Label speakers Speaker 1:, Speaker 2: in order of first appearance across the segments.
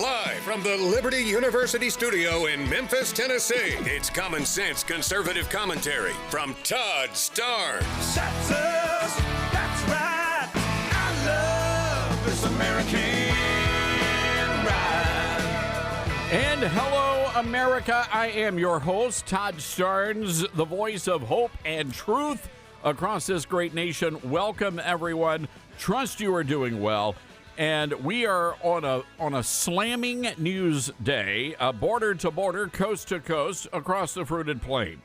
Speaker 1: Live from the Liberty University studio in Memphis, Tennessee, it's Common Sense Conservative Commentary from Todd Starnes.
Speaker 2: That's us. That's right. I love this American ride.
Speaker 3: And hello, America. I am your host, Todd Starnes, the voice of hope and truth across this great nation. Welcome, everyone. Trust you are doing well. And we are on a slamming news day, border to border, coast to coast, across the fruited plain.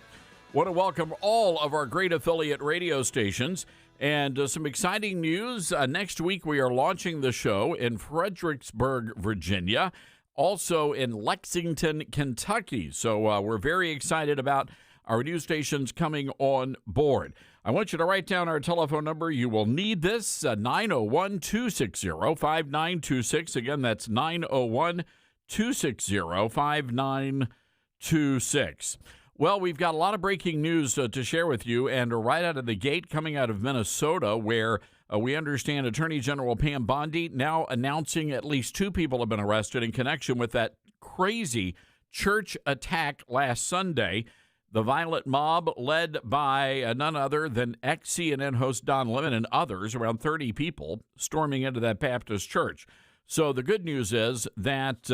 Speaker 3: Want to welcome all of our great affiliate radio stations. And some exciting news. Next week, we are launching the show in Fredericksburg, Virginia, also in Lexington, Kentucky. So we're very excited about our news stations coming on board. I want you to write down our telephone number. You will need this, 901-260-5926. Again, that's 901-260-5926. Well, we've got a lot of breaking news to share with you, and right out of the gate, coming out of Minnesota, where we understand Attorney General Pam Bondi now announcing at least 2 people have been arrested in connection with that crazy church attack last Sunday. The violent mob led by none other than ex-CNN host Don Lemon and others, around 30 people, storming into that Baptist church. So the good news is that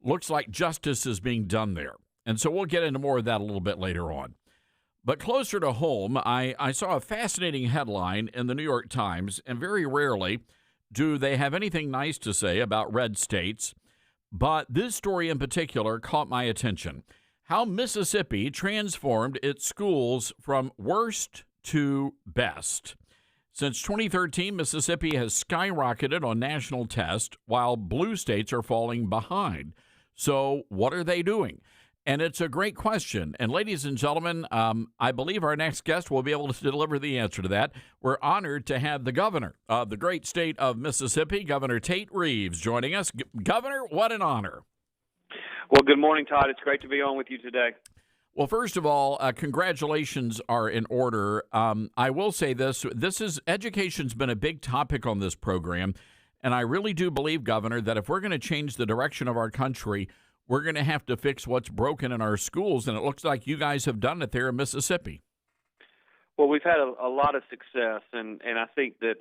Speaker 3: looks like justice is being done there. And so we'll get into more of that a little bit later on. But closer to home, I saw a fascinating headline in the New York Times, and very rarely do they have anything nice to say about red states. But this story in particular caught my attention. How Mississippi transformed its schools from worst to best. Since 2013, Mississippi has skyrocketed on national tests while blue states are falling behind. So what are they doing? And it's a great question. And ladies and gentlemen, I believe our next guest will be able to deliver the answer to that. We're honored to have the governor of the great state of Mississippi, Governor Tate Reeves, joining us. Governor, what an honor.
Speaker 4: Well, good morning, Todd. It's great to be on with you today.
Speaker 3: Well, first of all, congratulations are in order. I will say this is education's been a big topic on this program, and I really do believe, Governor, that if we're going to change the direction of our country, we're going to have to fix what's broken in our schools, and it looks like you guys have done it there in Mississippi.
Speaker 4: Well, we've had a lot of success, and I think that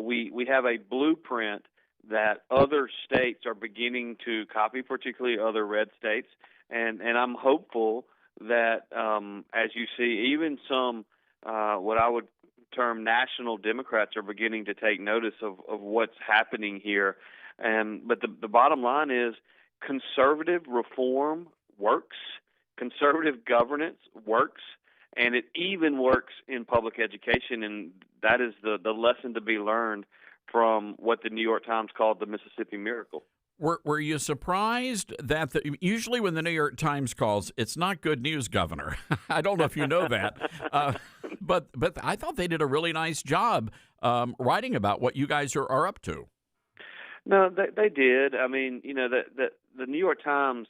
Speaker 4: we have a blueprint that other states are beginning to copy, particularly other red states. And I'm hopeful that, as you see, even some what I would term national Democrats are beginning to take notice of what's happening here. But the bottom line is conservative reform works, conservative governance works, and it even works in public education, and that is the lesson to be learned from what the New York Times called the Mississippi Miracle.
Speaker 3: Were you surprised that usually when the New York Times calls, it's not good news, Governor? I don't know if you know that, but I thought they did a really nice job writing about what you guys are up to.
Speaker 4: No, they did. I mean, you know, the New York Times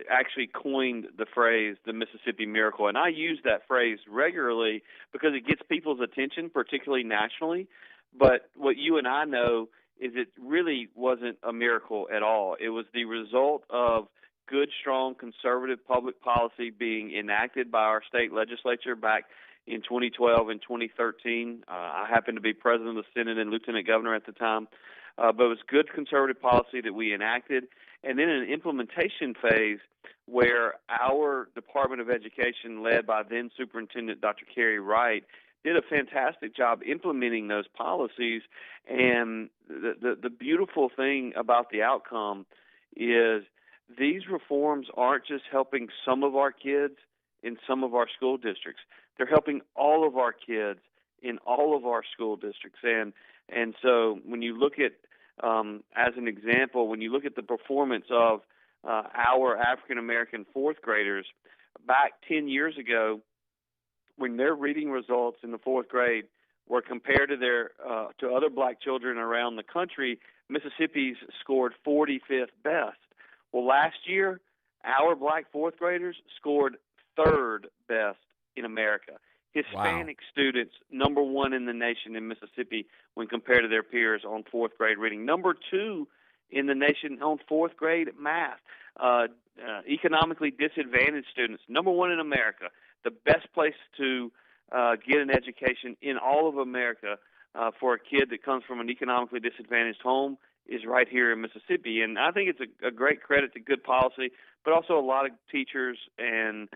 Speaker 4: actually coined the phrase the Mississippi Miracle, and I use that phrase regularly because it gets people's attention, particularly nationally. But what you and I know is it really wasn't a miracle at all. It was the result of good, strong, conservative public policy being enacted by our state legislature back in 2012 and 2013. I happened to be president of the Senate and lieutenant governor at the time. But it was good conservative policy that we enacted. And then an implementation phase where our Department of Education, led by then Superintendent Dr. Kerry Wright, did a fantastic job implementing those policies. And the beautiful thing about the outcome is these reforms aren't just helping some of our kids in some of our school districts. They're helping all of our kids in all of our school districts. And so when you look at, as an example, when you look at the performance of our African-American fourth graders, back 10 years ago, when their reading results in the fourth grade were compared to to other black children around the country, Mississippi's scored 45th best. Well, last year, our black fourth graders scored third best in America. Hispanic students, number one in the nation in Mississippi when compared to their peers on fourth grade reading. Number two in the nation on fourth grade math. Economically disadvantaged students, number one in America. The best place to get an education in all of America for a kid that comes from an economically disadvantaged home is right here in Mississippi. And I think it's a great credit to good policy, but also a lot of teachers and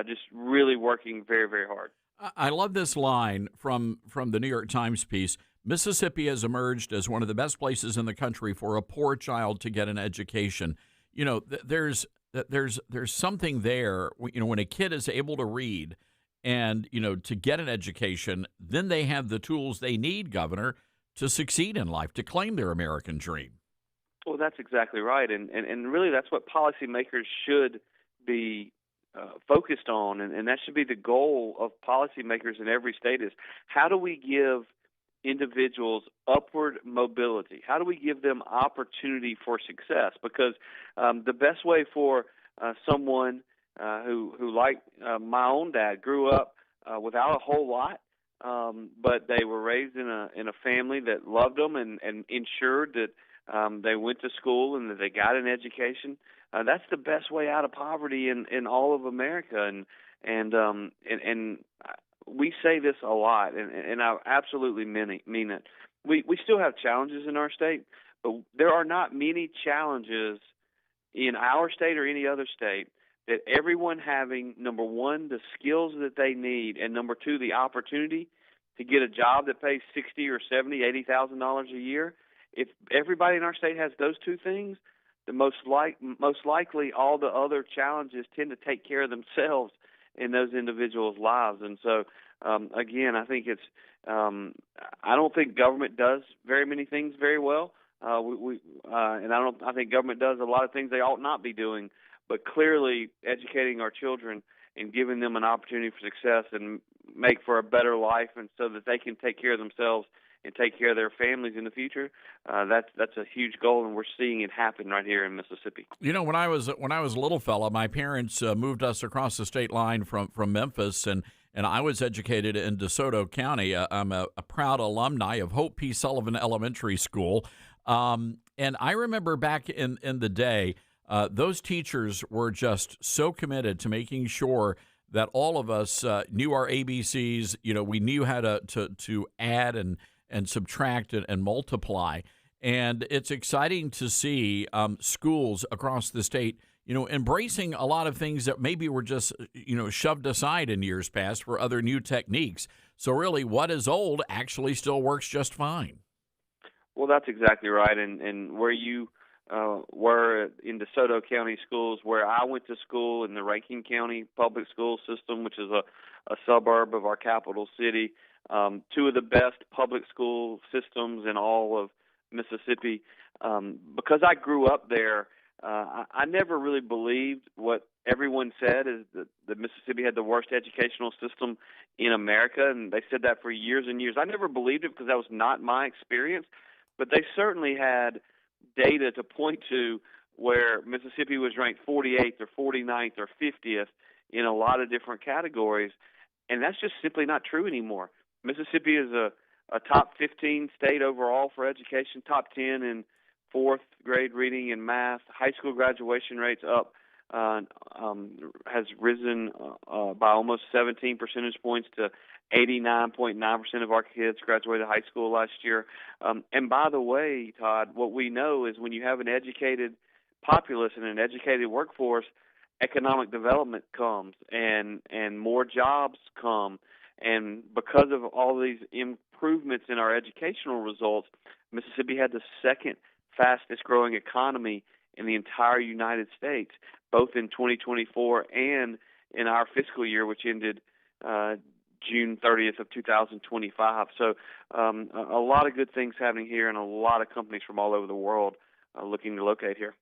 Speaker 4: just really working very, very hard.
Speaker 3: I love this line from the New York Times piece. Mississippi has emerged as one of the best places in the country for a poor child to get an education. You know, there's something there. You know, when a kid is able to read and, you know, to get an education, then they have the tools they need, Governor, to succeed in life, to claim their American dream.
Speaker 4: Well, that's exactly right. And really that's what policymakers should be focused on. And that should be the goal of policymakers in every state is how do we give individuals upward mobility? How do we give them opportunity for success? Because the best way for someone who like my own dad, grew up without a whole lot, but they were raised in a family that loved them and ensured that they went to school and that they got an education. That's the best way out of poverty in all of America. And we say this a lot, and I absolutely mean it. We still have challenges in our state, but there are not many challenges in our state or any other state that everyone having, number one, the skills that they need, and number two, the opportunity to get a job that pays $60,000 or $70,000, $80,000 a year. If everybody in our state has those two things, the most likely all the other challenges tend to take care of themselves in those individuals' lives. And so, again, I think it's I don't think government does very many things very well. And I think government does a lot of things they ought not be doing. But clearly, educating our children and giving them an opportunity for success and make for a better life, and so that they can take care of themselves and take care of their families in the future. That's a huge goal, and we're seeing it happen right here in Mississippi.
Speaker 3: You know, when I was a little fella, my parents moved us across the state line from Memphis, and I was educated in DeSoto County. I'm a proud alumni of Hope P. Sullivan Elementary School, and I remember back in the day, those teachers were just so committed to making sure that all of us knew our ABCs. You know, we knew how to add and subtract and multiply. And it's exciting to see schools across the state, you know, embracing a lot of things that maybe were just, you know, shoved aside in years past for other new techniques. So really what is old actually still works just fine.
Speaker 4: Well, that's exactly right. And where you were in DeSoto County schools, where I went to school in the Rankin County public school system, which is a suburb of our capital city, two of the best public school systems in all of Mississippi. Because I grew up there, I never really believed what everyone said is that Mississippi had the worst educational system in America, and they said that for years and years. I never believed it because that was not my experience, but they certainly had data to point to where Mississippi was ranked 48th or 49th or 50th in a lot of different categories, and that's just simply not true anymore. Mississippi is a top 15 state overall for education, top 10 in fourth grade reading and math. High school graduation rates up has risen by almost 17 percentage points to 89.9% of our kids graduated high school last year. And by the way, Todd, what we know is when you have an educated populace and an educated workforce, economic development comes and more jobs come. And because of all these improvements in our educational results, Mississippi had the second fastest growing economy in the entire United States, both in 2024 and in our fiscal year, which ended June 30th of 2025. So a lot of good things happening here, and a lot of companies from all over the world looking to locate here.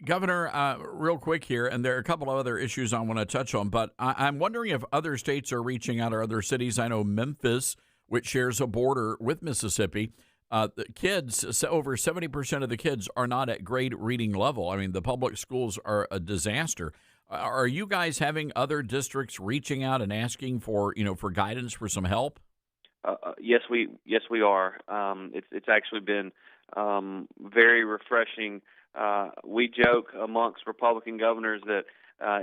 Speaker 3: Governor, real quick here, and there are a couple of other issues I want to touch on, but I'm wondering if other states are reaching out, or other cities. I know Memphis, which shares a border with Mississippi, the kids, over 70% of the kids are not at grade reading level. I mean, the public schools are a disaster. Are you guys having other districts reaching out and asking for, for guidance, for some help?
Speaker 4: Yes, we are. It's actually been very refreshing. We joke amongst Republican governors that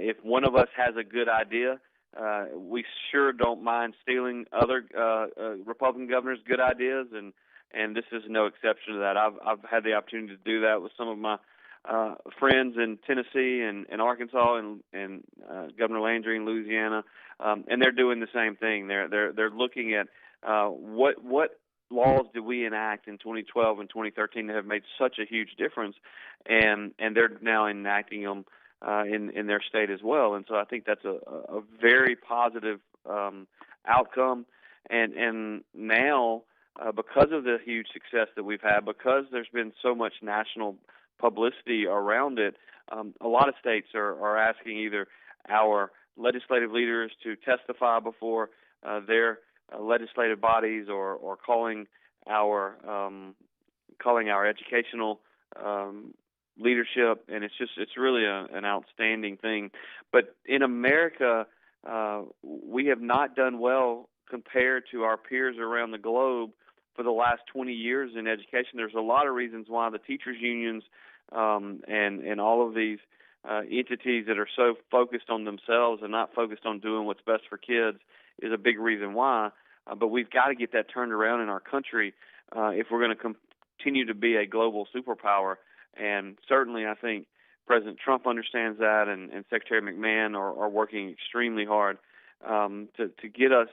Speaker 4: if one of us has a good idea, we sure don't mind stealing other Republican governors' good ideas, and this is no exception to that. I've had the opportunity to do that with some of my friends in Tennessee and Arkansas and Governor Landry in Louisiana, and they're doing the same thing. They're looking at what laws did we enact in 2012 and 2013 that have made such a huge difference, and they're now enacting them in their state as well. And so I think that's a very positive outcome. And now, because of the huge success that we've had, because there's been so much national publicity around it, a lot of states are asking either our legislative leaders to testify before their legislative bodies or calling our educational leadership, and it's really an outstanding thing. But in America, we have not done well compared to our peers around the globe for the last 20 years in education. There's a lot of reasons why the teachers unions and all of these entities that are so focused on themselves and not focused on doing what's best for kids is a big reason why. But we've got to get that turned around in our country if we're going to continue to be a global superpower. And certainly I think President Trump understands that, and Secretary McMahon are working extremely hard to get us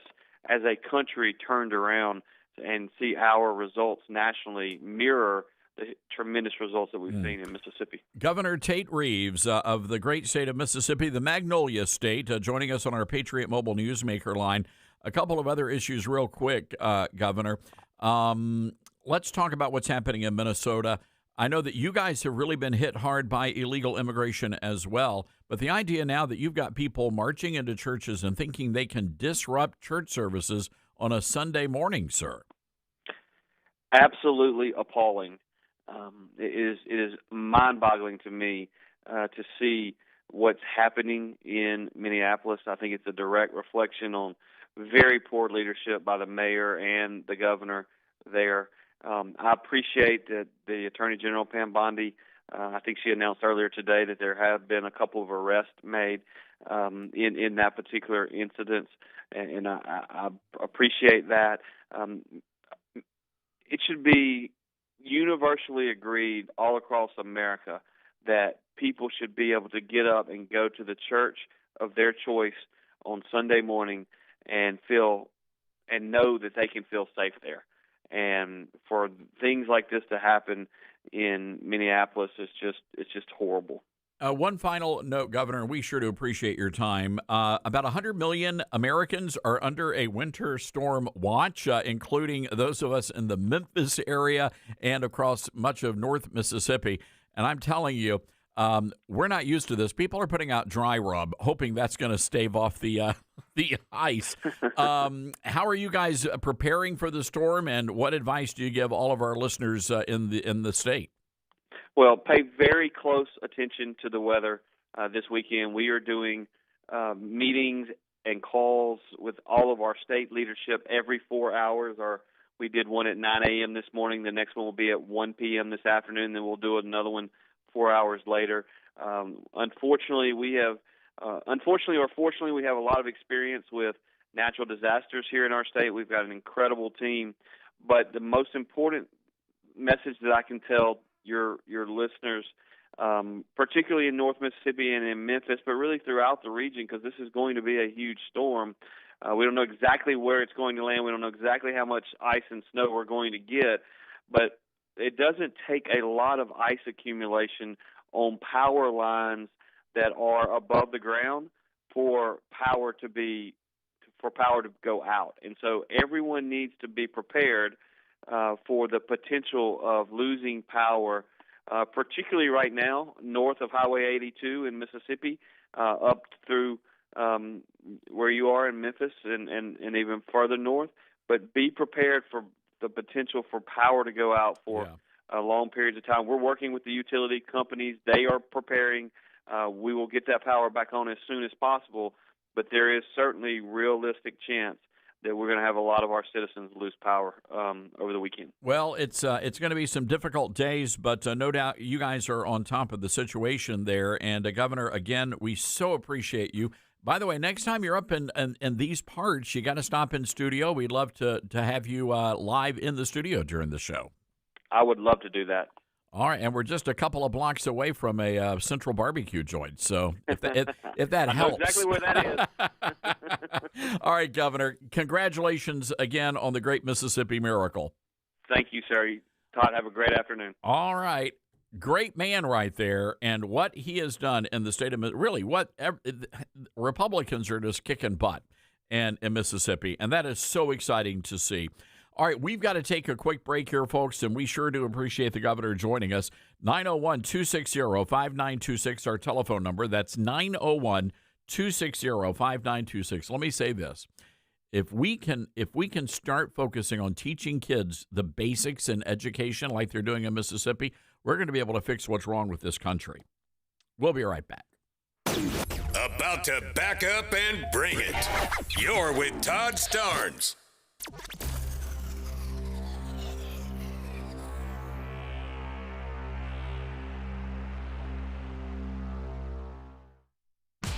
Speaker 4: as a country turned around and see our results nationally mirror the tremendous results that we've seen in Mississippi.
Speaker 3: Governor Tate Reeves of the great state of Mississippi, the Magnolia State, joining us on our Patriot Mobile Newsmaker line. A couple of other issues real quick, Governor. Let's talk about what's happening in Minnesota. I know that you guys have really been hit hard by illegal immigration as well, but the idea now that you've got people marching into churches and thinking they can disrupt church services on a Sunday morning, sir.
Speaker 4: Absolutely appalling. It is mind-boggling to me to see what's happening in Minneapolis. I think it's a direct reflection on very poor leadership by the mayor and the governor there. I appreciate that the Attorney General, Pam Bondi, I think she announced earlier today that there have been a couple of arrests made in that particular incident, and I appreciate that. It should be universally agreed all across America that people should be able to get up and go to the church of their choice on Sunday morning and feel and know that they can feel safe there. And for things like this to happen in Minneapolis, it's just horrible.
Speaker 3: One final note, Governor, and we sure do appreciate your time. About 100 million Americans are under a winter storm watch, including those of us in the Memphis area and across much of North Mississippi. And I'm telling you, we're not used to this. People are putting out dry rub, hoping that's going to stave off the ice. How are you guys preparing for the storm, and what advice do you give all of our listeners in the state?
Speaker 4: Well, pay very close attention to the weather this weekend. We are doing meetings and calls with all of our state leadership every 4 hours. We did one at 9 a.m. this morning. The next one will be at 1 p.m. this afternoon. Then we'll do another one 4 hours later. Unfortunately or fortunately, we have a lot of experience with natural disasters here in our state. We've got an incredible team. But the most important message that I can tell your listeners, particularly in North Mississippi and in Memphis, but really throughout the region, because this is going to be a huge storm. We don't know exactly where it's going to land. We don't know exactly how much ice and snow we're going to get, but it doesn't take a lot of ice accumulation on power lines that are above the ground for power to go out. And so everyone needs to be prepared for the potential of losing power, particularly right now north of Highway 82 in Mississippi, up through where you are in Memphis and even further north. But be prepared for the potential for power to go out for long periods of time. We're working with the utility companies. They are preparing. We will get that power back on as soon as possible, but there is certainly realistic chance that we're going to have a lot of our citizens lose power over the weekend.
Speaker 3: Well, it's going to be some difficult days, but no doubt you guys are on top of the situation there. And Governor, again, we so appreciate you. By the way, next time you're up in these parts, you got to stop in studio. We'd love to have you live in the studio during the show.
Speaker 4: I would love to do that.
Speaker 3: All right, and we're just a couple of blocks away from a central barbecue joint, so if that
Speaker 4: I
Speaker 3: helps.
Speaker 4: know exactly where that is.
Speaker 3: All right, Governor, congratulations again on the Great Mississippi Miracle.
Speaker 4: Thank you, sir. Todd, have a great afternoon.
Speaker 3: All right. Great man right there, and what he has done in the state of really what Republicans are just kicking butt in Mississippi, and that is so exciting to see. All right, we've got to take a quick break here, folks, and we sure do appreciate the governor joining us. 901-260-5926, our telephone number. That's 901-260-5926. Let me say this. If we can start focusing on teaching kids the basics in education like they're doing in Mississippi, we're going to be able to fix what's wrong with this country. We'll be right back.
Speaker 1: About to back up and bring it. You're with Todd Starnes.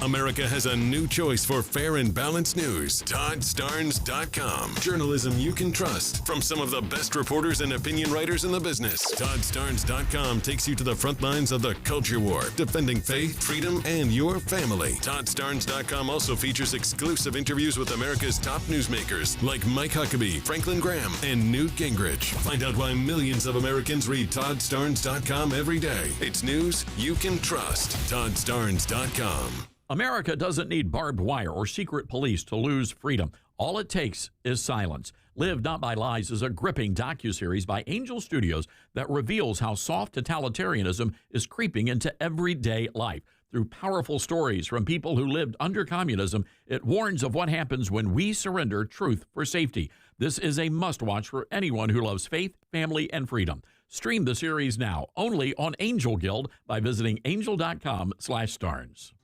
Speaker 1: America has a new choice for fair and balanced news. ToddStarnes.com. Journalism you can trust from some of the best reporters and opinion writers in the business. ToddStarnes.com takes you to the front lines of the culture war, defending faith, freedom, and your family. ToddStarnes.com also features exclusive interviews with America's top newsmakers like Mike Huckabee, Franklin Graham, and Newt Gingrich. Find out why millions of Americans read ToddStarnes.com every day. It's news you can trust. ToddStarnes.com.
Speaker 3: America doesn't need barbed wire or secret police to lose freedom. All it takes is silence. Live Not by Lies is a gripping docuseries by Angel Studios that reveals how soft totalitarianism is creeping into everyday life. Through powerful stories from people who lived under communism, it warns of what happens when we surrender truth for safety. This is a must-watch for anyone who loves faith, family, and freedom. Stream the series now, only on Angel Guild, by visiting angel.com/Starnes.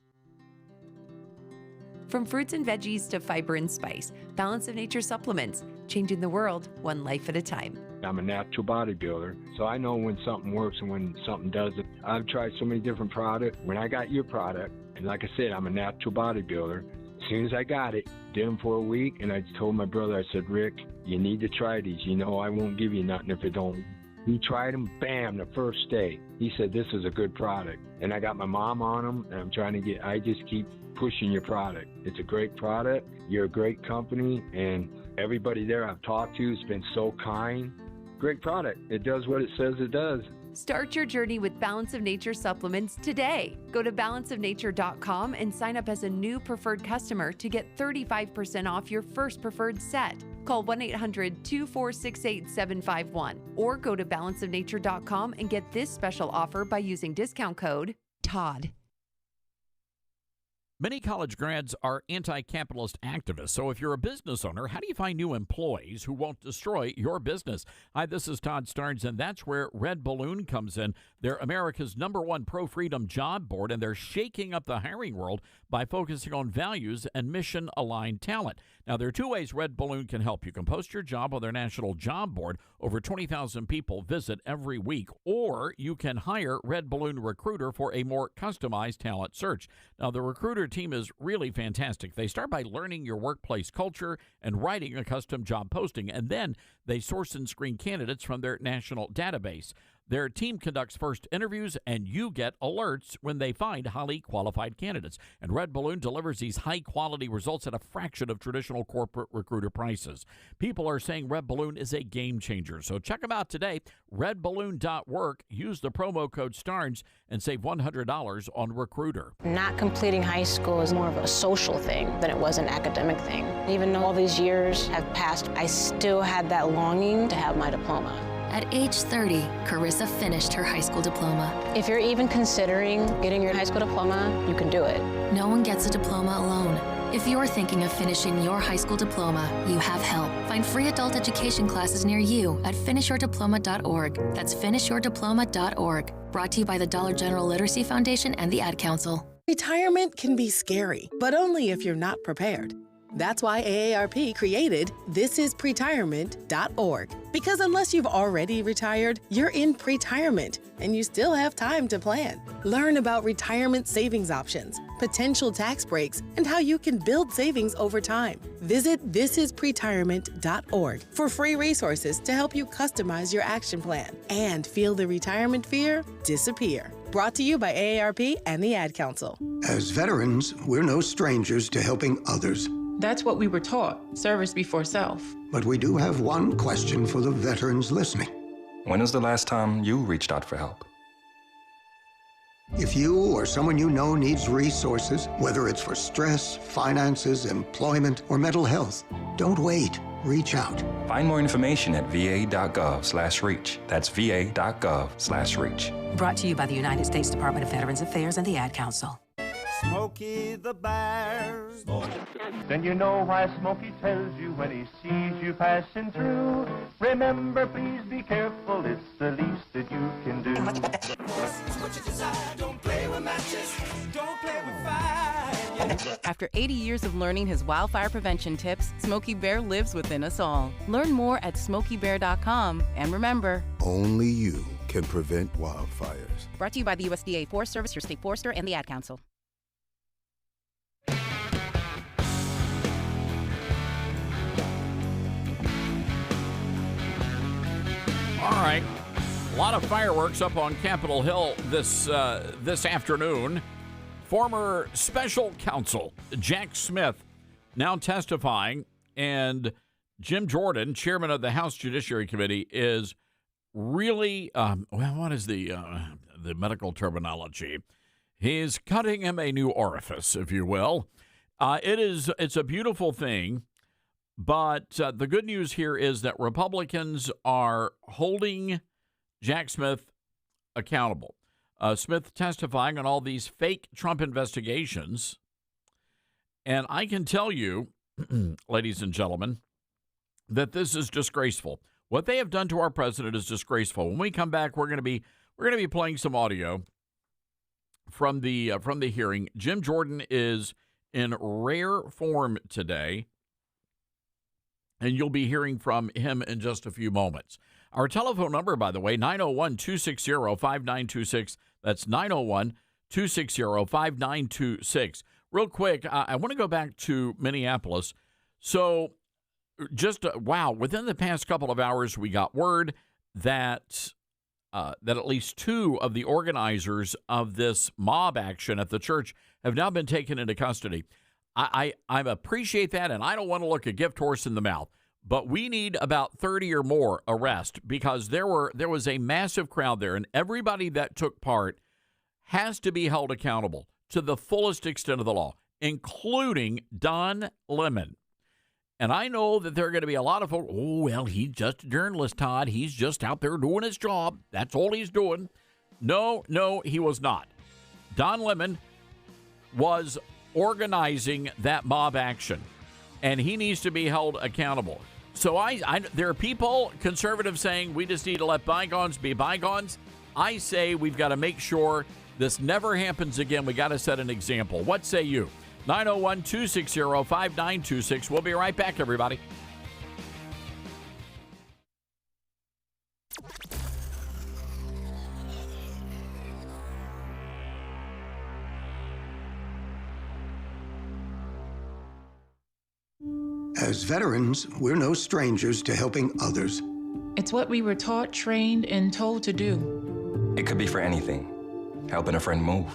Speaker 5: From fruits and veggies to fiber and spice, Balance of Nature supplements, changing the world one life at a time.
Speaker 6: I'm a natural bodybuilder, so I know when something works and when something doesn't. I've tried so many different products. When I got your product, and like I said, I'm a natural bodybuilder, as soon as I got it, did them for a week, and I told my brother, I said, Rick, you need to try these. You know I won't give you nothing if it don't. He tried them, bam, the first day. He said, this is a good product. And I got my mom on them, and I just keep pushing your product. It's a great product. You're a great company, and everybody there I've talked to has been so kind. Great product. It does what it says it does.
Speaker 5: Start your journey with Balance of Nature supplements today. Go to balanceofnature.com and sign up as a new preferred customer to get 35% off your first preferred set. Call 1-800-246-8751 or go to balanceofnature.com and get this special offer by using discount code TODD.
Speaker 3: Many college grads are anti-capitalist activists, so if you're a business owner, how do you find new employees who won't destroy your business? Hi, this is Todd Starnes, and that's where Red Balloon comes in. They're America's #1 pro-freedom job board, and they're shaking up the hiring world by focusing on values and mission-aligned talent. Now, there are two ways Red Balloon can help. You can post your job on their national job board. Over 20,000 people visit every week. Or you can hire Red Balloon Recruiter for a more customized talent search. Now, the Recruiter team is really fantastic. They start by learning your workplace culture and writing a custom job posting, and then they source and screen candidates from their national database. Their team conducts first interviews, and you get alerts when they find highly qualified candidates. And Red Balloon delivers these high-quality results at a fraction of traditional corporate recruiter prices. People are saying Red Balloon is a game changer. So check them out today, redballoon.work. Use the promo code STARNS and save $100 on Recruiter.
Speaker 7: Not completing high school is more of a social thing than it was an academic thing. Even though all these years have passed, I still had that longing to have my diploma.
Speaker 8: At age 30, Carissa finished her high school diploma.
Speaker 7: If you're even considering getting your high school diploma, you can do it.
Speaker 8: No one gets a diploma alone. If you're thinking of finishing your high school diploma, you have help. Find free adult education classes near you at finishyourdiploma.org. That's finishyourdiploma.org. Brought to you by the Dollar General Literacy Foundation and the Ad Council.
Speaker 9: Retirement can be scary, but only if you're not prepared. That's why AARP created thisispretirement.org. Because unless you've already retired, you're in pretirement and you still have time to plan. Learn about retirement savings options, potential tax breaks, and how you can build savings over time. Visit thisispretirement.org for free resources to help you customize your action plan and feel the retirement fear disappear. Brought to you by AARP and the Ad Council.
Speaker 10: As veterans, we're no strangers to helping others.
Speaker 11: That's what we were taught, service before self.
Speaker 10: But we do have one question for the veterans listening.
Speaker 12: When was the last time you reached out for help?
Speaker 10: If you or someone you know needs resources, whether it's for stress, finances, employment, or mental health, don't wait. Reach out.
Speaker 12: Find more information at va.gov/reach. That's va.gov/reach.
Speaker 13: Brought to you by the United States Department of Veterans Affairs and the Ad Council.
Speaker 2: Smokey the Bear.
Speaker 14: Then you know why Smokey tells you when he sees you passing through. Remember, please be careful, it's the least that you can do.
Speaker 2: What you desire, don't play with matches, don't play with fire.
Speaker 15: After 80 years of learning his wildfire prevention tips, Smokey Bear lives within us all. Learn more at smokeybear.com, and remember,
Speaker 16: only you can prevent wildfires.
Speaker 15: Brought to you by the USDA Forest Service, your state forester, and the Ad Council.
Speaker 3: All right. A lot of fireworks up on Capitol Hill this afternoon. Former special counsel Jack Smith now testifying, and Jim Jordan, chairman of the House Judiciary Committee, is really, what is the medical terminology? He's cutting him a new orifice, if you will. It's a beautiful thing, but the good news here is that Republicans are holding Jack Smith accountable. Smith testifying on all these fake Trump investigations. And I can tell you, ladies and gentlemen, that this is disgraceful. What they have done to our president is disgraceful. When we come back, we're going to be playing some audio from the hearing. Jim Jordan is in rare form today, and you'll be hearing from him in just a few moments. Our telephone number, by the way, 901-260-5926. That's 901-260-5926. Real quick, I want to go back to Minneapolis. So just, within the past couple of hours, we got word that at least two of the organizers of this mob action at the church have now been taken into custody. I appreciate that, and I don't want to look a gift horse in the mouth. But we need about 30 or more arrests because there was a massive crowd there, and everybody that took part has to be held accountable to the fullest extent of the law, including Don Lemon. And I know that there are going to be a lot of folks, he's just a journalist, Todd. He's just out there doing his job. That's all he's doing. No, he was not. Don Lemon was organizing that mob action, and he needs to be held accountable. So there are people, conservatives, saying we just need to let bygones be bygones. I say we've got to make sure this never happens again. We got to set an example. What say you? 901-260-5926. We'll be right back, everybody.
Speaker 10: As veterans, we're no strangers to helping others.
Speaker 11: It's what we were taught, trained, and told to do.
Speaker 12: It could be for anything. Helping a friend move.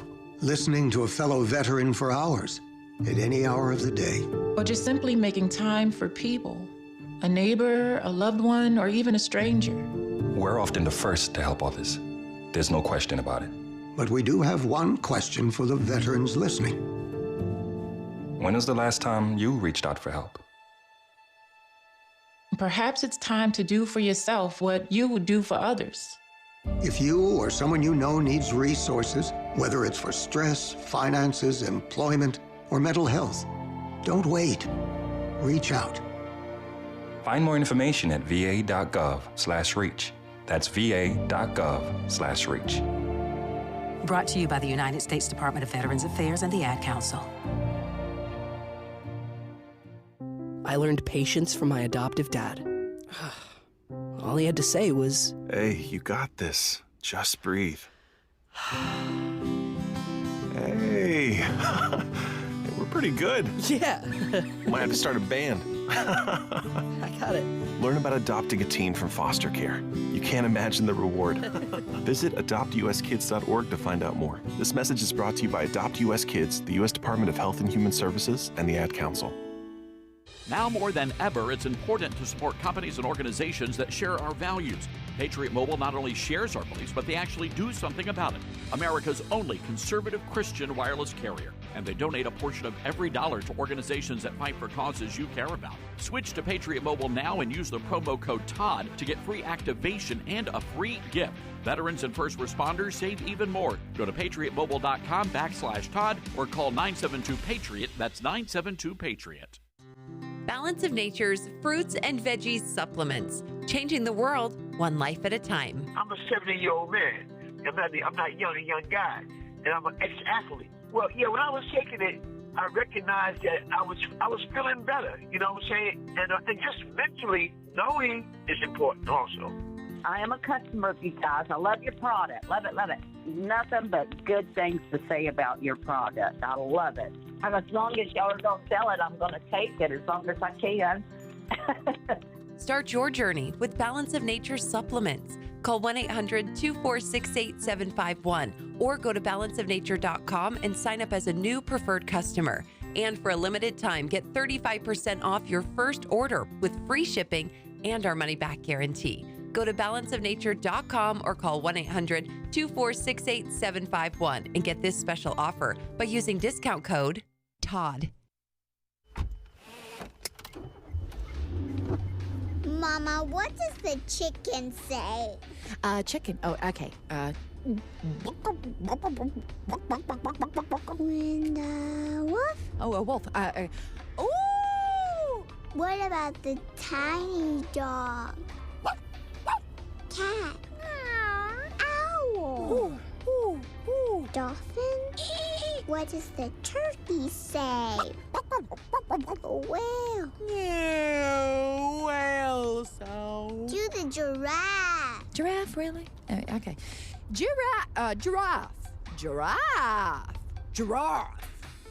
Speaker 10: Listening to a fellow veteran for hours, at any hour of the day.
Speaker 11: Or just simply making time for people. A neighbor, a loved one, or even a stranger.
Speaker 12: We're often the first to help others. There's no question about it.
Speaker 10: But we do have one question for the veterans listening.
Speaker 12: When was the last time you reached out for help?
Speaker 11: Perhaps it's time to do for yourself what you would do for others.
Speaker 10: If you or someone you know needs resources, whether it's for stress, finances, employment, or mental health, don't wait. Reach out.
Speaker 12: Find more information at va.gov/reach. That's va.gov/reach.
Speaker 13: Brought to you by the United States Department of Veterans Affairs and the Ad Council.
Speaker 17: I learned patience from my adoptive dad. All he had to say was,
Speaker 18: "Hey, you got this. Just breathe." Hey, we're pretty good.
Speaker 17: yeah.
Speaker 18: Might have to start a band.
Speaker 17: I got it.
Speaker 18: Learn about adopting a teen from foster care. You can't imagine the reward. Visit adoptuskids.org to find out more. This message is brought to you by Adopt US Kids, the U.S. Department of Health and Human Services, and the Ad Council.
Speaker 3: Now more than ever, it's important to support companies and organizations that share our values. Patriot Mobile not only shares our beliefs, but they actually do something about it. America's only conservative Christian wireless carrier. And they donate a portion of every dollar to organizations that fight for causes you care about. Switch to Patriot Mobile now and use the promo code TODD to get free activation and a free gift. Veterans and first responders save even more. Go to patriotmobile.com/Todd or call 972-PATRIOT. That's 972-PATRIOT.
Speaker 5: Balance of Nature's fruits and veggies supplements, changing the world one life at a time.
Speaker 19: I'm a 70-year-old man. I'm not a young guy, and I'm an ex-athlete. Well, yeah, when I was taking it, I recognized that I was feeling better. You know what I'm saying? And just mentally knowing is important also.
Speaker 20: I am a customer of you guys. I love your product. Love it, love it. Nothing but good things to say about your product. I love it. And as long as y'all don't sell it, I'm going to take it as long as I can.
Speaker 5: Start your journey with Balance of Nature supplements. Call 1-800-246-8751 or go to balanceofnature.com and sign up as a new preferred customer. And for a limited time, get 35% off your first order with free shipping and our money-back guarantee. Go to balanceofnature.com or call 1-800-246-8751 and get this special offer by using discount code TODD.
Speaker 21: Mama, what does the chicken say?
Speaker 22: Chicken. Oh, okay.
Speaker 21: And wolf?
Speaker 22: Oh, a wolf. Ooh!
Speaker 21: What about the tiny dog? Cat? Owl? Dolphin? What does the turkey say? Whale?
Speaker 22: Yeah, whale sound.
Speaker 21: Do the giraffe.
Speaker 22: Giraffe, really? Okay. Giraffe. Giraffe.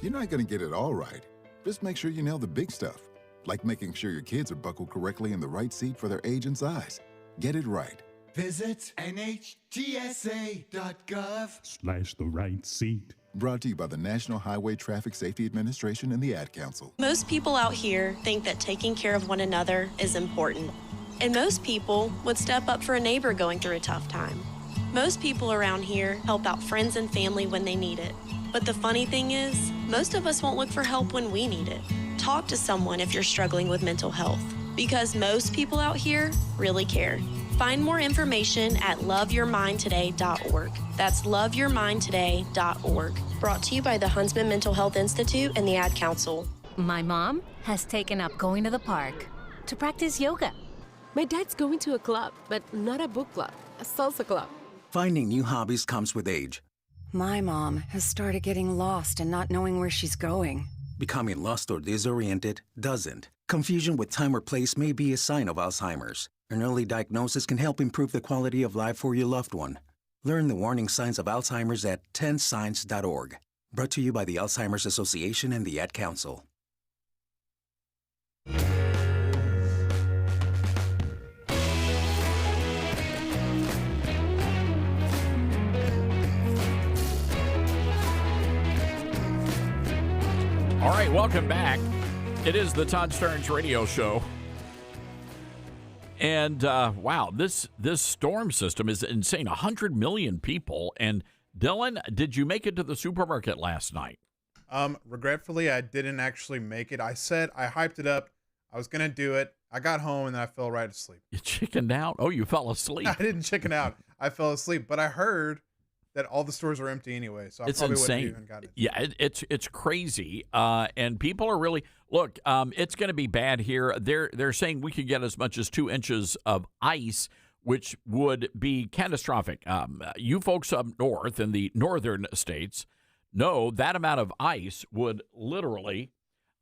Speaker 23: You're not going to get it all right. Just make sure you nail the big stuff, like making sure your kids are buckled correctly in the right seat for their age and size. Get it right.
Speaker 2: Visit NHTSA.gov/the right seat.
Speaker 23: Brought to you by the National Highway Traffic Safety Administration and the Ad Council.
Speaker 24: Most people out here think that taking care of one another is important. And most people would step up for a neighbor going through a tough time. Most people around here help out friends and family when they need it. But the funny thing is, most of us won't look for help when we need it. Talk to someone if you're struggling with mental health, because most people out here really care. Find more information at loveyourmindtoday.org. That's loveyourmindtoday.org. Brought to you by the Huntsman Mental Health Institute and the Ad Council.
Speaker 25: My mom has taken up going to the park to practice yoga.
Speaker 26: My dad's going to a club, but not a book club, a salsa club.
Speaker 27: Finding new hobbies comes with age.
Speaker 13: My mom has started getting lost and not knowing where she's going.
Speaker 27: Becoming lost or disoriented doesn't. Confusion with time or place may be a sign of Alzheimer's. An early diagnosis can help improve the quality of life for your loved one. Learn the warning signs of Alzheimer's at 10signs.org. Brought to you by the Alzheimer's Association and the Ad Council.
Speaker 3: All right, welcome back. It is the Todd Starnes Radio Show. And wow, this storm system is insane. 100 million people. And Dylan, did you make it to the supermarket last night?
Speaker 28: Regretfully, I didn't actually make it. I hyped it up. I was going to do it. I got home and then I fell right asleep.
Speaker 3: You chickened out? Oh, you fell asleep.
Speaker 28: I didn't chicken out. I fell asleep. But I heard that all the stores are empty anyway, so
Speaker 3: it's
Speaker 28: probably
Speaker 3: insane.
Speaker 28: wouldn't have even gotten it.
Speaker 3: Yeah, it's crazy, and people are really look. It's going to be bad here. They're saying we could get as much as 2 inches of ice, which would be catastrophic. You folks up north in the northern states know that amount of ice would literally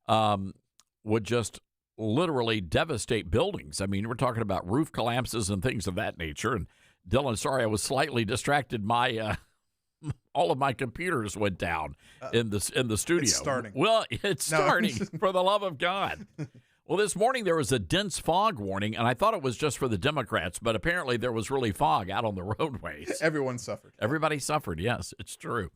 Speaker 3: would just literally devastate buildings. I mean, we're talking about roof collapses and things of that nature. And Dylan, sorry, I was slightly distracted. My all of my computers went down in the studio.
Speaker 28: It's starting.
Speaker 3: Well, it's starting, for the love of God. Well, this morning there was a dense fog warning, and I thought it was just for the Democrats, but apparently there was really fog out on the roadways.
Speaker 28: Everyone suffered.
Speaker 3: Everybody suffered, yes, it's true.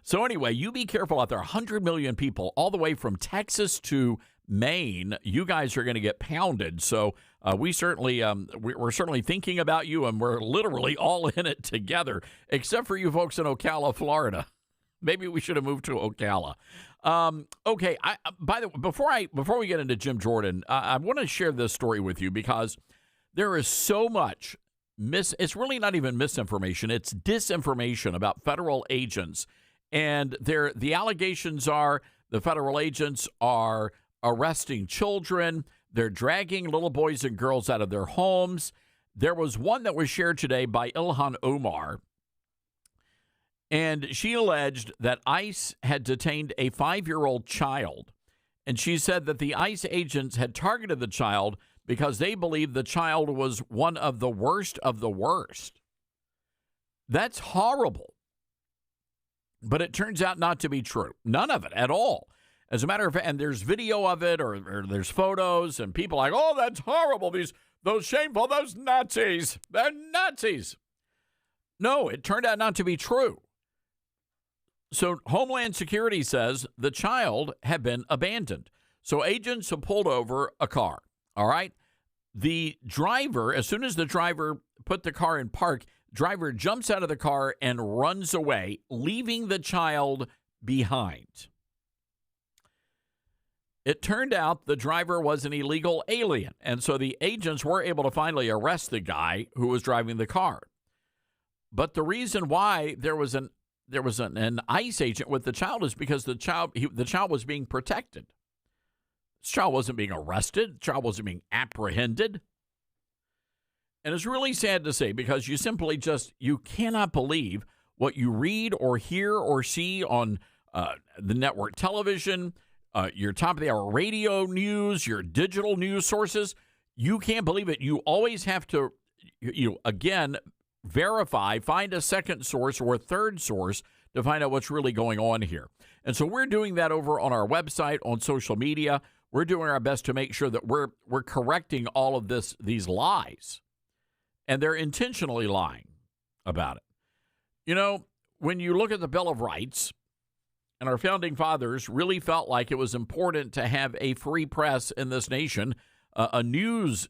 Speaker 3: So anyway, you be careful out there. 100 million people all the way from Texas to Maine. You guys are going to get pounded. So we're certainly thinking about you, and we're literally all in it together, except for you folks in Ocala, Florida. Maybe we should have moved to Ocala. Okay. By the way, before we get into Jim Jordan, I want to share this story with you because there is so much it's really not even misinformation. It's disinformation about federal agents. And the allegations are the federal agents are arresting children. They're dragging little boys and girls out of their homes. There was one that was shared today by Ilhan Omar. And she alleged that ICE had detained a 5-year-old child. And she said that the ICE agents had targeted the child because they believed the child was one of the worst of the worst. That's horrible. But it turns out not to be true. None of it at all. As a matter of fact, and there's video of it or there's photos, and people are like, oh, that's horrible. Those shameful, those Nazis. They're Nazis. No, it turned out not to be true. So Homeland Security says the child had been abandoned. So agents have pulled over a car, all right? The driver, as soon as the driver put the car in park, driver jumps out of the car and runs away, leaving the child behind. It turned out the driver was an illegal alien, and so the agents were able to finally arrest the guy who was driving the car. But the reason why there was an ICE agent with the child is because the child was being protected. This child wasn't being arrested. The child wasn't being apprehended. And it's really sad to say because you cannot believe what you read or hear or see on the network television, your top-of-the-hour radio news, your digital news sources. You can't believe it. You always have to, again, verify, find a second source or a third source to find out what's really going on here. And so we're doing that over on our website, on social media. We're doing our best to make sure that we're correcting all of these lies. And they're intentionally lying about it. When you look at the Bill of Rights, and our founding fathers really felt like it was important to have a free press in this nation, a news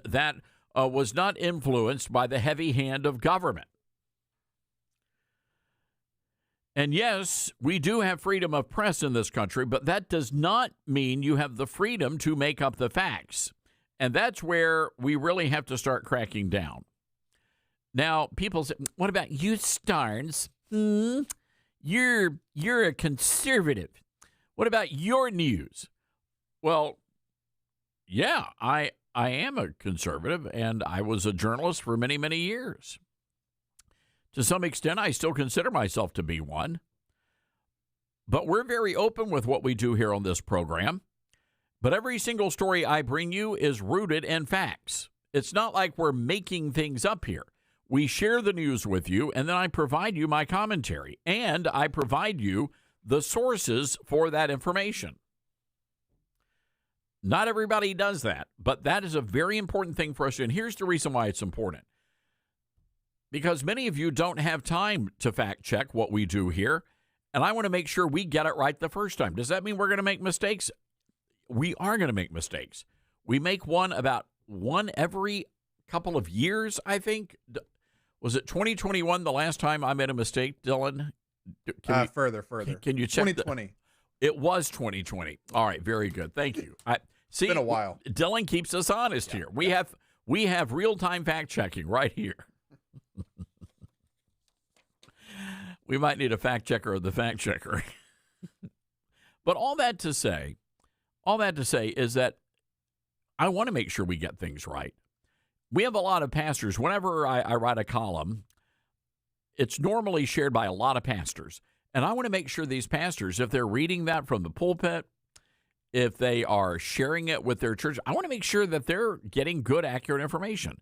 Speaker 3: that was not influenced by the heavy hand of government. And yes, we do have freedom of press in this country, but that does not mean you have the freedom to make up the facts. And that's where we really have to start cracking down. Now, people say, what about you, Starnes? You're a conservative. What about your news? Well, yeah, I am a conservative, and I was a journalist for many, many years. To some extent, I still consider myself to be one. But we're very open with what we do here on this program. But every single story I bring you is rooted in facts. It's not like we're making things up here. We share the news with you, and then I provide you my commentary, and I provide you the sources for that information. Not everybody does that, but that is a very important thing for us. And here's the reason why it's important. Because many of you don't have time to fact check what we do here, and I want to make sure we get it right the first time. Does that mean we're going to make mistakes? We are going to make mistakes. We make one every couple of years, I think. Was it 2021 the last time I made a mistake, Dylan?
Speaker 28: Further.
Speaker 3: Can you check?
Speaker 28: 2020.
Speaker 3: It was 2020. All right, very good. Thank you. See,
Speaker 28: it's been a while.
Speaker 3: Dylan keeps us honest here. We have real-time fact checking right here. We might need a fact checker of the fact checker. But all that to say is that I want to make sure we get things right. We have a lot of pastors. Whenever I write a column, it's normally shared by a lot of pastors. And I want to make sure these pastors, if they're reading that from the pulpit, if they are sharing it with their church. I want to make sure that they're getting good, accurate information.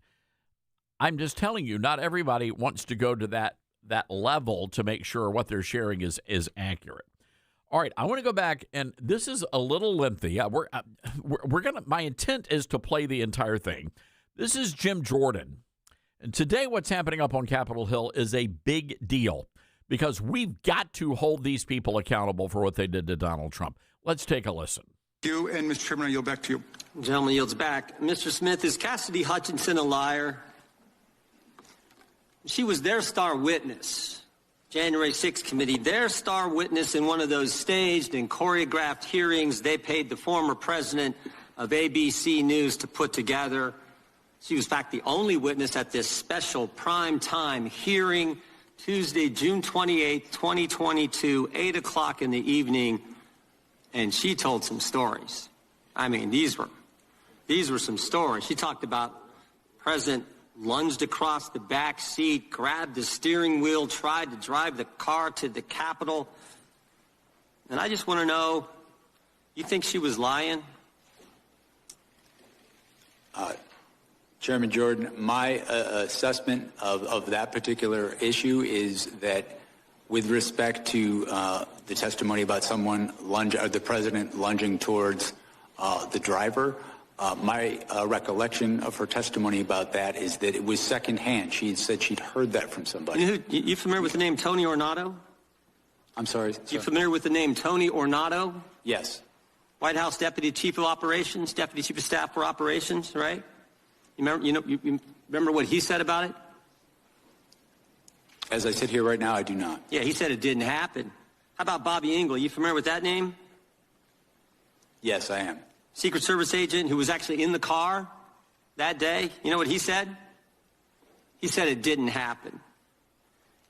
Speaker 3: I'm just telling you, not everybody wants to go to that level to make sure what they're sharing is accurate. All right, I want to go back, and this is a little lengthy. We're gonna. My intent is to play the entire thing. This is Jim Jordan, and today what's happening up on Capitol Hill is a big deal because we've got to hold these people accountable for what they did to Donald Trump. Let's take a listen.
Speaker 1: You and Mr. Chairman, I yield back to you.
Speaker 4: The gentleman yields back. Mr. Smith, is Cassidy Hutchinson a liar? She was their star witness, January 6th committee, their star witness in one of those staged and choreographed hearings they paid the former president of ABC News to put together. She was, in fact, the only witness at this special prime-time hearing, Tuesday, June 28th, 2022, 8 o'clock in the evening, and she told some stories. I mean, these were some stories. She talked about President lunged across the back seat, grabbed the steering wheel, tried to drive the car to the Capitol. And I just want to know, you think she was lying?
Speaker 6: Chairman Jordan, my assessment of that particular issue is that with respect to the testimony about the president lunging towards the driver, my recollection of her testimony about that is that it was secondhand. She said she'd heard that from somebody.
Speaker 4: You familiar with the name Tony Ornato?
Speaker 6: I'm sorry?
Speaker 4: You familiar with the name Tony Ornato?
Speaker 6: Yes.
Speaker 4: White House Deputy Chief of Operations, Deputy Chief of Staff for Operations, right? You remember what he said about it?
Speaker 6: As I sit here right now, I do not.
Speaker 4: Yeah, he said it didn't happen. How about Bobby Engel? You familiar with that name?
Speaker 6: Yes, I am.
Speaker 4: Secret Service agent who was actually in the car that day. You know what he said? He said it didn't happen.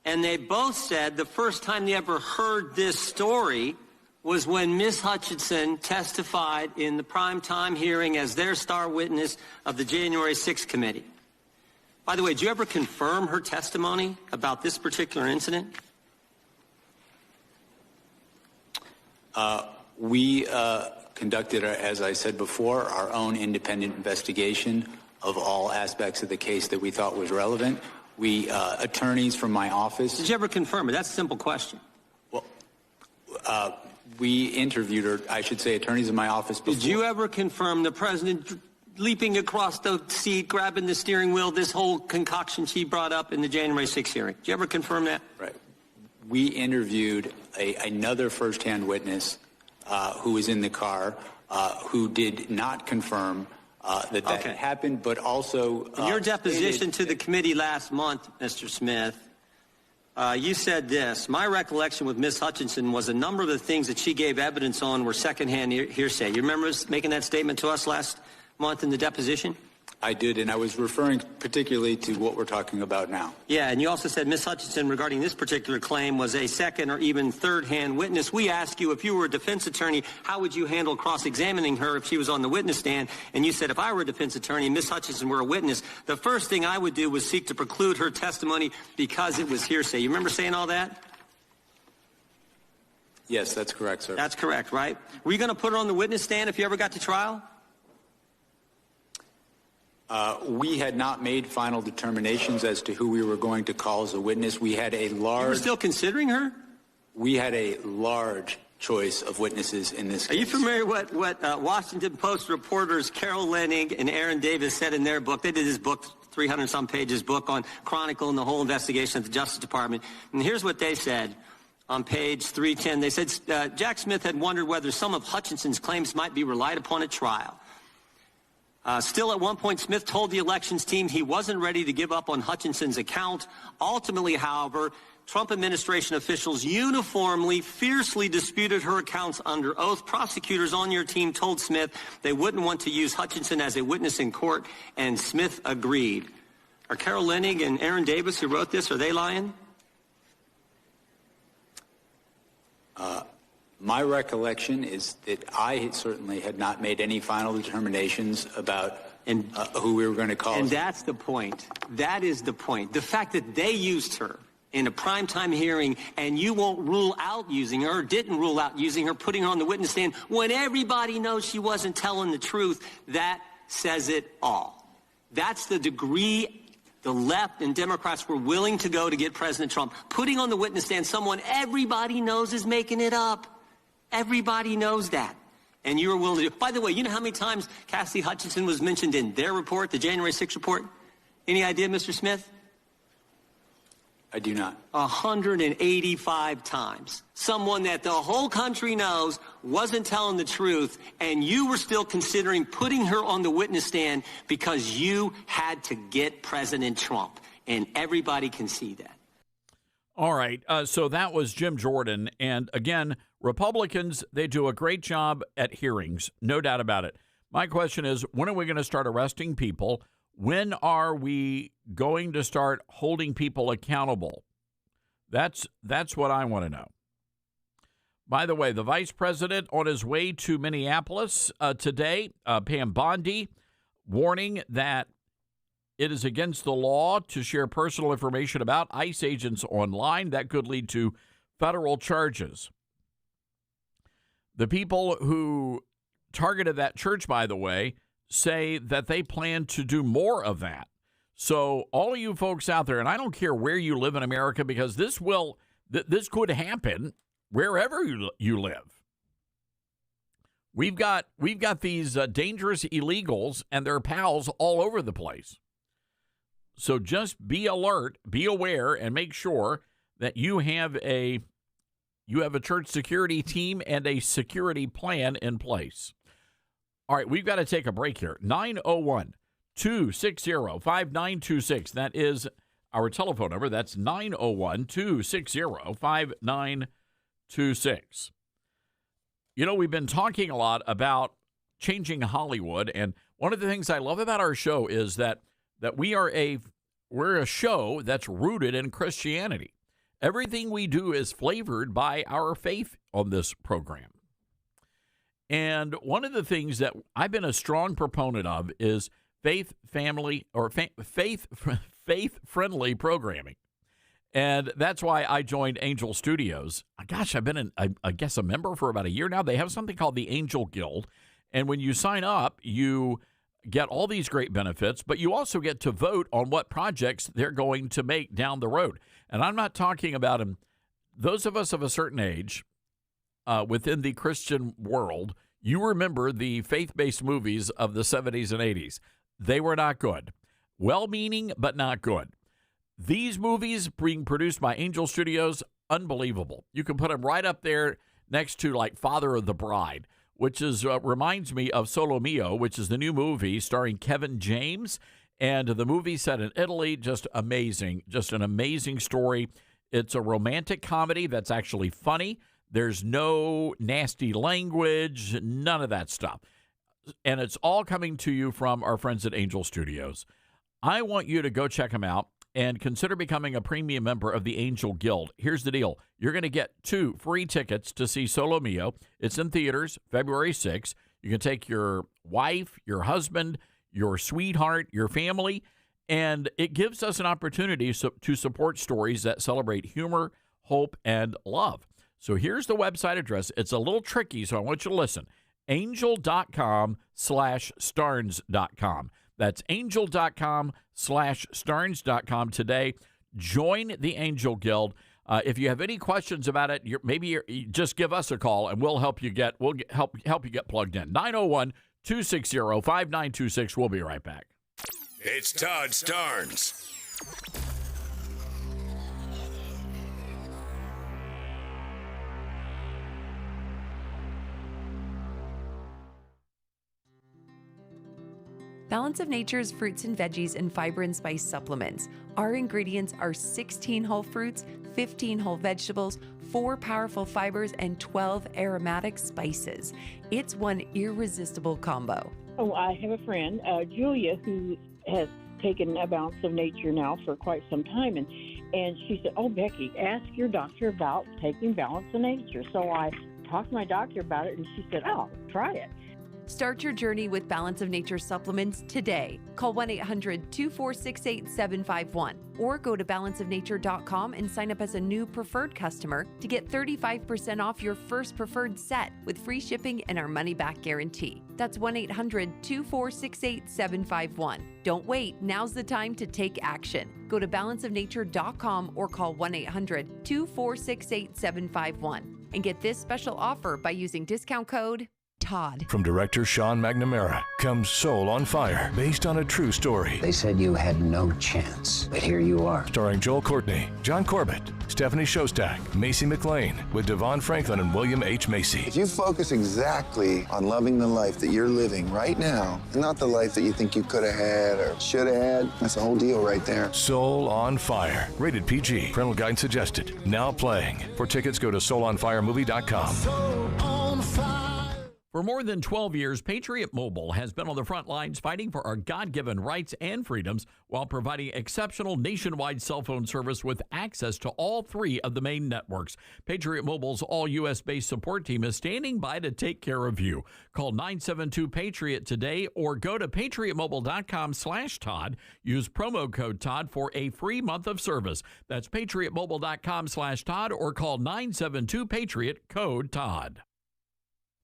Speaker 4: And they both said the first time they ever heard this story was when Ms. Hutchinson testified in the primetime hearing as their star witness of the January 6th committee. By the way, did you ever confirm her testimony about this particular incident?
Speaker 6: We conducted, as I said before, our own independent investigation of all aspects of the case that we thought was relevant. We, attorneys from my office...
Speaker 4: Did you ever confirm it? That's a simple question.
Speaker 6: Well, we interviewed her, I should say, attorneys in my office before.
Speaker 4: Did you ever confirm the president leaping across the seat, grabbing the steering wheel, this whole concoction she brought up in the January 6th hearing? Did you ever confirm that?
Speaker 6: Right. We interviewed another firsthand witness who was in the car, who did not confirm that had happened, but also...
Speaker 4: In your deposition to the committee last month, Mr. Smith, you said this: my recollection with Ms. Hutchinson was a number of the things that she gave evidence on were secondhand hearsay. You remember making that statement to us last month in the deposition?
Speaker 6: I did, and I was referring particularly to what we're talking about now.
Speaker 4: Yeah, and you also said Ms. Hutchinson, regarding this particular claim, was a second or even third-hand witness. We asked you, if you were a defense attorney, how would you handle cross-examining her if she was on the witness stand? And you said, if I were a defense attorney and Ms. Hutchinson were a witness, the first thing I would do was seek to preclude her testimony because it was hearsay. You remember saying all that?
Speaker 6: Yes, that's correct, sir.
Speaker 4: That's correct, right? Were you going to put her on the witness stand if you ever got to trial?
Speaker 6: We had not made final determinations as to who we were going to call as a witness. We had a large...
Speaker 4: You were still considering her?
Speaker 6: We had a large choice of witnesses in this case.
Speaker 4: Are you familiar with what Washington Post reporters Carol Leonnig and Aaron Davis said in their book? They did this book, 300-some pages book on chronicling the whole investigation of the Justice Department. And here's what they said on page 310. They said Jack Smith had wondered whether some of Hutchinson's claims might be relied upon at trial. Still, at one point, Smith told the elections team he wasn't ready to give up on Hutchinson's account. Ultimately, however, Trump administration officials uniformly, fiercely disputed her accounts under oath. Prosecutors on your team told Smith they wouldn't want to use Hutchinson as a witness in court, and Smith agreed. Are Carol Leonnig and Aaron Davis, who wrote this, are they lying?
Speaker 6: My recollection is that I certainly had not made any final determinations about who we were going to call.
Speaker 4: And that's the point. That is the point. The fact that they used her in a primetime hearing, and you won't rule out using her, or didn't rule out using her, putting her on the witness stand when everybody knows she wasn't telling the truth, that says it all. That's the degree the left and Democrats were willing to go to get President Trump, putting on the witness stand someone everybody knows is making it up. Everybody knows that. And you were willing to do it. By the way, you know how many times Cassidy Hutchinson was mentioned in their report, the January 6th report? Any idea, Mr. Smith?
Speaker 6: I do not.
Speaker 4: 185 times. Someone that the whole country knows wasn't telling the truth, and you were still considering putting her on the witness stand because you had to get President Trump. And everybody can see that.
Speaker 3: All right. So that was Jim Jordan. And again, Republicans, they do a great job at hearings. No doubt about it. My question is, when are we going to start arresting people? When are we going to start holding people accountable? That's what I want to know. By the way, the vice president on his way to Minneapolis today, Pam Bondi, warning that it is against the law to share personal information about ICE agents online. That could lead to federal charges. The people who targeted that church, by the way, say that they plan to do more of that. So all of you folks out there, and I don't care where you live in America, because this could happen wherever you live. We've got these dangerous illegals and their pals all over the place. So just be alert, be aware, and make sure that you have a church security team and a security plan in place. All right, we've got to take a break here. 901-260-5926. That is our telephone number. That's 901-260-5926. You know, we've been talking a lot about changing Hollywood, and one of the things I love about our show is that we're a show that's rooted in Christianity. Everything we do is flavored by our faith on this program. And one of the things that I've been a strong proponent of is faith-friendly programming. And that's why I joined Angel Studios. Gosh, I've been, I guess, a member for about a year now. They have something called the Angel Guild. And when you sign up, you get all these great benefits, but you also get to vote on what projects they're going to make down the road. And I'm not talking about them. Those of us of a certain age within the Christian world, you remember the faith-based movies of the 70s and 80s. They were not good. Well-meaning, but not good. These movies being produced by Angel Studios, unbelievable. You can put them right up there next to like Father of the Bride, which is reminds me of Solo Mio, which is the new movie starring Kevin James. And the movie set in Italy, just amazing, just an amazing story. It's a romantic comedy that's actually funny. There's no nasty language, none of that stuff. And it's all coming to you from our friends at Angel Studios. I want you to go check them out and consider becoming a premium member of the Angel Guild. Here's the deal. You're going to get 2 free tickets to see Solo Mio. It's in theaters February 6th. You can take your wife, your husband, your sweetheart, your family, and it gives us an opportunity to support stories that celebrate humor, hope, and love. So here's the website address. It's a little tricky, so I want you to listen. Angel.com/Starnes.com. That's angel.com/Starnes.com today. Join the Angel Guild. If you have any questions about it, just give us a call and we'll help you get plugged in. 901-260-5926. We'll be right back.
Speaker 7: It's Todd Starnes.
Speaker 5: Balance of Nature's fruits and veggies and fiber and spice supplements. Our ingredients are 16 whole fruits, 15 whole vegetables, 4 powerful fibers, and 12 aromatic spices. It's one irresistible combo.
Speaker 8: Oh, I have a friend, Julia, who has taken a Balance of Nature now for quite some time, and she said, "Oh, Becky, ask your doctor about taking Balance of Nature." So I talked to my doctor about it, and she said, "Oh, try it."
Speaker 5: Start your journey with Balance of Nature supplements today. Call 1-800-246-8751 or go to balanceofnature.com and sign up as a new preferred customer to get 35% off your first preferred set with free shipping and our money-back guarantee. That's 1-800-246-8751. Don't wait. Now's the time to take action. Go to balanceofnature.com or call 1-800-246-8751 and get this special offer by using discount code Todd.
Speaker 7: From director Sean McNamara comes Soul on Fire, based on a true story.
Speaker 9: They said you had no chance, but here you are.
Speaker 7: Starring Joel Courtney, John Corbett, Stephanie Shostak, Macy McLean, with Devon Franklin and William H. Macy.
Speaker 10: If you focus exactly on loving the life that you're living right now, and not the life that you think you could have had or should have had, that's the whole deal right there.
Speaker 7: Soul on Fire, rated PG. Parental guidance suggested. Now playing. For tickets, go to soulonfiremovie.com.
Speaker 3: For more than 12 years, Patriot Mobile has been on the front lines fighting for our God-given rights and freedoms while providing exceptional nationwide cell phone service with access to all 3 of the main networks. Patriot Mobile's all-U.S.-based support team is standing by to take care of you. Call 972-PATRIOT today or go to patriotmobile.com/Todd. Use promo code Todd for a free month of service. That's patriotmobile.com/Todd or call 972-PATRIOT, code Todd.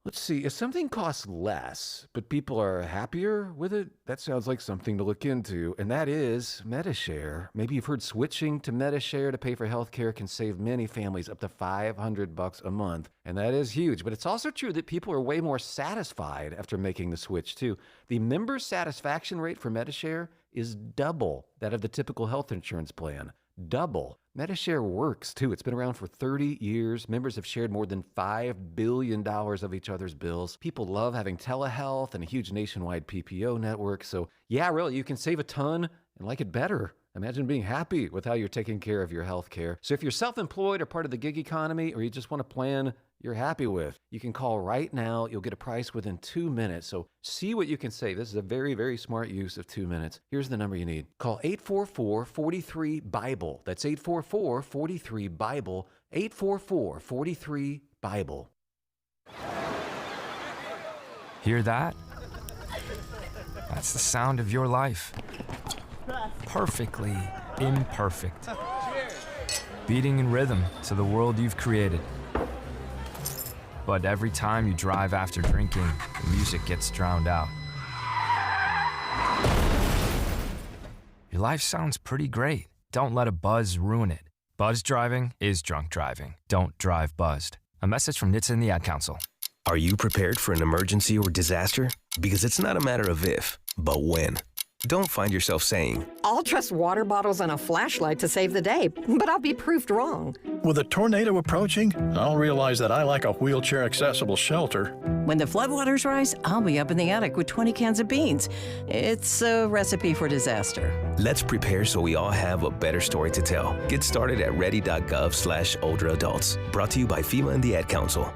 Speaker 11: Let's see, if something costs less, but people are happier with it, that sounds like something to look into, and that is MediShare. Maybe you've heard switching to MediShare to pay for healthcare can save many families up to $500 a month, and that is huge. But it's also true that people are way more satisfied after making the switch, too. The member satisfaction rate for MediShare is double that of the typical health insurance plan. Double. MediShare works, too. It's been around for 30 years. Members have shared more than $5 billion of each other's bills. People love having telehealth and a huge nationwide PPO network. So, yeah, really, you can save a ton and like it better. Imagine being happy with how you're taking care of your health care. So if you're self-employed or part of the gig economy, or you just want a plan you're happy with, you can call right now. You'll get a price within 2 minutes. So see what you can save. This is a very, very smart use of 2 minutes. Here's the number you need. Call 844-43-BIBLE. That's 844-43-BIBLE. 844-43-BIBLE.
Speaker 12: Hear that? That's the sound of your life. Perfectly imperfect. Beating in rhythm to the world you've created. But every time you drive after drinking, the music gets drowned out. Your life sounds pretty great. Don't let a buzz ruin it. Buzz driving is drunk driving. Don't drive buzzed. A message from NHTSA and the Ad Council.
Speaker 14: Are you prepared for an emergency or disaster? Because it's not a matter of if, but when. Don't find yourself saying,
Speaker 15: I'll trust water bottles and a flashlight to save the day, but I'll be proved wrong.
Speaker 16: With a tornado approaching, I'll realize that I lack a wheelchair-accessible shelter.
Speaker 17: When the floodwaters rise, I'll be up in the attic with 20 cans of beans. It's a recipe for disaster.
Speaker 14: Let's prepare so we all have a better story to tell. Get started at ready.gov/older adults. Brought to you by FEMA and the Ad Council.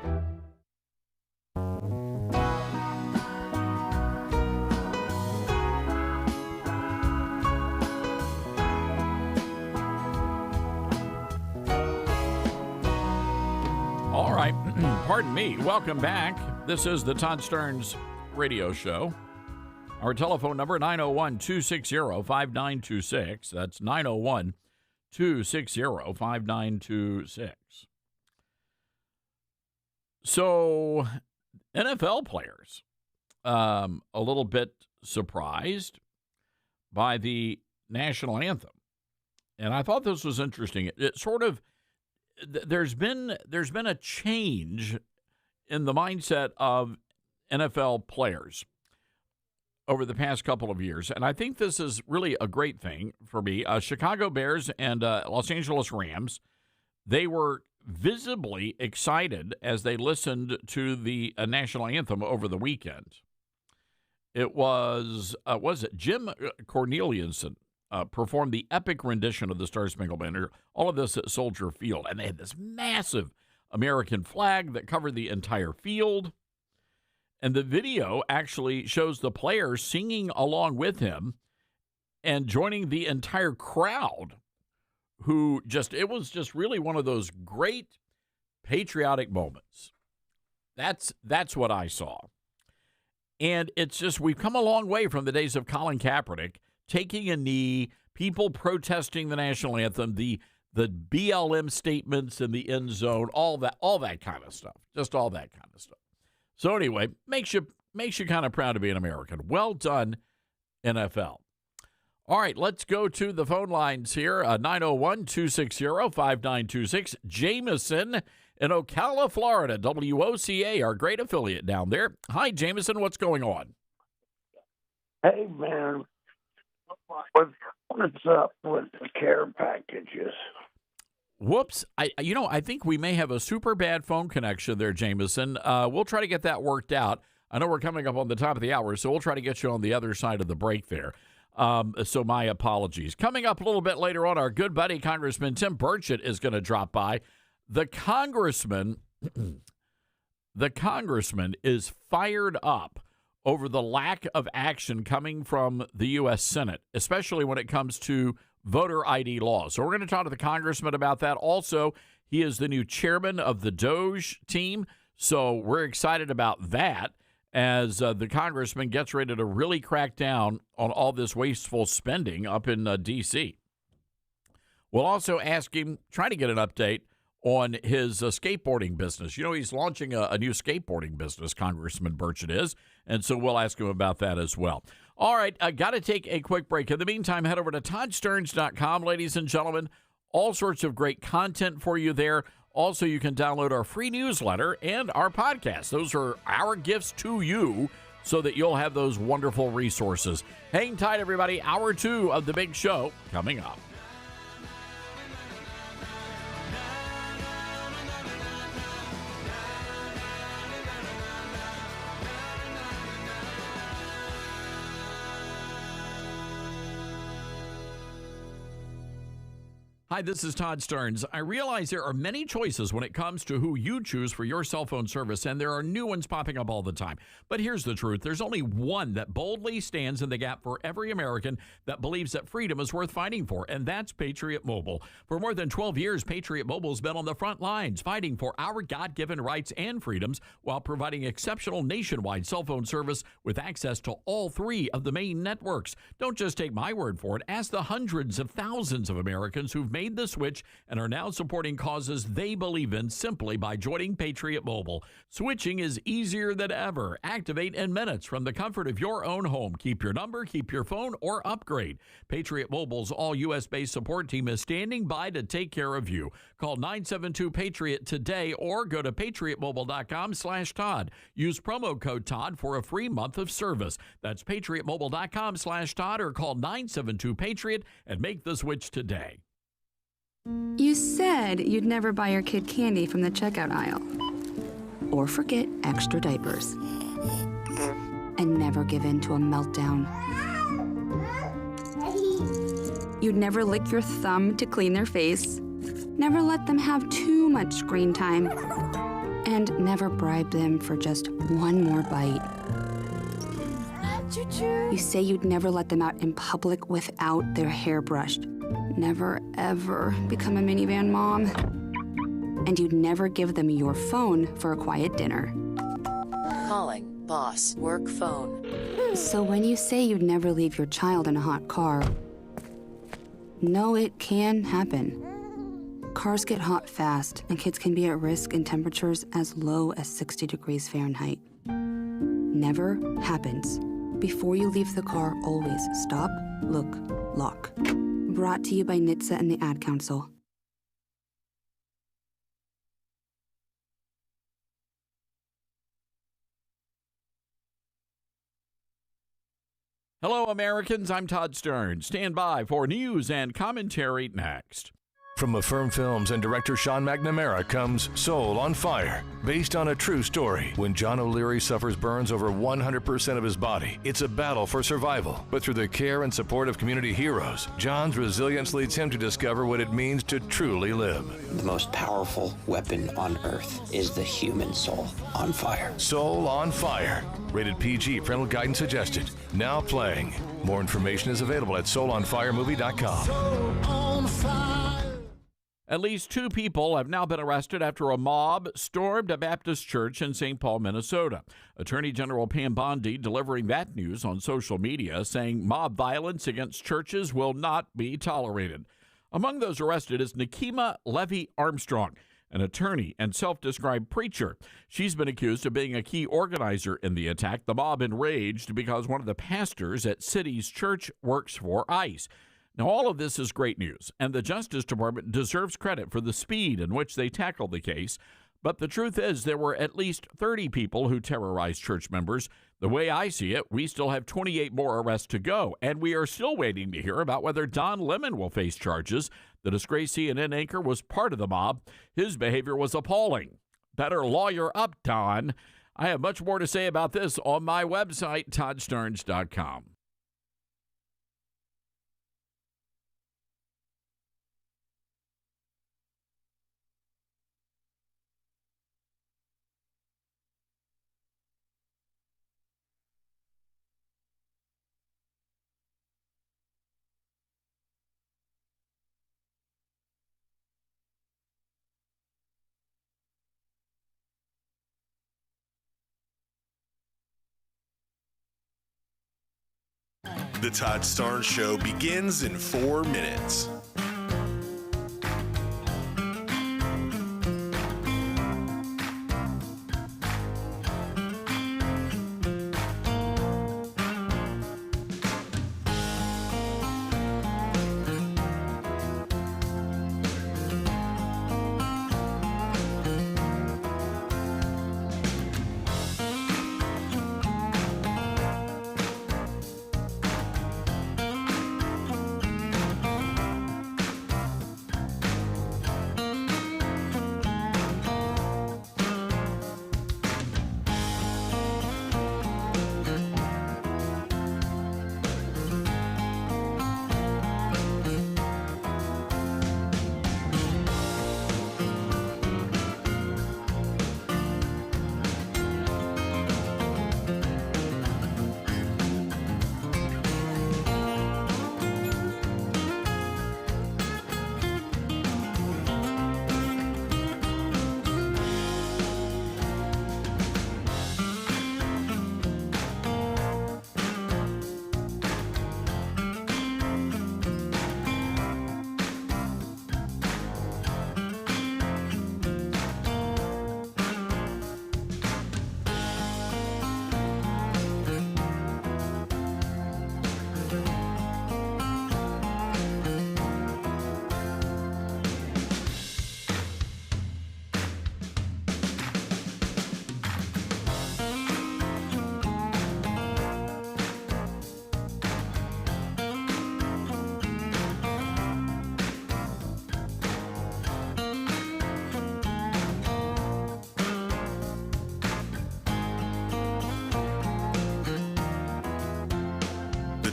Speaker 3: All right. Pardon me. Welcome back. This is the Todd Starnes radio show. Our telephone number, 901-260-5926. That's 901-260-5926. So, NFL players, a little bit surprised by the national anthem. And I thought this was interesting. It sort of, there's been a change in the mindset of NFL players over the past couple of years, and I think this is really a great thing for me. Chicago Bears and Los Angeles Rams, they were visibly excited as they listened to the national anthem over the weekend. It was it Jim Corneliuson performed the epic rendition of the Star-Spangled Banner, all of this at Soldier Field. And they had this massive American flag that covered the entire field. And the video actually shows the players singing along with him and joining the entire crowd who it was just really one of those great patriotic moments. That's what I saw. And it's just, we've come a long way from the days of Colin Kaepernick taking a knee, people protesting the national anthem, the BLM statements in the end zone, all that kind of stuff. Just all that kind of stuff. So anyway, makes you kind of proud to be an American. Well done, NFL. All right, let's go to the phone lines here. 901-260-5926. Jameson in Ocala, Florida. WOCA, our great affiliate down there. Hi, Jameson. What's going on?
Speaker 2: Hey, man. What's up with the care packages?
Speaker 3: Whoops. I think we may have a super bad phone connection there, Jameson. We'll try to get that worked out. I know we're coming up on the top of the hour, so we'll try to get you on the other side of the break there. So my apologies. Coming up a little bit later on, our good buddy, Congressman Tim Burchett, is going to drop by. The congressman is fired up over the lack of action coming from the U.S. Senate, especially when it comes to voter ID laws. So we're going to talk to the congressman about that. Also, he is the new chairman of the DOJ team, so we're excited about that as the congressman gets ready to really crack down on all this wasteful spending up in D.C. We'll also ask him, try to get an update on his skateboarding business. You know, he's launching a new skateboarding business, Congressman Burchett is, and so we'll ask him about that as well. All right, I got to take a quick break. In the meantime, head over to ToddStearns.com, ladies and gentlemen. All sorts of great content for you there. Also, you can download our free newsletter and our podcast. Those are our gifts to you so that you'll have those wonderful resources. Hang tight, everybody. Hour 2 of the big show coming up. Hi, this is Todd Stearns. I realize there are many choices when it comes to who you choose for your cell phone service, and there are new ones popping up all the time. But here's the truth. There's only one that boldly stands in the gap for every American that believes that freedom is worth fighting for, and that's Patriot Mobile. For more than 12 years, Patriot Mobile's been on the front lines fighting for our God-given rights and freedoms while providing exceptional nationwide cell phone service with access to all 3 of the main networks. Don't just take my word for it. Ask the hundreds of thousands of Americans who've made the switch and are now supporting causes they believe in simply by joining Patriot Mobile. Switching is easier than ever. Activate in minutes from the comfort of your own home. Keep your number, keep your phone, or upgrade. Patriot Mobile's all U.S.-based support team is standing by to take care of you. Call 972-PATRIOT today or go to patriotmobile.com/Todd. Use promo code Todd for a free month of service. That's patriotmobile.com/Todd or call 972-PATRIOT and make the switch today.
Speaker 18: You said you'd never buy your kid candy from the checkout aisle. Or forget extra diapers. And never give in to a meltdown. You'd never lick your thumb to clean their face. Never let them have too much screen time. And never bribe them for just one more bite. You say you'd never let them out in public without their hair brushed. Never, ever become a minivan mom. And you'd never give them your phone for a quiet dinner.
Speaker 19: Calling boss work phone.
Speaker 18: So when you say you'd never leave your child in a hot car, no, it can happen. Cars get hot fast, and kids can be at risk in temperatures as low as 60 degrees Fahrenheit. Never happens. Before you leave the car, always stop, look, lock. Brought to you by NHTSA and the Ad Council.
Speaker 3: Hello, Americans. I'm Todd Stearns. Stand by for news and commentary next.
Speaker 7: From Affirm Films and director Sean McNamara comes Soul on Fire, based on a true story. When John O'Leary suffers burns over 100% of his body, it's a battle for survival. But through the care and support of community heroes, John's resilience leads him to discover what it means to truly live.
Speaker 9: The most powerful weapon on earth is the human soul on fire.
Speaker 7: Soul on Fire. Rated PG, parental guidance suggested. Now playing. More information is available at soulonfiremovie.com.
Speaker 20: Soul on fire.
Speaker 3: At least 2 people have now been arrested after a mob stormed a Baptist church in St. Paul, Minnesota. Attorney General Pam Bondi delivering that news on social media, saying mob violence against churches will not be tolerated. Among those arrested is Nikema Levy Armstrong, an attorney and self-described preacher. She's been accused of being a key organizer in the attack. The mob enraged because one of the pastors at City's church works for ICE. Now, all of this is great news, and the Justice Department deserves credit for the speed in which they tackled the case. But the truth is, there were at least 30 people who terrorized church members. The way I see it, we still have 28 more arrests to go, and we are still waiting to hear about whether Don Lemon will face charges. The disgraced CNN anchor was part of the mob. His behavior was appalling. Better lawyer up, Don. I have much more to say about this on my website, ToddStarnes.com.
Speaker 13: The Todd Starnes Show begins in 4 minutes.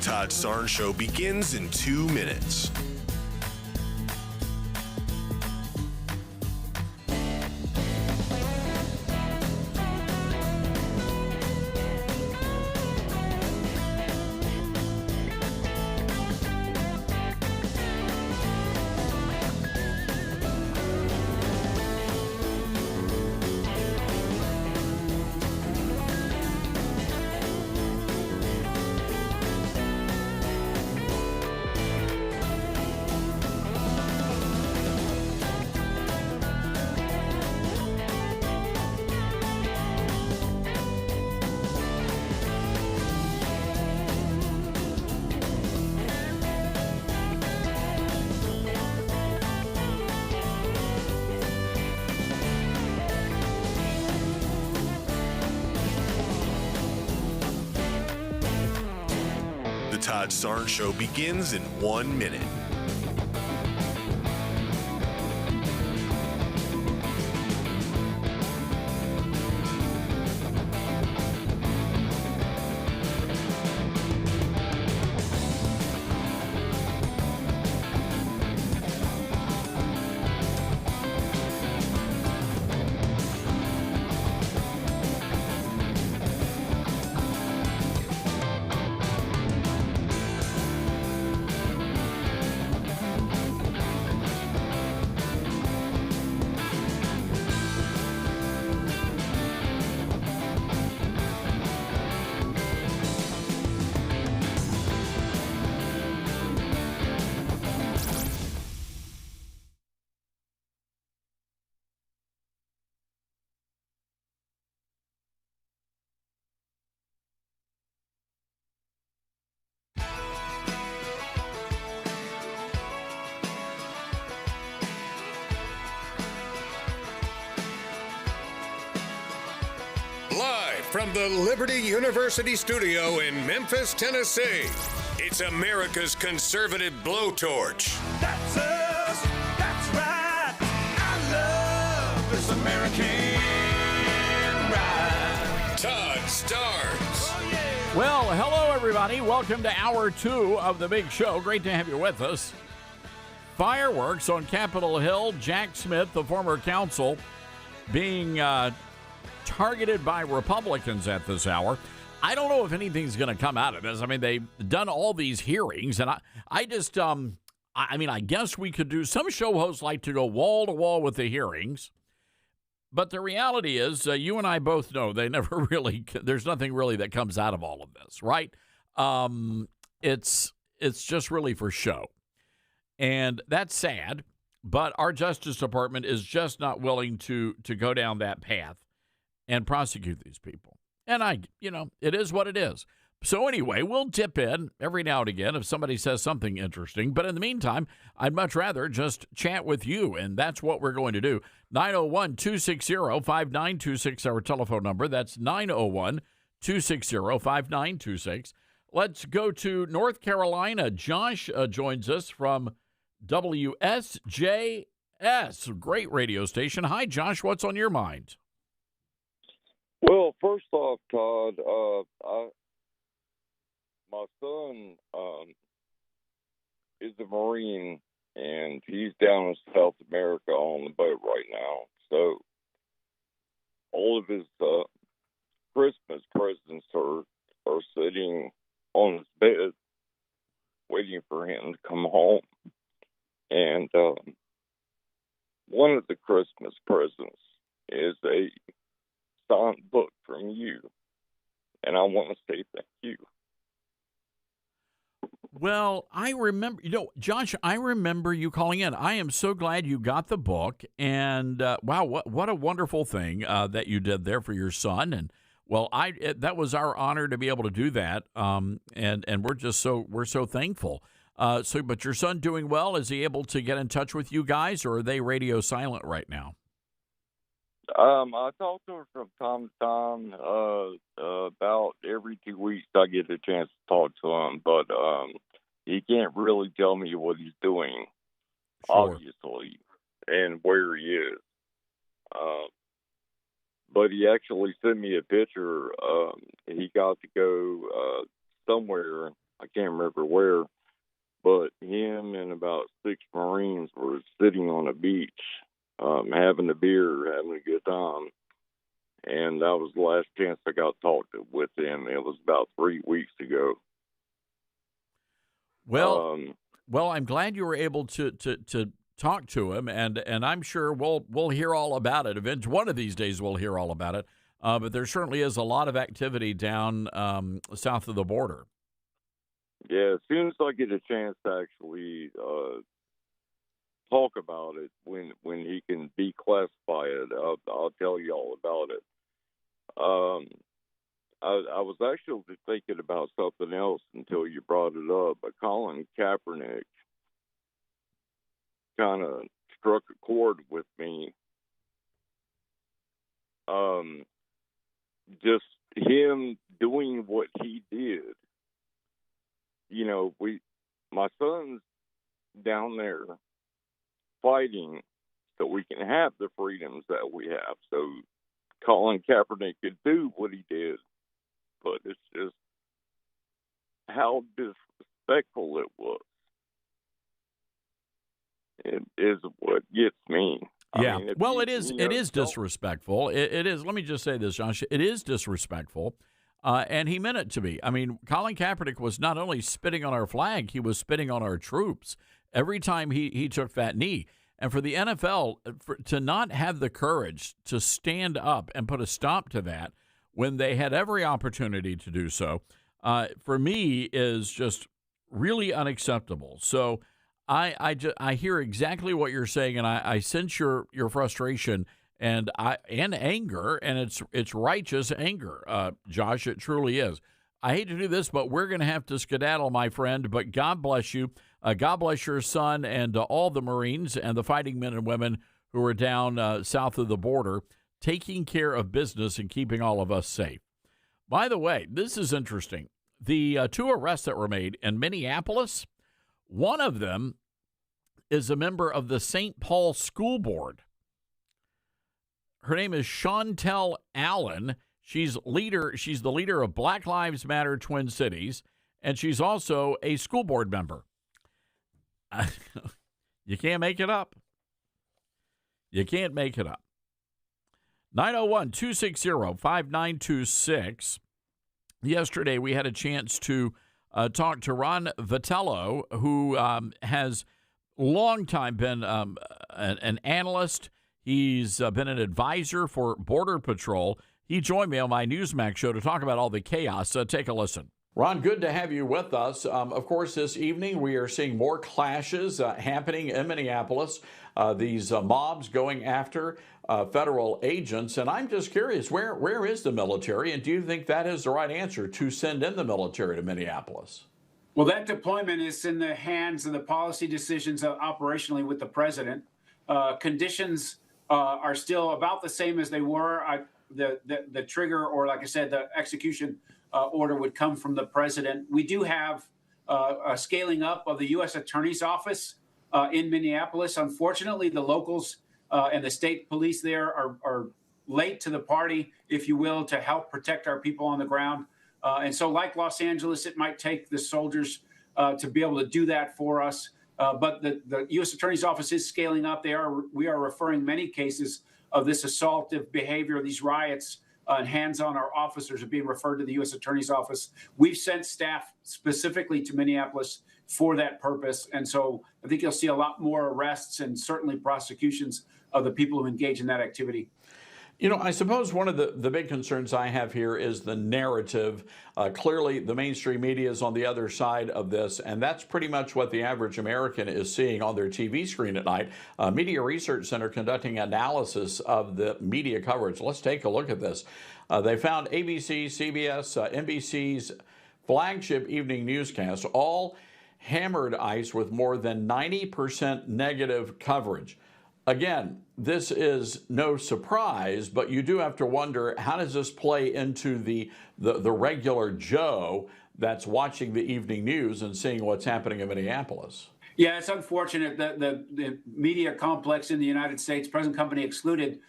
Speaker 13: Todd Starnes Show begins in 2 minutes. Todd Starnes Show begins in 1 minute.
Speaker 20: Live from the Liberty University studio in Memphis, Tennessee, it's America's conservative blowtorch.
Speaker 21: That's us. That's right. I love this American ride.
Speaker 20: Todd Starnes.
Speaker 3: Well, hello, everybody. Welcome to Hour 2 of the Big Show. Great to have you with us. Fireworks on Capitol Hill. Jack Smith, the former counsel, being targeted by Republicans at this hour. I don't know if anything's going to come out of this. I mean, they've done all these hearings, and I just, I guess we could do, some show hosts like to go wall to wall with the hearings, but the reality is, you and I both know they never really, there's nothing really that comes out of all of this, right? It's just really for show, and that's sad, but our Justice Department is just not willing to go down that path and prosecute these people. And it is what it is. So anyway, we'll dip in every now and again if somebody says something interesting. But in the meantime, I'd much rather just chat with you, and that's what we're going to do. 901-260-5926, our telephone number. That's 901-260-5926. Let's go to North Carolina. Josh joins us from WSJS, great radio station. Hi, Josh. What's on your mind?
Speaker 22: Well, first off, Todd, my son is a Marine, and he's down in South America on the boat right now. So all of his Christmas presents are sitting on his bed, waiting for him to come home. And one of the Christmas presents is a signed book from you, and I want to say thank you.
Speaker 3: Well, I remember, Josh, I remember you calling in. I am so glad you got the book, and wow, what a wonderful thing that you did there for your son. And well, that was our honor to be able to do that, and we're so thankful. But your son doing well? Is he able to get in touch with you guys, or are they radio silent right now?
Speaker 22: I talk to her from time to time. About every 2 weeks, I get a chance to talk to him, but he can't really tell me what he's doing,
Speaker 3: Sure.
Speaker 22: obviously, and where he is. But he actually sent me a picture. He got to go somewhere, I can't remember where, but him and about 6 Marines were sitting on a beach, having a beer, having a good time. And that was the last chance I got to talk with him. It was about 3 weeks ago.
Speaker 3: Well, I'm glad you were able to talk to him, and I'm sure we'll hear all about it. Eventually, one of these days we'll hear all about it. But there certainly is a lot of activity down south of the border.
Speaker 22: Yeah, as soon as I get a chance to actually talk about it, when he can declassify it, I'll tell you all about it. I was actually thinking about something else until you brought it up, but Colin Kaepernick kind of struck a chord with me. Just him doing what he did. My son's down there fighting so we can have the freedoms that we have. So Colin Kaepernick could do what he did, but it's just how disrespectful it was. It is what gets me.
Speaker 3: Yeah. It is disrespectful. It is. Let me just say this, Josh. It is disrespectful. And he meant it to be. I mean, Colin Kaepernick was not only spitting on our flag, he was spitting on our troops every time he took that knee. And for the NFL to not have the courage to stand up and put a stop to that when they had every opportunity to do so, for me is just really unacceptable. So I hear exactly what you're saying, and I sense your frustration and anger, and it's righteous anger, Josh. It truly is. I hate to do this, but we're going to have to skedaddle, my friend. But God bless you. God bless your son and all the Marines and the fighting men and women who are down south of the border. taking care of business and keeping all of us safe. By the way, this is interesting. The two arrests that were made in Minneapolis, one of them is a member of the St. Paul School Board. Her name is Chantel Allen. She's the leader of Black Lives Matter Twin Cities, and she's also a school board member. You can't make it up. You can't make it up. 901-260-5926. Yesterday, we had a chance to talk to Ron Vitello, who has long time been an analyst. He's been an advisor for Border Patrol. He joined me on my Newsmax show to talk about all the chaos. Take a listen. Ron, good to have you with us. Of course, this evening we are seeing more clashes happening in Minneapolis. These mobs going after federal agents. And I'm just curious, where is the military? And do you think that is the right answer, to send in the military to Minneapolis?
Speaker 1: Well, that deployment is in the hands of the policy decisions operationally with the president. Conditions are still about the same as they were. The trigger, or like I said, the execution order would come from the president. We do have a scaling up of the U.S. Attorney's Office in Minneapolis. Unfortunately, the locals and the state police there are late to the party, if you will, to help protect our people on the ground. And so like Los Angeles, it might take the soldiers to be able to do that for us. But the U.S. Attorney's Office is scaling up. We are referring many cases of this assaultive behavior, these riots, and hands-on our officers are being referred to the U.S. Attorney's Office. We've sent staff specifically to Minneapolis for that purpose. And so I think you'll see a lot more arrests and certainly prosecutions of the people who engage in that activity.
Speaker 3: You know, I suppose one of the big concerns I have here is the narrative. Clearly, the mainstream media is on the other side of this, and that's pretty much what the average American is seeing on their TV screen at night. Media Research Center conducting analysis of the media coverage. Let's take a look at this. They found ABC, CBS, NBC's flagship evening newscast all hammered ICE with more than 90% negative coverage. Again, this is no surprise, but you do have to wonder, how does this play into the regular Joe that's watching the evening news and seeing what's happening in Minneapolis?
Speaker 1: Yeah, it's unfortunate that the media complex in the United States, present company excluded,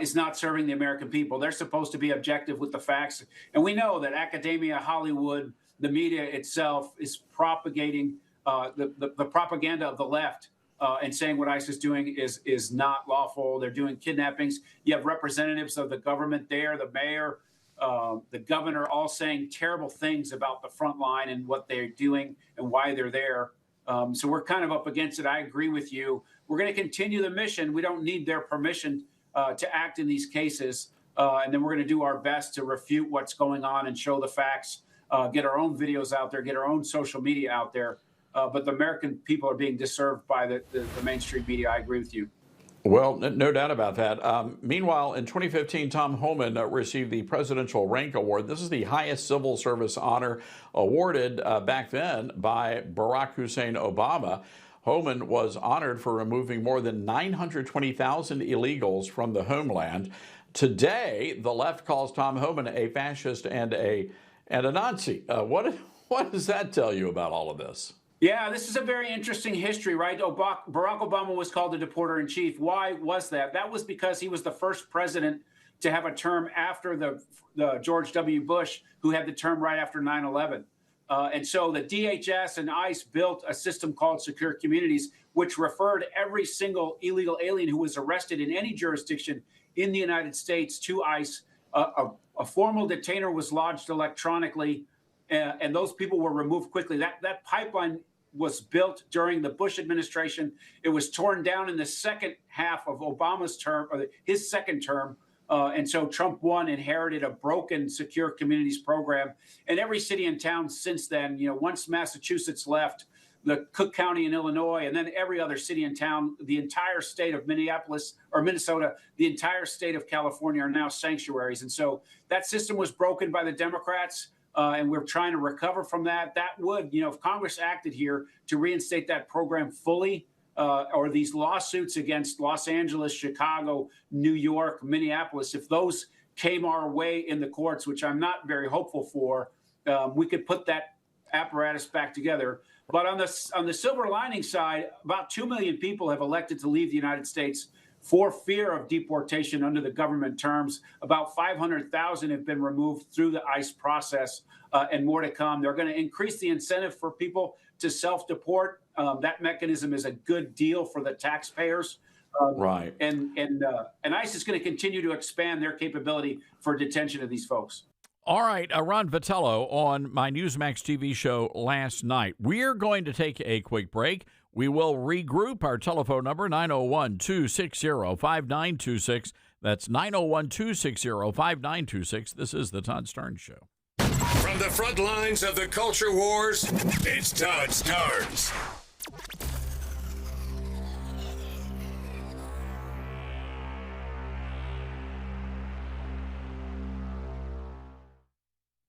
Speaker 1: is not serving the American people. They're supposed to be objective with the facts. And we know that academia, Hollywood, the media itself is propagating the propaganda of the left. And saying what ICE is doing is not lawful. They're doing kidnappings. You have representatives of the government there, the mayor, the governor, all saying terrible things about the front line and what they're doing and why they're there. So we're kind of up against it. I agree with you. We're going to continue the mission. We don't need their permission to act in these cases. And then we're going to do our best to refute what's going on and show the facts, get our own videos out there, get our own social media out there. But the American people are being disserved by the mainstream media. I agree with you.
Speaker 3: Well, no doubt about that. Meanwhile, in 2015, Tom Homan received the Presidential Rank Award. This is the highest civil service honor awarded back then by Barack Hussein Obama. Homan was honored for removing more than 920,000 illegals from the homeland. Today, the left calls Tom Homan a fascist and a Nazi. What does that tell you about all of this?
Speaker 1: Yeah, this is a very interesting history, right? Barack Obama was called the deporter-in-chief. Why was that? That was because he was the first president to have a term after the George W. Bush, who had the term right after 9/11. And so the DHS and ICE built a system called Secure Communities, which referred every single illegal alien who was arrested in any jurisdiction in the United States to ICE. A formal detainer was lodged electronically, and those people were removed quickly. That pipeline was built during the Bush administration. It was torn down in the second half of Obama's term, or his second term. And so Trump inherited a broken Secure Communities program. And every city and town since then, once Massachusetts left, the Cook County in Illinois, and then every other city and town, the entire state of Minnesota, the entire state of California are now sanctuaries. And so that system was broken by the Democrats. And we're trying to recover from that. That would, if Congress acted here to reinstate that program fully, or these lawsuits against Los Angeles, Chicago, New York, Minneapolis, if those came our way in the courts, which I'm not very hopeful for, we could put that apparatus back together. But on the silver lining side, about 2 million people have elected to leave the United States for fear of deportation under the government terms. About 500,000 have been removed through the ICE process, and more to come. They're going to increase the incentive for people to self-deport. That mechanism is a good deal for the taxpayers.
Speaker 3: Right.
Speaker 1: And ICE is going to continue to expand their capability for detention of these folks.
Speaker 3: All right, Ron Vitello on my Newsmax TV show last night. We're going to take a quick break. We will regroup. Our telephone number, 901-260-5926. That's 901-260-5926. This is the Todd Starnes Show.
Speaker 20: From the front lines of the culture wars, it's Todd Starnes.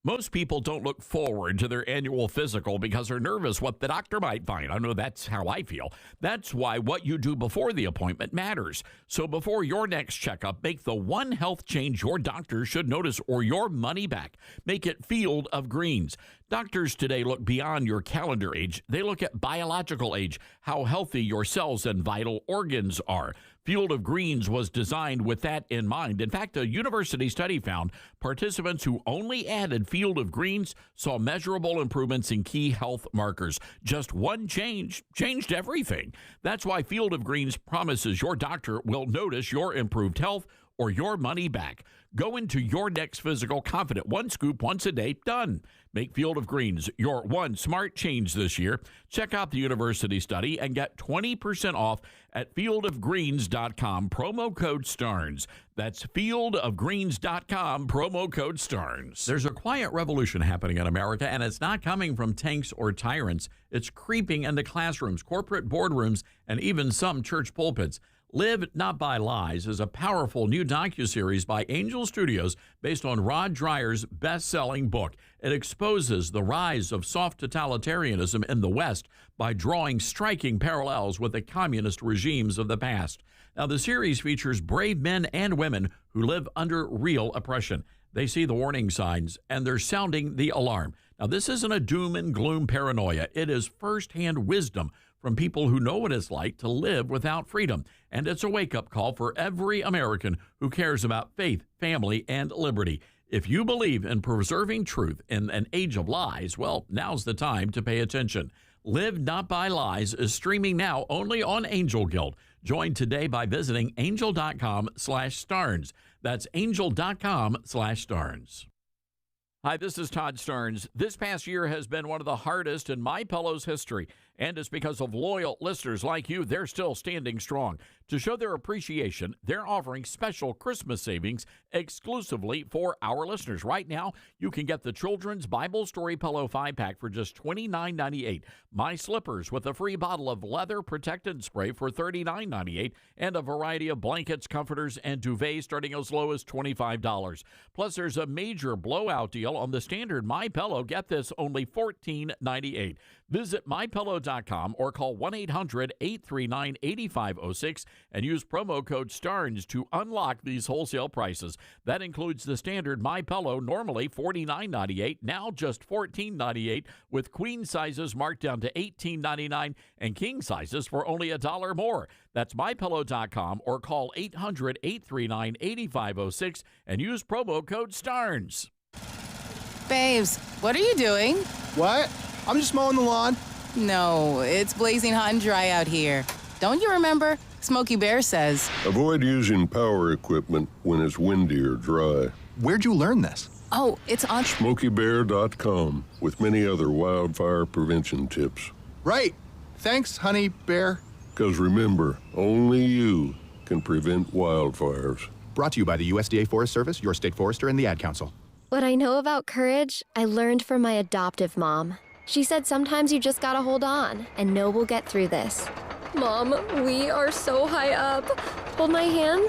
Speaker 3: Most people don't look forward to their annual physical because they're nervous what the doctor might find. I know that's how I feel. That's why what you do before the appointment matters. So before your next checkup, make the one health change your doctor should notice or your money back. Make it Field of Greens. Doctors today look beyond your calendar age. They look at biological age, how healthy your cells and vital organs are. Field of Greens was designed with that in mind. In fact, a university study found participants who only added Field of Greens saw measurable improvements in key health markers. Just one change changed everything. That's why Field of Greens promises your doctor will notice your improved health or your money back. Go into your next physical confident. One scoop once a day, done. Make Field of Greens your one smart change this year. Check out the university study and get 20% off at fieldofgreens.com, promo code STARNS. That's fieldofgreens.com, promo code STARNS. There's a quiet revolution happening in America, and it's not coming from tanks or tyrants. It's creeping into classrooms, corporate boardrooms, and even some church pulpits. Live Not by Lies is a powerful new docuseries by Angel Studios based on Rod Dreyer's best-selling book. It exposes the rise of soft totalitarianism in the West by drawing striking parallels with the communist regimes of the past. Now, the series features brave men and women who live under real oppression. They see the warning signs, and they're sounding the alarm. Now, this isn't a doom and gloom paranoia. It is firsthand wisdom from people who know what it's like to live without freedom. And it's a wake-up call for every American who cares about faith, family, and liberty. If you believe in preserving truth in an age of lies, well, now's the time to pay attention. Live Not by Lies is streaming now only on Angel Guild. Join today by visiting angel.com/Starnes. That's angel.com/Starnes. Hi, this is Todd Starnes. This past year has been one of the hardest in MyPillow's history, and it's because of loyal listeners like you. They're still standing strong. To show their appreciation, they're offering special Christmas savings exclusively for our listeners. Right now, you can get the Children's Bible Story Pillow 5-pack for just $29.98, My Slippers with a free bottle of leather protectant spray for $39.98, and a variety of blankets, comforters, and duvets starting as low as $25. Plus, there's a major blowout deal on the standard MyPillow. Get this, only $14.98. Visit MyPillow.com or call 1-800-839-8506 and use promo code STARNS to unlock these wholesale prices. That includes the standard MyPillow, normally $49.98, now just $14.98, with queen sizes marked down to $18.99 and king sizes for only $1 more. That's MyPillow.com or call 800-839-8506 and use promo code STARNS.
Speaker 4: Babes, what are you doing?
Speaker 6: What? I'm just mowing the lawn.
Speaker 4: No, it's blazing hot and dry out here. Don't you remember? Smokey Bear says.
Speaker 23: Avoid using power equipment when it's windy or dry.
Speaker 6: Where'd you learn this?
Speaker 4: Oh, it's on
Speaker 23: SmokeyBear.com with many other wildfire prevention tips.
Speaker 6: Right. Thanks, Honey Bear.
Speaker 23: Because remember, only you can prevent wildfires.
Speaker 6: Brought to you by the USDA Forest Service, your state forester, and the Ad Council.
Speaker 24: What I know about courage, I learned from my adoptive mom. She said sometimes you just gotta hold on and know we'll get through this. Mom, we are so high up. Hold my hand.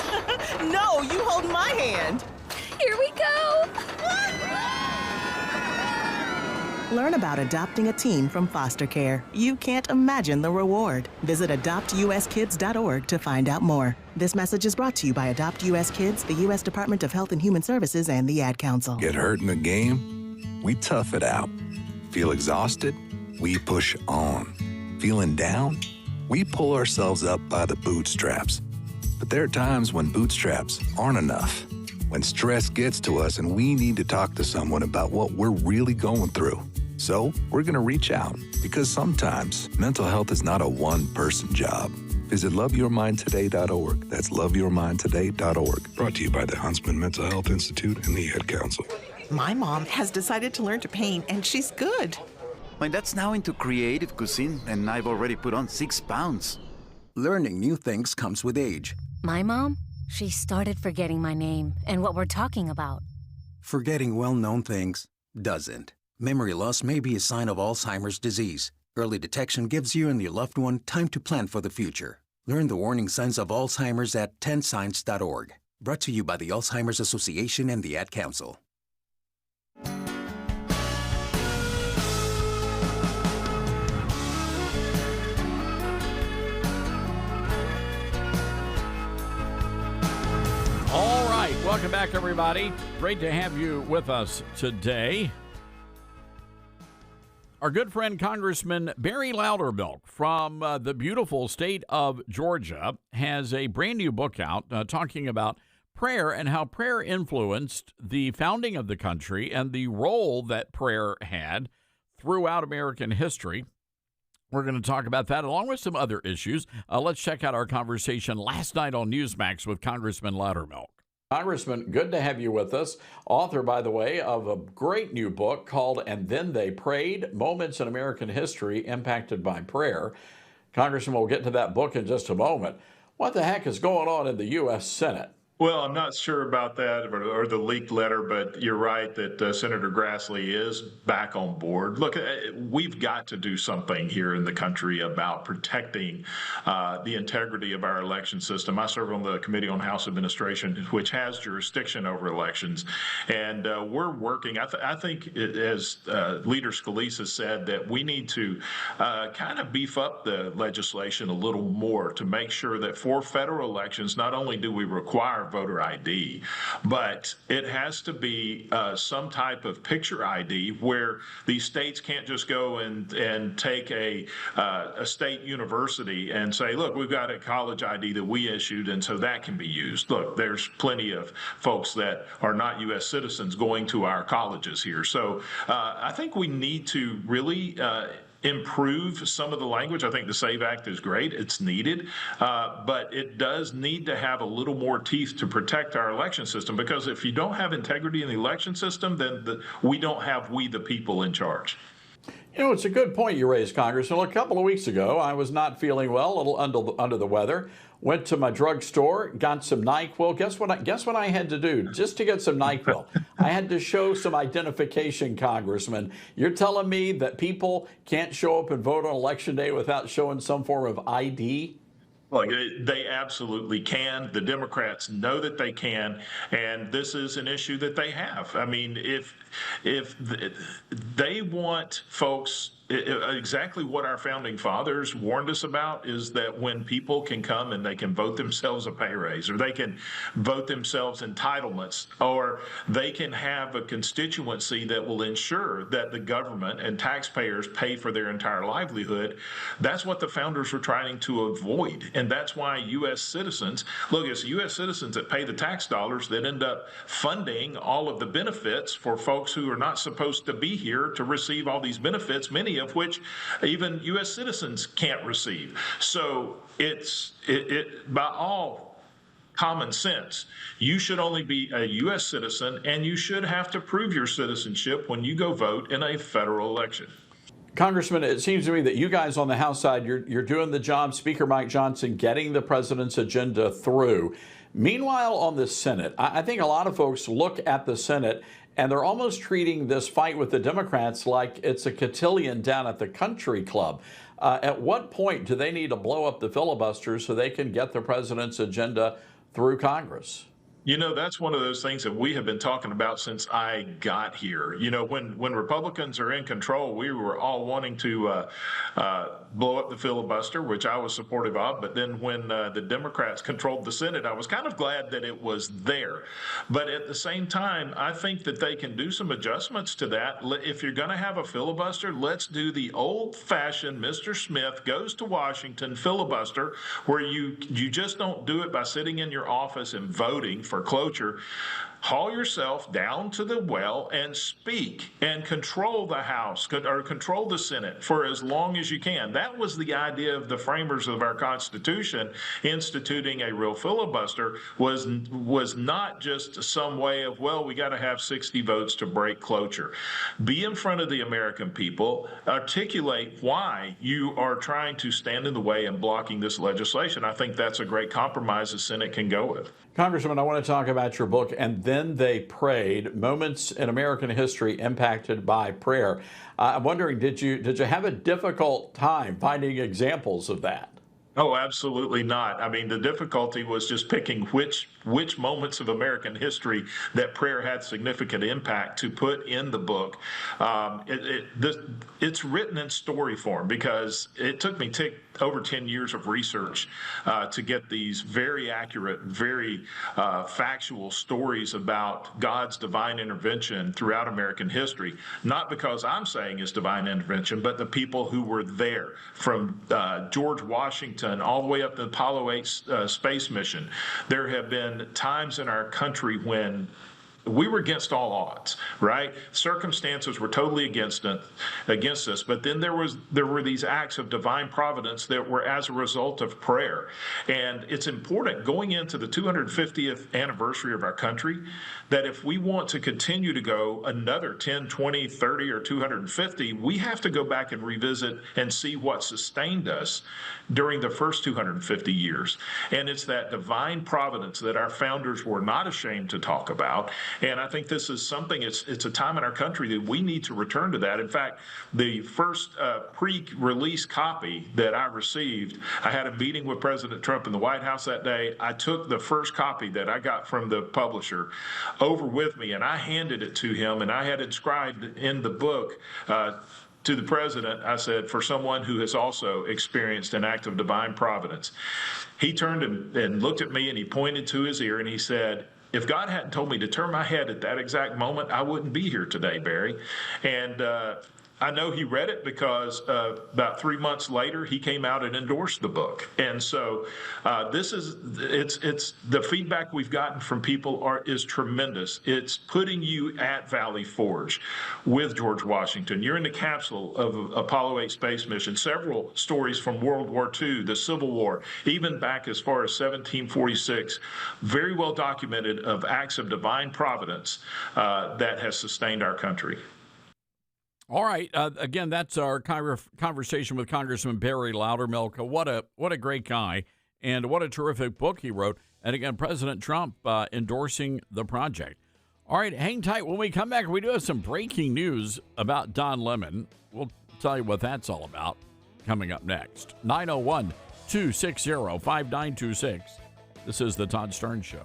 Speaker 4: No, you hold my hand.
Speaker 24: Here we go.
Speaker 5: Learn about adopting a teen from foster care. You can't imagine the reward. Visit adoptuskids.org to find out more. This message is brought to you by Adopt US Kids, the U.S. Department of Health and Human Services, and the Ad Council.
Speaker 8: Get hurt in the game? We tough it out. Feel exhausted? We push on. Feeling down? We pull ourselves up by the bootstraps. But there are times when bootstraps aren't enough. When stress gets to us and we need to talk to someone about what we're really going through. So we're going to reach out, because sometimes mental health is not a one-person job. Visit loveyourmindtoday.org. That's loveyourmindtoday.org. Brought to you by the Huntsman Mental Health Institute and the Ad Council.
Speaker 10: My mom has decided to learn to paint, and she's good.
Speaker 11: My dad's now into creative cuisine, and I've already put on 6 pounds.
Speaker 25: Learning new things comes with age.
Speaker 26: My mom? She started forgetting my name and what we're talking about.
Speaker 25: Forgetting well-known things doesn't. Memory loss may be a sign of Alzheimer's disease. Early detection gives you and your loved one time to plan for the future. Learn the warning signs of Alzheimer's at 10signs.org. Brought to you by the Alzheimer's Association and the Ad Council.
Speaker 3: All right, welcome back, everybody. Great to have you with us today. Our good friend Congressman Barry Loudermilk from the beautiful state of Georgia has a brand new book out talking about prayer and how prayer influenced the founding of the country and the role that prayer had throughout American history. We're going to talk about that along with some other issues. Let's check out our conversation last night on Newsmax with Congressman Loudermilk. Congressman, good to have you with us. Author, by the way, of a great new book called And Then They Prayed, Moments in American History Impacted by Prayer. Congressman, we'll get to that book in just a moment. What the heck is going on in the U.S. Senate?
Speaker 27: Well, I'm not sure about that or the leaked letter, but you're right that Senator Grassley is back on board. Look, we've got to do something here in the country about protecting the integrity of our election system. I serve on the Committee on House Administration, which has jurisdiction over elections, and we're working. I think, as Leader Scalise has said, that we need to kind of beef up the legislation a little more to make sure that for federal elections, not only do we require voter ID, but it has to be some type of picture ID where these states can't just go and take a state university and say, look, we've got a college ID that we issued, and so that can be used. Look, there's plenty of folks that are not U.S. citizens going to our colleges here. So I think we need to really improve some of the language. I think the SAVE Act is great. It's needed. But it does need to have a little more teeth to protect our election system, because if you don't have integrity in the election system, then we don't have we the people in charge.
Speaker 3: You know, it's a good point you raised, Congressman. A couple of weeks ago, I was not feeling well, a little under the weather. Went to my drugstore, got some NyQuil. Guess what I had to do just to get some NyQuil? I had to show some identification, Congressman. You're telling me that people can't show up and vote on Election Day without showing some form of ID?
Speaker 27: Well, they absolutely can. The Democrats know that they can, and this is an issue that they have. I mean, if they want folks, exactly what our founding fathers warned us about is that when people can come and they can vote themselves a pay raise, or they can vote themselves entitlements, or they can have a constituency that will ensure that the government and taxpayers pay for their entire livelihood, that's what the founders were trying to avoid. And that's why U.S. citizens, look, it's U.S. citizens that pay the tax dollars that end up funding all of the benefits for folks who are not supposed to be here to receive all these benefits, many of which even U.S. citizens can't receive. So it's by all common sense, you should only be a U.S. citizen, and you should have to prove your citizenship when you go vote in a federal election.
Speaker 3: Congressman, it seems to me that you guys on the House side, you're doing the job. Speaker Mike Johnson getting the president's agenda through. Meanwhile, on the Senate, I think a lot of folks look at the Senate and they're almost treating this fight with the Democrats like it's a cotillion down at the country club. At what point do they need to blow up the filibuster so they can get the president's agenda through Congress?
Speaker 27: You know, that's one of those things that we have been talking about since I got here. You know, when Republicans are in control, we were all wanting to blow up the filibuster, which I was supportive of. But then when the Democrats controlled the Senate, I was kind of glad that it was there. But at the same time, I think that they can do some adjustments to that. If you're going to have a filibuster, let's do the old-fashioned Mr. Smith goes to Washington filibuster, where you just don't do it by sitting in your office and voting for cloture. Haul yourself down to the well and speak and control the House or control the Senate for as long as you can. That was the idea of the framers of our Constitution. Instituting a real filibuster was not just some way of, well, we got to have 60 votes to break cloture. Be in front of the American people, articulate why you are trying to stand in the way and blocking this legislation. I think that's a great compromise the Senate can go with.
Speaker 3: Congressman, I want to talk about your book, And Then They Prayed, Moments in American History Impacted by Prayer. I'm wondering, did you have a difficult time finding examples of that?
Speaker 27: Oh, absolutely not. I mean, the difficulty was just picking which moments of American history that prayer had significant impact to put in the book. It's written in story form because it took me over 10 years of research to get these very accurate, very factual stories about God's divine intervention throughout American history. Not because I'm saying it's divine intervention, but the people who were there, from George Washington all the way up to the Apollo 8 space mission. There have been times in our country when we were against all odds, right? Circumstances were totally against us, but then there were these acts of divine providence that were as a result of prayer. And it's important going into the 250th anniversary of our country that if we want to continue to go another 10, 20, 30, or 250, we have to go back and revisit and see what sustained us during the first 250 years. And it's that divine providence that our founders were not ashamed to talk about. And I think this is something, it's a time in our country that we need to return to that. In fact, the first pre-release copy that I received, I had a meeting with President Trump in the White House that day. I took the first copy that I got from the publisher over with me, and I handed it to him, and I had inscribed in the book to the president, I said, for someone who has also experienced an act of divine providence. He turned and looked at me, and he pointed to his ear, and he said, if God hadn't told me to turn my head at that exact moment, I wouldn't be here today, Barry. And I know he read it because about 3 months later, he came out and endorsed the book. And so it's the feedback we've gotten from people is tremendous. It's putting you at Valley Forge with George Washington. You're in the capsule of Apollo 8 space mission. Several stories from World War II, the Civil War, even back as far as 1746, very well documented of acts of divine providence that has sustained our country.
Speaker 3: All right. Again, that's our conversation with Congressman Barry Loudermilk. What a great guy, and what a terrific book he wrote. And again, President Trump endorsing the project. All right, hang tight. When we come back, we do have some breaking news about Don Lemon. We'll tell you what that's all about coming up next. 901-260-5926. This is the Todd Stern Show.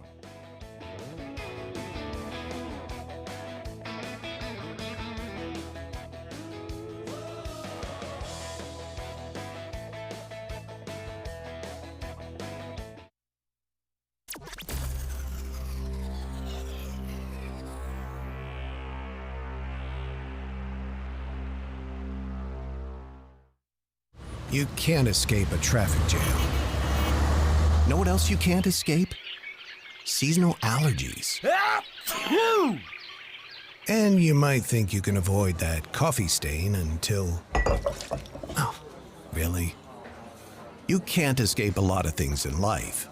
Speaker 2: You can't escape a traffic jam. Know what else you can't escape? Seasonal allergies. And you might think you can avoid that coffee stain until... Oh, really? You can't escape a lot of things in life,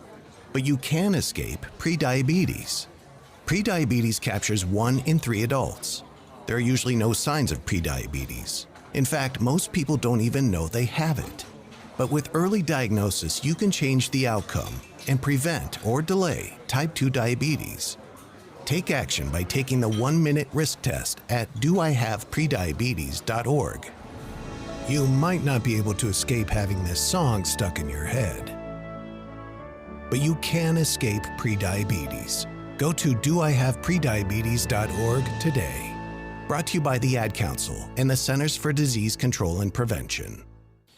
Speaker 2: but you can escape prediabetes. Prediabetes captures 1 in 3 adults. There are usually no signs of prediabetes. In fact, most people don't even know they have it. But with early diagnosis, you can change the outcome and prevent or delay type 2 diabetes. Take action by taking the 1-minute risk test at doihaveprediabetes.org. You might not be able to escape having this song stuck in your head, but you can escape prediabetes. Go to doihaveprediabetes.org today. Brought to you by the Ad Council and the Centers for Disease Control and Prevention.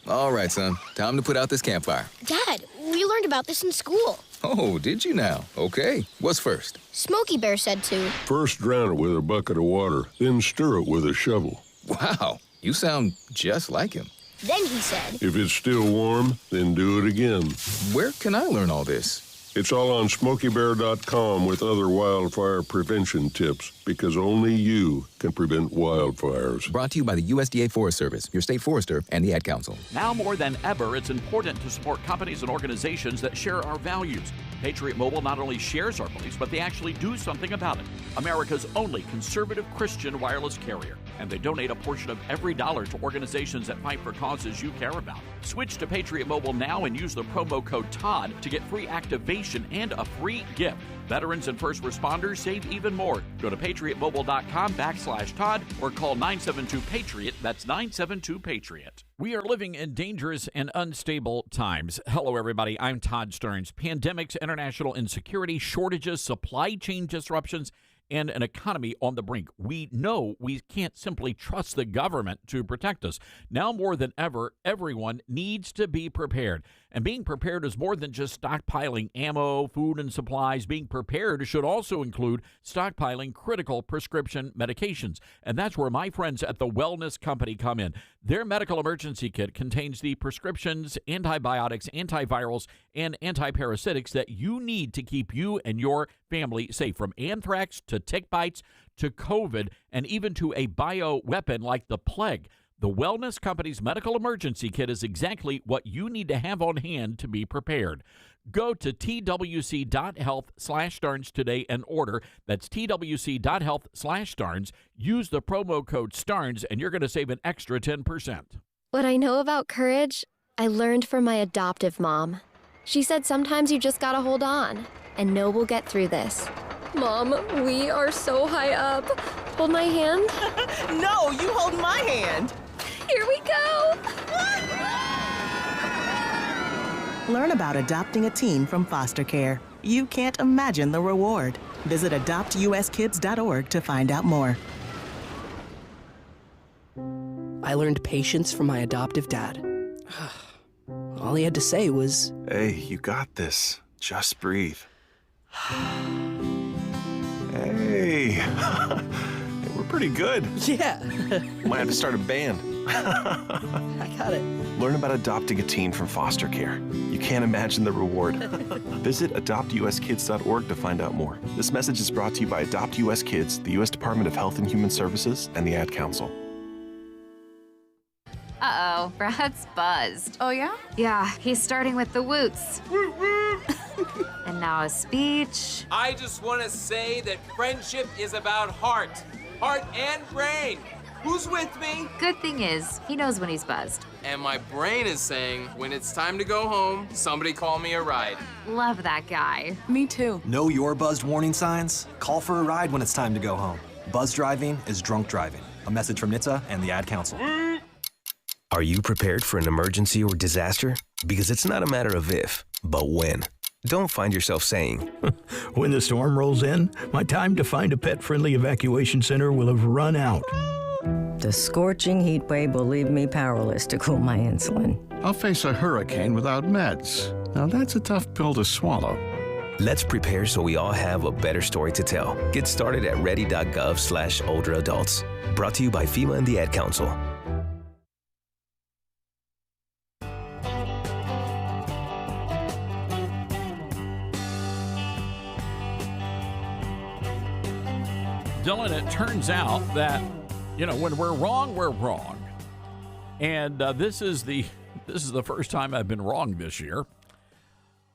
Speaker 12: All right, son. Time to put out this campfire.
Speaker 14: Dad, we learned about this in school.
Speaker 12: Oh, did you now? Okay. What's first?
Speaker 14: Smokey Bear said to.
Speaker 23: First drown it with a bucket of water, then stir it with a shovel.
Speaker 12: Wow, you sound just like him.
Speaker 14: Then he said.
Speaker 23: If it's still warm, then do it again.
Speaker 12: Where can I learn all this?
Speaker 23: It's all on SmokeyBear.com with other wildfire prevention tips, because only you can prevent wildfires.
Speaker 12: Brought to you by the USDA Forest Service, your state forester, and the Ad Council.
Speaker 3: Now more than ever, it's important to support companies and organizations that share our values. Patriot Mobile not only shares our beliefs, but they actually do something about it. America's only conservative Christian wireless carrier. And they donate a portion of every dollar to organizations that fight for causes you care about. Switch to Patriot Mobile now and use the promo code TODD to get free activation and a free gift. Veterans and first responders save even more. Go to patriotmobile.com/Todd or call 972-PATRIOT. That's 972-PATRIOT. We are living in dangerous and unstable times. Hello, everybody. I'm Todd Stearns. Pandemics, international insecurity, shortages, supply chain disruptions, and an economy on the brink. We know we can't simply trust the government to protect us. Now more than ever, everyone needs to be prepared. And being prepared is more than just stockpiling ammo, food, and supplies. Being prepared should also include stockpiling critical prescription medications. And that's where my friends at the Wellness Company come in. Their medical emergency kit contains the prescriptions, antibiotics, antivirals, and antiparasitics that you need to keep you and your family safe, from anthrax to tick bites to COVID and even to a bioweapon like the plague. The Wellness Company's medical emergency kit is exactly what you need to have on hand to be prepared. Go to twc.health/Starnes today and order. That's twc.health/Starnes. Use the promo code STARNS and you're going to save an extra 10%.
Speaker 24: What I know about courage, I learned from my adoptive mom. She said sometimes you just gotta hold on and know we'll get through this. Mom, we are so high up. Hold my hand.
Speaker 10: No, you hold my hand.
Speaker 24: Here we go.
Speaker 5: Learn about adopting a teen from foster care. You can't imagine the reward. Visit adoptuskids.org to find out more.
Speaker 15: I learned patience from my adoptive dad. All he had to say was,
Speaker 11: Hey, you got this. Just breathe. Hey, we're pretty good.
Speaker 15: Yeah.
Speaker 11: Might have to start a band.
Speaker 15: I got it.
Speaker 11: Learn about adopting a teen from foster care. You can't imagine the reward. Visit adoptuskids.org to find out more. This message is brought to you by Adopt US Kids, the U.S. Department of Health and Human Services, and the Ad Council.
Speaker 16: Uh-oh, Brad's buzzed.
Speaker 17: Oh, yeah?
Speaker 16: Yeah, he's starting with the woots. And now a speech.
Speaker 18: I just want to say that friendship is about heart and brain. Who's with me?
Speaker 16: Good thing is, he knows when he's buzzed.
Speaker 18: And my brain is saying, when it's time to go home, somebody call me a ride.
Speaker 16: Love that guy.
Speaker 17: Me too.
Speaker 19: Know your buzzed warning signs? Call for a ride when it's time to go home. Buzz driving is drunk driving. A message from NHTSA and the Ad Council.
Speaker 28: Are you prepared for an emergency or disaster? Because it's not a matter of if, but when. Don't find yourself saying,
Speaker 29: when the storm rolls in, my time to find a pet-friendly evacuation center will have run out.
Speaker 30: The scorching heat wave will leave me powerless to cool my insulin.
Speaker 31: I'll face a hurricane without meds. Now that's a tough pill to swallow.
Speaker 28: Let's prepare so we all have a better story to tell. Get started at ready.gov/older adults. Brought to you by FEMA and the Ad Council.
Speaker 3: Dylan, it turns out that, when we're wrong, we're wrong. And this is the first time I've been wrong this year.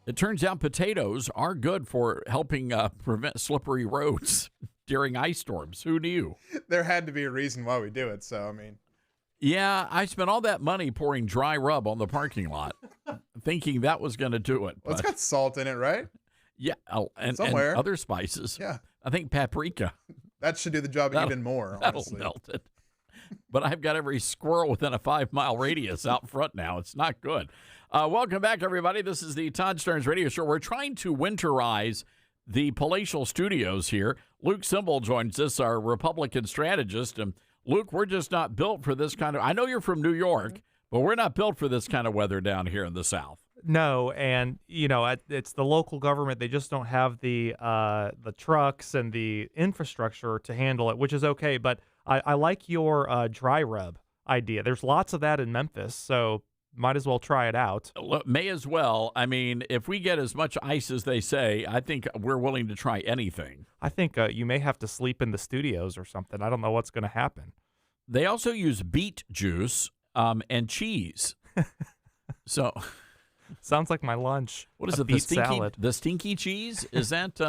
Speaker 3: It turns out potatoes are good for helping prevent slippery roads during ice storms. Who knew?
Speaker 32: There had to be a reason why we do it, so, I mean.
Speaker 3: Yeah, I spent all that money pouring dry rub on the parking lot, thinking that was going to do it.
Speaker 32: Well, it's got salt in it, right?
Speaker 3: Yeah, and other spices.
Speaker 32: Yeah.
Speaker 3: I think paprika.
Speaker 32: That should do the job even more, honestly.
Speaker 3: That'll melt it. But I've got every squirrel within a 5-mile radius out front now. It's not good. Welcome back, everybody. This is the Todd Stearns Radio Show. We're trying to winterize the palatial studios here. Luke Simbal joins us, our Republican strategist. And Luke, we're just not built for this kind of, I know you're from New York, but we're not built for this kind of weather down here in the South.
Speaker 1: No, and it's the local government. They just don't have the trucks and the infrastructure to handle it, which is okay. But I like your dry rub idea. There's lots of that in Memphis, so might as well try it out.
Speaker 3: May as well. I mean, if we get as much ice as they say, I think we're willing to try anything.
Speaker 1: I think you may have to sleep in the studios or something. I don't know what's going to happen.
Speaker 3: They also use beet juice and cheese. So.
Speaker 1: Sounds like my lunch.
Speaker 3: What is it? The stinky cheese? Is that?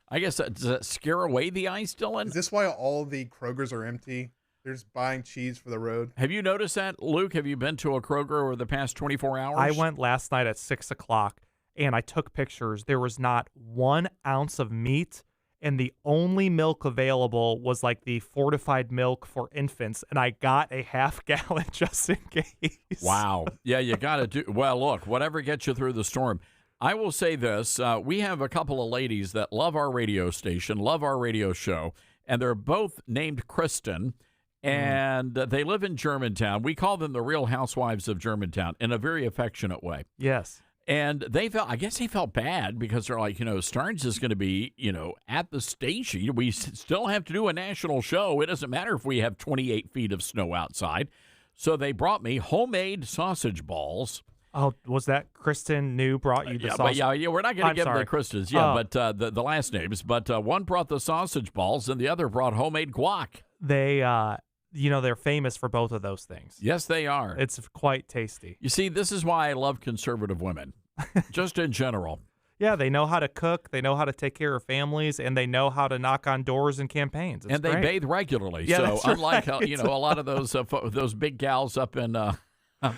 Speaker 3: I guess does that scare away the ice, Dylan?
Speaker 32: Is this why all the Krogers are empty? They're just buying cheese for the road.
Speaker 3: Have you noticed that, Luke? Have you been to a Kroger over the past 24 hours?
Speaker 1: I went last night at 6 o'clock, and I took pictures. There was not 1 ounce of meat, and the only milk available was like the fortified milk for infants, and I got a half gallon just in case.
Speaker 3: Wow. Yeah, you got to do. Well, look, whatever gets you through the storm. I will say this. We have a couple of ladies that love our radio station, love our radio show, and they're both named Kristen, and they live in Germantown. We call them the Real Housewives of Germantown in a very affectionate way.
Speaker 1: Yes.
Speaker 3: And I guess they felt bad because they're like, Starnes is going to be, at the station. We still have to do a national show. It doesn't matter if we have 28 feet of snow outside. So they brought me homemade sausage balls.
Speaker 1: Oh, was that Kristen New brought you the sausage?
Speaker 3: Yeah, we're not going to give them the Kristens. Yeah, but the last names. But one brought the sausage balls and the other brought homemade guac.
Speaker 1: They, they're famous for both of those things.
Speaker 3: Yes, they are.
Speaker 1: It's quite tasty.
Speaker 3: You see, this is why I love conservative women, just in general.
Speaker 1: Yeah, they know how to cook, they know how to take care of families, and they know how to knock on doors in campaigns. It's
Speaker 3: and they
Speaker 1: great.
Speaker 3: bathe regularly.
Speaker 1: Yeah,
Speaker 3: so unlike
Speaker 1: right.
Speaker 3: a lot of those big gals up in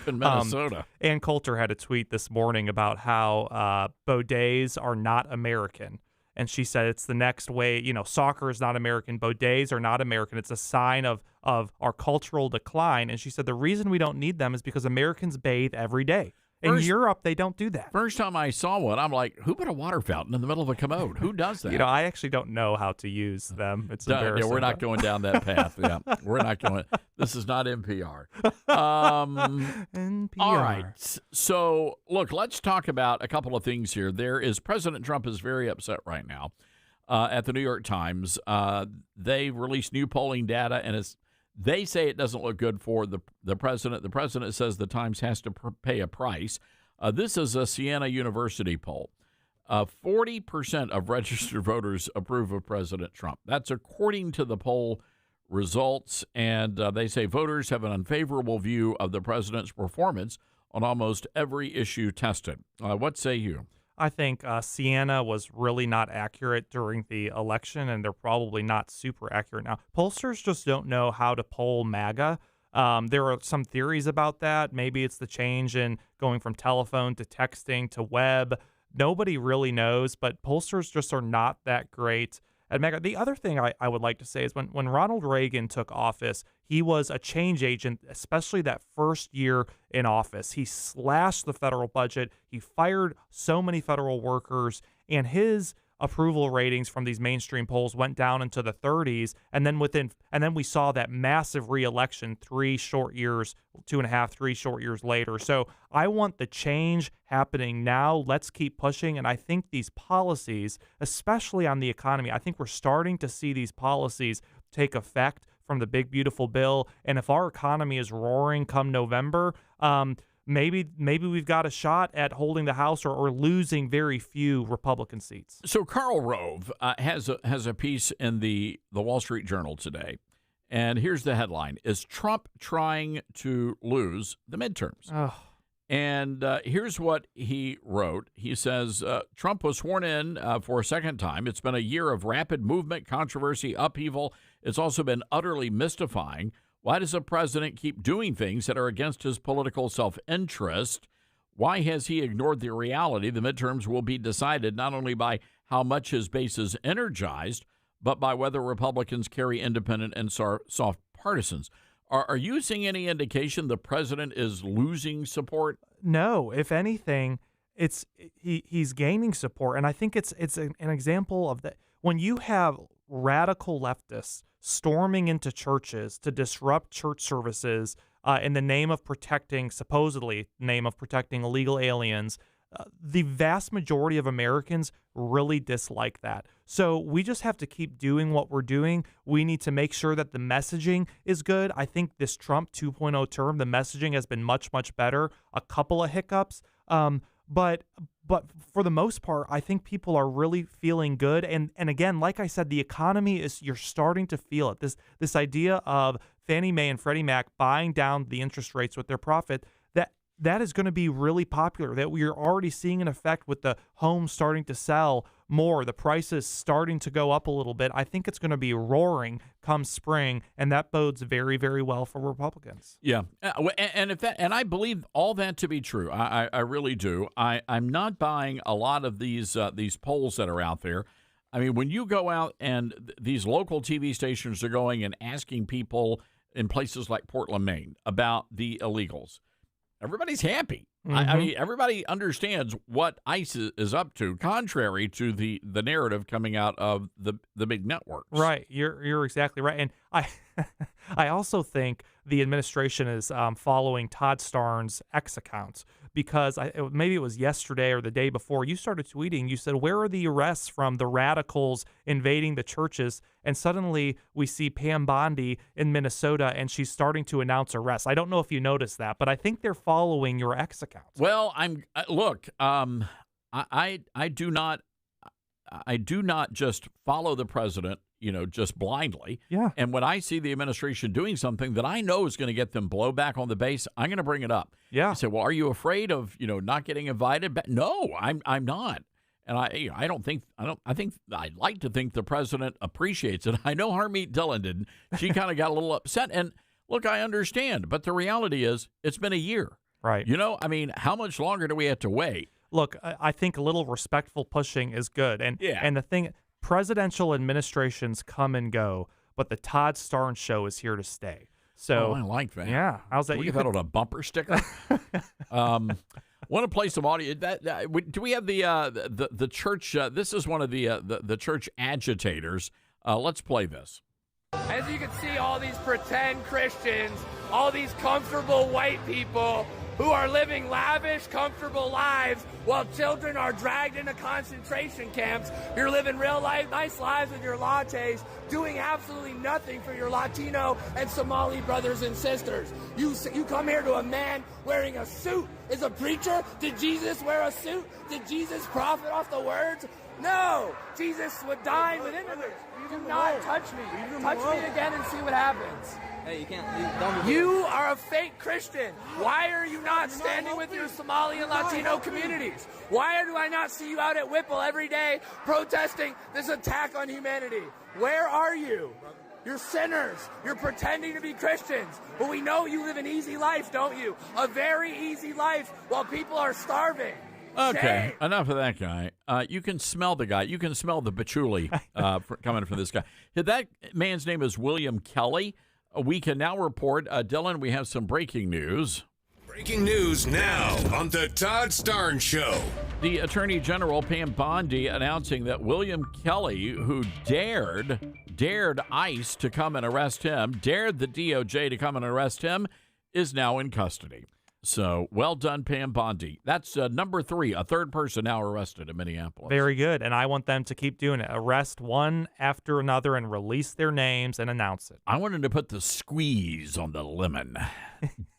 Speaker 3: Minnesota.
Speaker 1: Ann Coulter had a tweet this morning about how bidets are not American. And she said it's the next way, soccer is not American, bidets are not American. It's a sign of our cultural decline. And she said the reason we don't need them is because Americans bathe every day. In Europe, they don't do that.
Speaker 3: First time I saw one, I'm like, who put a water fountain in the middle of a commode? Who does that?
Speaker 1: I actually don't know how to use them. It's embarrassing.
Speaker 3: Yeah, we're not going down that path. Yeah, we're not going. This is not NPR. NPR. All right. So, look, let's talk about a couple of things here. President Trump is very upset right now. At the New York Times, they released new polling data, and they say it doesn't look good for the president. The president says the Times has to pay a price. This is a Siena University poll. 40% of registered voters approve of President Trump. That's according to the poll results, and they say voters have an unfavorable view of the president's performance on almost every issue tested. What say you?
Speaker 1: I think Siena was really not accurate during the election, and they're probably not super accurate now. Pollsters just don't know how to poll MAGA. There are some theories about that. Maybe it's the change in going from telephone to texting to web. Nobody really knows, but pollsters just are not that great at MAGA. The other thing I would like to say is when Ronald Reagan took office, he was a change agent, especially that first year in office. He slashed the federal budget. He fired so many federal workers, and his approval ratings from these mainstream polls went down into the 30s. And then we saw that massive re-election 3 short years, 2.5, 3 short years later. So I want the change happening now. Let's keep pushing. And I think these policies, especially on the economy, I think we're starting to see these policies take effect from the big, beautiful bill. And if our economy is roaring come November, maybe we've got a shot at holding the House or losing very few Republican seats.
Speaker 3: So Karl Rove has a piece in the Wall Street Journal today, and here's the headline: Is Trump trying to lose the midterms?
Speaker 1: Oh.
Speaker 3: And here's what he wrote. He says, Trump was sworn in for a second time. It's been a year of rapid movement, controversy, upheaval. It's also been utterly mystifying. Why does a president keep doing things that are against his political self-interest? Why has he ignored the reality the midterms will be decided not only by how much his base is energized, but by whether Republicans carry independent and soft partisans? Are you seeing any indication the president is losing support?
Speaker 1: No. If anything, he's gaining support, and I think it's an example of that. When you have radical leftists storming into churches to disrupt church services in the name of supposedly name of protecting illegal aliens, the vast majority of Americans really dislike that. So we just have to keep doing what we're doing. We need to make sure that the messaging is good. I think this Trump 2.0 term, the messaging has been much, much better. A couple of hiccups. But for the most part, I think people are really feeling good. And again, like I said, the economy you're starting to feel it. This idea of Fannie Mae and Freddie Mac buying down the interest rates with their profit, that is going to be really popular. That we are already seeing an effect with the homes starting to sell more, the prices starting to go up a little bit. I think it's going to be roaring come spring, and that bodes very, very well for Republicans.
Speaker 3: Yeah, and I believe all that to be true. I really do. I'm not buying a lot of these polls that are out there. I mean, when you go out and these local TV stations are going and asking people in places like Portland, Maine, about the illegals, everybody's happy. I mean, everybody understands what ICE is up to, contrary to the narrative coming out of the big networks.
Speaker 1: Right. You're exactly right. And I also think the administration is following Todd Starnes' X accounts, because maybe it was yesterday or the day before, you started tweeting, you said, where are the arrests from the radicals invading the churches? And suddenly we see Pam Bondi in Minnesota, and she's starting to announce arrests. I don't know if you noticed that, but I think they're following your X accounts.
Speaker 3: Well, look, I do not just follow the president, just blindly.
Speaker 1: Yeah.
Speaker 3: And when I see the administration doing something that I know is going to get them blowback on the base, I'm going to bring it up.
Speaker 1: Yeah.
Speaker 3: I say, well, are you afraid of, not getting invited back? No, I'm not. And I think I'd like to think the president appreciates it. I know Harmeet Dillon didn't. She kind of got a little upset. And look, I understand. But the reality is it's been a year.
Speaker 1: Right.
Speaker 3: I mean, how much longer do we have to wait?
Speaker 1: Look, I think a little respectful pushing is good. And the thing, presidential administrations come and go, but the Todd Starnes show is here to stay. So
Speaker 3: I like that.
Speaker 1: Yeah. How's that?
Speaker 3: Can we get that on a bumper sticker? Want to play some audio? Do we have the church? This is one of the church agitators. Let's play this.
Speaker 4: As you can see, all these pretend Christians, all these comfortable white people who are living lavish, comfortable lives while children are dragged into concentration camps. You're living real life, nice lives with your lattes, doing absolutely nothing for your Latino and Somali brothers and sisters. You come here to a man wearing a suit. Is a preacher? Did Jesus wear a suit? Did Jesus profit off the words? No! Jesus would dine with immigrants. Do not touch me. Touch me again and see what happens.
Speaker 6: Hey, you can't.
Speaker 4: You are a fake Christian. Why are you not standing with your Somali and Latino communities? Why do I not see you out at Whipple every day protesting this attack on humanity? Where are you? You're sinners. You're pretending to be Christians. But we know you live an easy life, don't you? A very easy life while people are starving.
Speaker 3: Okay, enough of that guy. You can smell the guy. You can smell the patchouli coming from this guy. That man's name is William Kelly. We can now report, Dylan, we have some breaking news.
Speaker 7: Breaking news now on the Todd Starnes Show.
Speaker 3: The Attorney General, Pam Bondi, announcing that William Kelly, who dared ICE to come and arrest him, dared the DOJ to come and arrest him, is now in custody. So, well done, Pam Bondi. That's number 3, a third person now arrested in Minneapolis.
Speaker 1: Very good, and I want them to keep doing it. Arrest one after another and release their names and announce it.
Speaker 3: I wanted to put the squeeze on the lemon.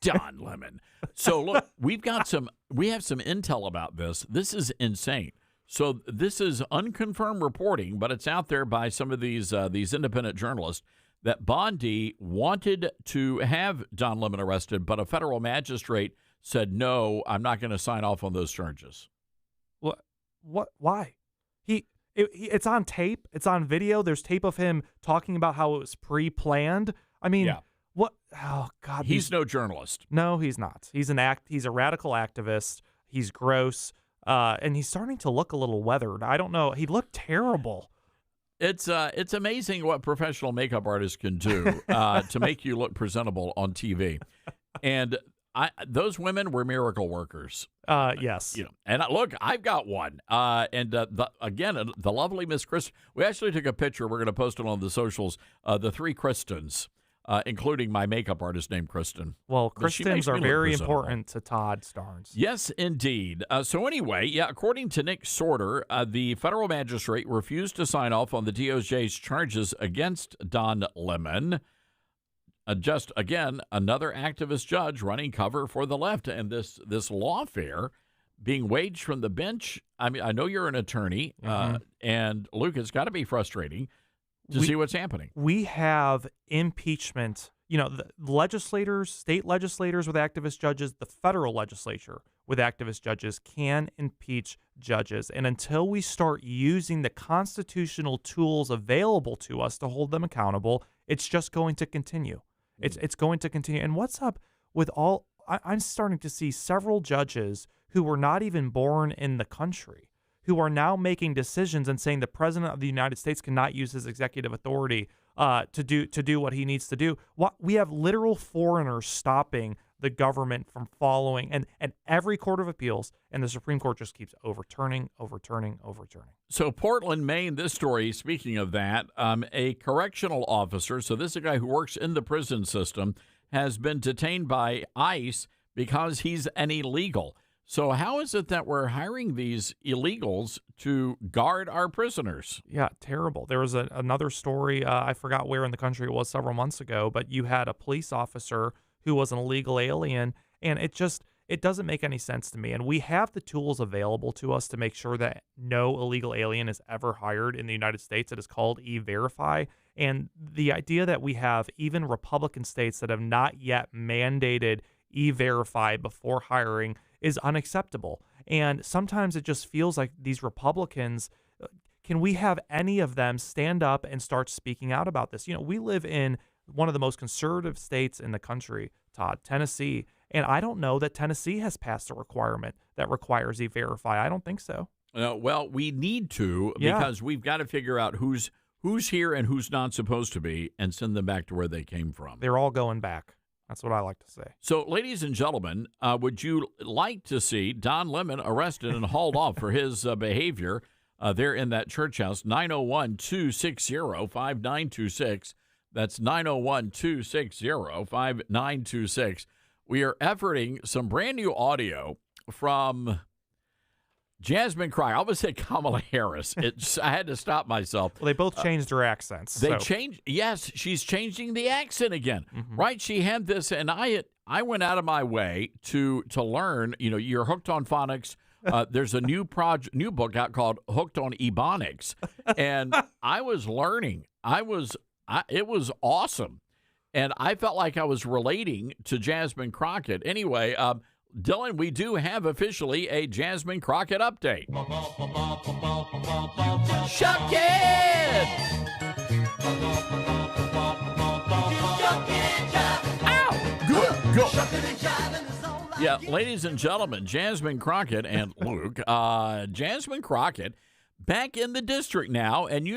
Speaker 3: Don Lemon. So, look, we have some intel about this. This is insane. So, this is unconfirmed reporting, but it's out there by some of these independent journalists, that Bondi wanted to have Don Lemon arrested, but a federal magistrate said, no, I'm not going to sign off on those charges.
Speaker 1: What? Why? It's on tape. It's on video. There's tape of him talking about how it was pre-planned. I mean, what? Oh, God.
Speaker 3: He's no journalist.
Speaker 1: No, he's not. He's a radical activist. He's gross. And he's starting to look a little weathered. I don't know. He looked terrible.
Speaker 3: It's amazing what professional makeup artists can do to make you look presentable on TV. And those women were miracle workers.
Speaker 1: Yes.
Speaker 3: And look, I've got one. The lovely Miss Kristen. We actually took a picture. We're going to post it on the socials. The three Kristens, including my makeup artist named Kristen.
Speaker 1: Well,
Speaker 3: But she
Speaker 1: Kristens
Speaker 3: makes me
Speaker 1: are
Speaker 3: look
Speaker 1: very
Speaker 3: presentable.
Speaker 1: important to Todd Starnes.
Speaker 3: Yes, indeed. So anyway, according to Nick Sorter, the federal magistrate refused to sign off on the DOJ's charges against Don Lemon. Just, again, another activist judge running cover for the left. And this lawfare being waged from the bench, I mean, I know you're an attorney, and Luke, it's got to be frustrating to see what's happening.
Speaker 1: We have impeachment. The legislators, state legislators with activist judges, the federal legislature with activist judges can impeach judges. And until we start using the constitutional tools available to us to hold them accountable, it's just going to continue. It's going to continue. And what's up with all? I'm starting to see several judges who were not even born in the country, who are now making decisions and saying the president of the United States cannot use his executive authority to do what he needs to do. We have literal foreigners stopping the government from following, and every court of appeals and the Supreme Court just keeps overturning.
Speaker 3: So Portland, Maine, this story, speaking of that, a correctional officer, so this is a guy who works in the prison system, has been detained by ICE because he's an illegal. So how is it that we're hiring these illegals to guard our prisoners?
Speaker 1: Yeah, terrible. There was another story, I forgot where in the country it was several months ago, but you had a police officer who was an illegal alien, and it doesn't make any sense to me. And we have the tools available to us to make sure that no illegal alien is ever hired in the United States. It is called E-Verify. And the idea that we have even Republican states that have not yet mandated E-Verify before hiring is unacceptable. And sometimes it just feels like these Republicans, can we have any of them stand up and start speaking out about this? We live in one of the most conservative states in the country, Todd, Tennessee. And I don't know that Tennessee has passed a requirement that requires E-Verify. I don't think so.
Speaker 3: Well, we need to, because we've got to figure out who's here and who's not supposed to be and send them back to where they came from.
Speaker 1: They're all going back. That's what I like to say.
Speaker 3: So, ladies and gentlemen, would you like to see Don Lemon arrested and hauled off for his behavior there in that church house? 901-260-5926. That's 901-260-5926. We are efforting some brand new audio from Jasmine Crockett. I almost said Kamala Harris. I had to stop myself.
Speaker 1: Well, they both changed their accents.
Speaker 3: They changed. Yes, she's changing the accent again. Right? She had this, and I went out of my way to learn. You're hooked on phonics. There's a new book out called Hooked on Ebonics, and I was learning. It was awesome, and I felt like I was relating to Jasmine Crockett. Anyway, Dylan, we do have officially a Jasmine Crockett update. Shuck it! Ow! Go! Yeah, ladies and gentlemen, Jasmine Crockett and Luke, Jasmine Crockett back in the district now, and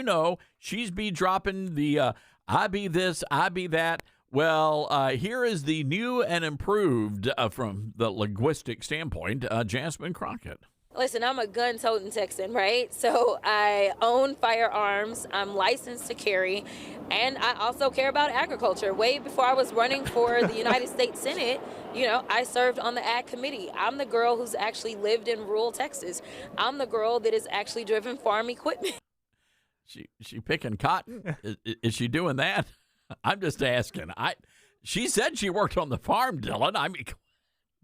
Speaker 3: she's be dropping the I be this, I be that. Well, here is the new and improved, from the linguistic standpoint, Jasmine Crockett.
Speaker 2: Listen, I'm a gun-toting Texan, right? So I own firearms, I'm licensed to carry, and I also care about agriculture. Way before I was running for the United States Senate, I served on the Ag Committee. I'm the girl who's actually lived in rural Texas. I'm the girl that has actually driven farm equipment.
Speaker 3: She picking cotton? Is she doing that? I'm just asking. She said she worked on the farm, Dylan. I mean,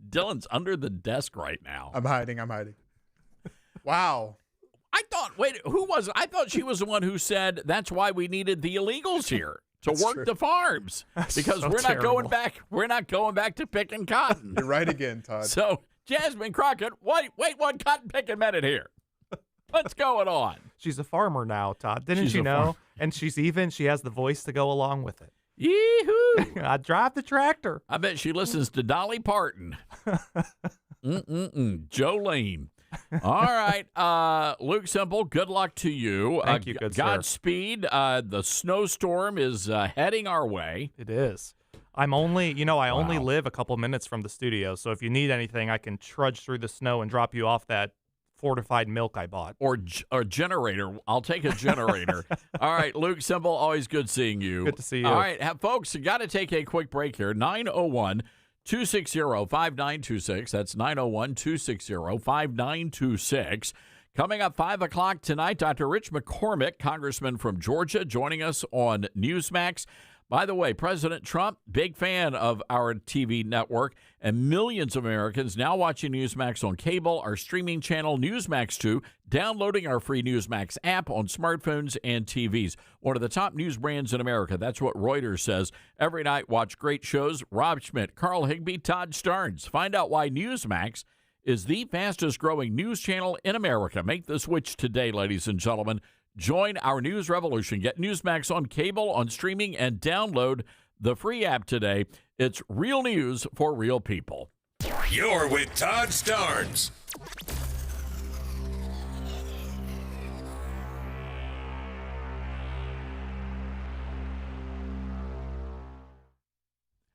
Speaker 3: Dylan's under the desk right now.
Speaker 32: I'm hiding. Wow.
Speaker 3: Who was it? I thought she was the one who said that's why we needed the illegals here to work the farms. Because
Speaker 32: so
Speaker 3: we're not
Speaker 32: terrible.
Speaker 3: going back. We're not going back to picking cotton.
Speaker 32: You're right again, Todd.
Speaker 3: So, Jasmine Crockett, wait one cotton picking minute here. What's going on?
Speaker 1: She's a farmer now, Todd. Didn't you know? And she has the voice to go along with it.
Speaker 3: Yee-hoo!
Speaker 1: I drive the tractor.
Speaker 3: I bet she listens to Dolly Parton. Jolene. All right, Luke Simple, good luck to you.
Speaker 1: Thank you, good sir.
Speaker 3: Godspeed. The snowstorm is heading our way.
Speaker 1: It is. I'm only, I only live a couple minutes from the studio, so if you need anything, I can trudge through the snow and drop you off that fortified milk I bought.
Speaker 3: Or a generator. I'll take a generator. All right, Luke Simple, always good seeing you.
Speaker 1: Good to see you.
Speaker 3: All right, folks, you got to take a quick break here. 901-260-5926. That's 901-260-5926. Coming up 5 o'clock tonight, Dr. Rich McCormick, congressman from Georgia, joining us on Newsmax. By the way, President Trump, big fan of our TV network, and millions of Americans now watching Newsmax on cable, our streaming channel Newsmax 2, downloading our free Newsmax app on smartphones and TVs. One of the top news brands in America. That's what Reuters says. Every night, watch great shows. Rob Schmidt, Carl Higbee, Todd Starnes. Find out why Newsmax is the fastest growing news channel in America. Make the switch today, ladies and gentlemen. Join our news revolution. Get Newsmax on cable, on streaming, and download the free app today. It's real news for real people.
Speaker 7: You're with Todd Starnes.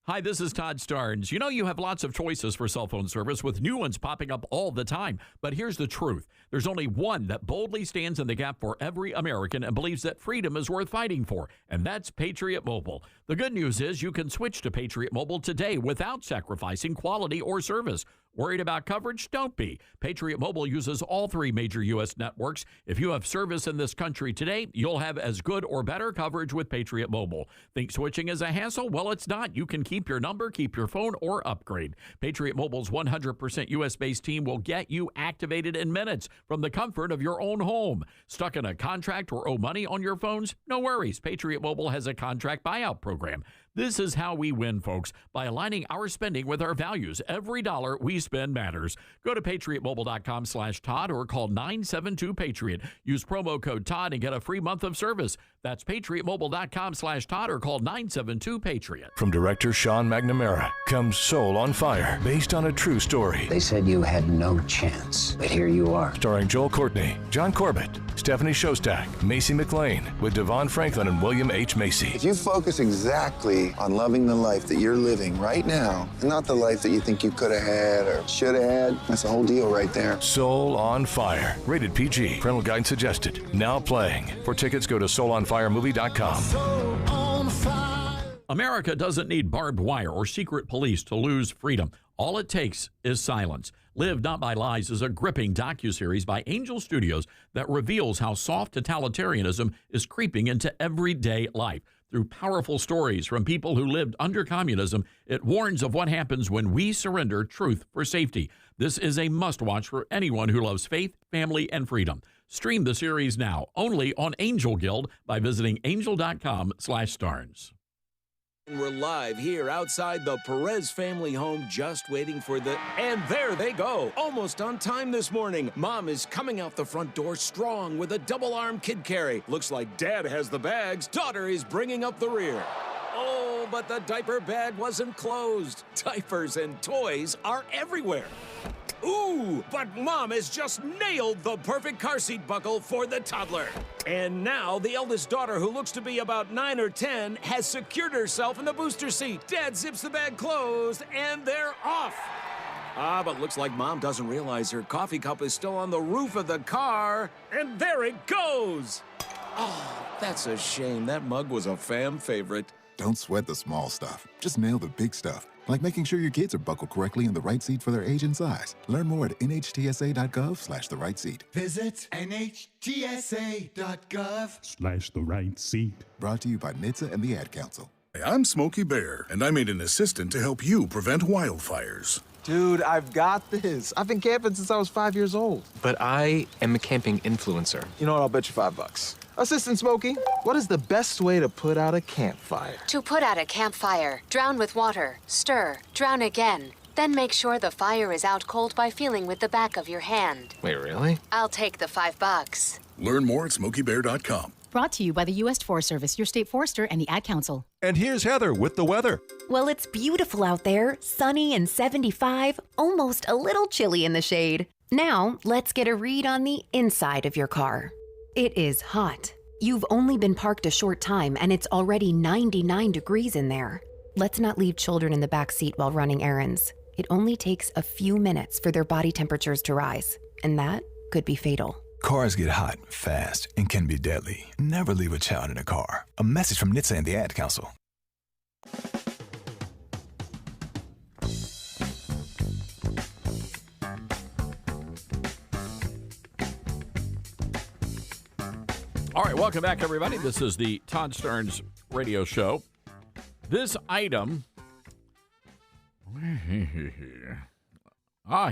Speaker 3: Hi, this is Todd Starnes. You know you have lots of choices for cell phone service with new ones popping up all the time. But here's the truth. There's only one that boldly stands in the gap for every American and believes that freedom is worth fighting for, and that's Patriot Mobile. The good news is you can switch to Patriot Mobile today without sacrificing quality or service. Worried about coverage? Don't be. Patriot Mobile uses all three major U.S. networks. If you have service in this country today, you'll have as good or better coverage with Patriot Mobile. Think switching is a hassle? Well, it's not. You can keep your number, keep your phone, or upgrade. Patriot Mobile's 100% U.S.-based team will get you activated in minutes from the comfort of your own home. Stuck in a contract or owe money on your phones? No worries. Patriot Mobile has a contract buyout program. This is how we win, folks, by aligning our spending with our values. Every dollar we spend matters. Go to patriotmobile.com/Todd or call 972-PATRIOT. Use promo code Todd and get a free month of service. That's patriotmobile.com/Todd or call 972-PATRIOT.
Speaker 6: From director Sean McNamara comes Soul on Fire, based on a true story.
Speaker 8: They said you had no chance, but here you are.
Speaker 6: Starring Joel Courtney, John Corbett, Stephanie Shostak, Macy McLean, with Devon Franklin and William H. Macy.
Speaker 9: If you focus exactly on loving the life that you're living right now, and not the life that you think you could have had or should have had, that's the whole deal right there.
Speaker 6: Soul on Fire, rated PG. Parental guidance suggested. Now playing. For tickets, go to soulonfiremovie.com.
Speaker 3: America doesn't need barbed wire or secret police to lose freedom. All it takes is silence. Live Not by Lies is a gripping docuseries by Angel Studios that reveals how soft totalitarianism is creeping into everyday life. Through powerful stories from people who lived under communism, it warns of what happens when we surrender truth for safety. This is a must-watch for anyone who loves faith, family, and freedom. Stream the series now, only on Angel Guild, by visiting angel.com/Starnes.
Speaker 13: We're live here outside the Perez family home, just waiting for the... And there they go, almost on time this morning. Mom is coming out the front door strong with a double-arm kid carry. Looks like Dad has the bags. Daughter is bringing up the rear. Oh, but the diaper bag wasn't closed. Diapers and toys are everywhere. Ooh, but Mom has just nailed the perfect car seat buckle for the toddler. And now the eldest daughter, who looks to be about 9 or 10, has secured herself in the booster seat. Dad zips the bag closed, and they're off. But looks like Mom doesn't realize her coffee cup is still on the roof of the car. And there it goes. Oh, that's a shame. That mug was a fam favorite.
Speaker 14: Don't sweat the small stuff. Just nail the big stuff. Like making sure your kids are buckled correctly in the right seat for their age and size. Learn more at nhtsa.gov/the right seat.
Speaker 17: Visit nhtsa.gov/the right seat.
Speaker 14: Brought to you by NHTSA and the Ad Council.
Speaker 20: Hey, I'm Smokey Bear, and I made an assistant to help you prevent wildfires.
Speaker 21: Dude, I've got this. I've been camping since I was 5 years old.
Speaker 22: But I am a camping influencer.
Speaker 21: You know what? I'll bet you $5. Assistant Smokey, what is the best way to put out a campfire?
Speaker 25: To put out a campfire, drown with water, stir, drown again. Then make sure the fire is out cold by feeling with the back of your hand.
Speaker 22: Wait, really?
Speaker 25: I'll take the $5.
Speaker 20: Learn more at SmokeyBear.com.
Speaker 26: Brought to you by the U.S. Forest Service, your state forester, and the Ad Council.
Speaker 27: And here's Heather with the weather.
Speaker 33: Well, it's beautiful out there, sunny and 75, almost a little chilly in the shade. Now, let's get a read on the inside of your car. It is hot. You've only been parked a short time, and it's already 99 degrees in there. Let's not leave children in the back seat while running errands. It only takes a few minutes for their body temperatures to rise, and that could be fatal.
Speaker 14: Cars get hot, fast, and can be deadly. Never leave a child in a car. A message from NHTSA and the Ad Council.
Speaker 3: All right, welcome back, everybody. This is the Todd Stearns Radio Show. This item...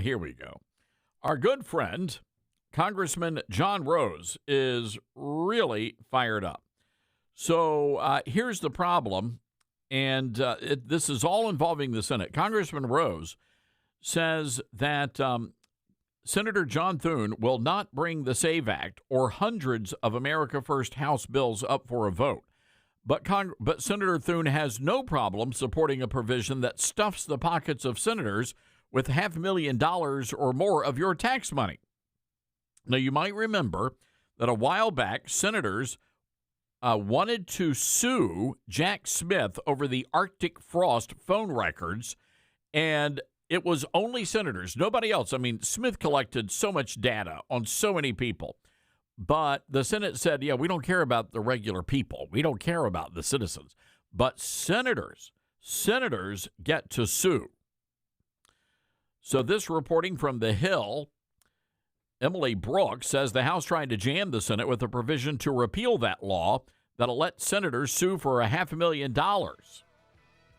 Speaker 3: here we go. Our good friend, Congressman John Rose, is really fired up. So here's the problem, and this is all involving the Senate. Congressman Rose says that Senator John Thune will not bring the SAVE Act or hundreds of America First House bills up for a vote. But Senator Thune has no problem supporting a provision that stuffs the pockets of senators with $500,000 or more of your tax money. Now, you might remember that a while back, senators wanted to sue Jack Smith over the Arctic Frost phone records, and it was only senators, nobody else. I mean, Smith collected so much data on so many people. But the Senate said, yeah, we don't care about the regular people. We don't care about the citizens. But senators get to sue. So this reporting from The Hill, Emily Brooks, says the House tried to jam the Senate with a provision to repeal that law that'll let senators sue for $500,000.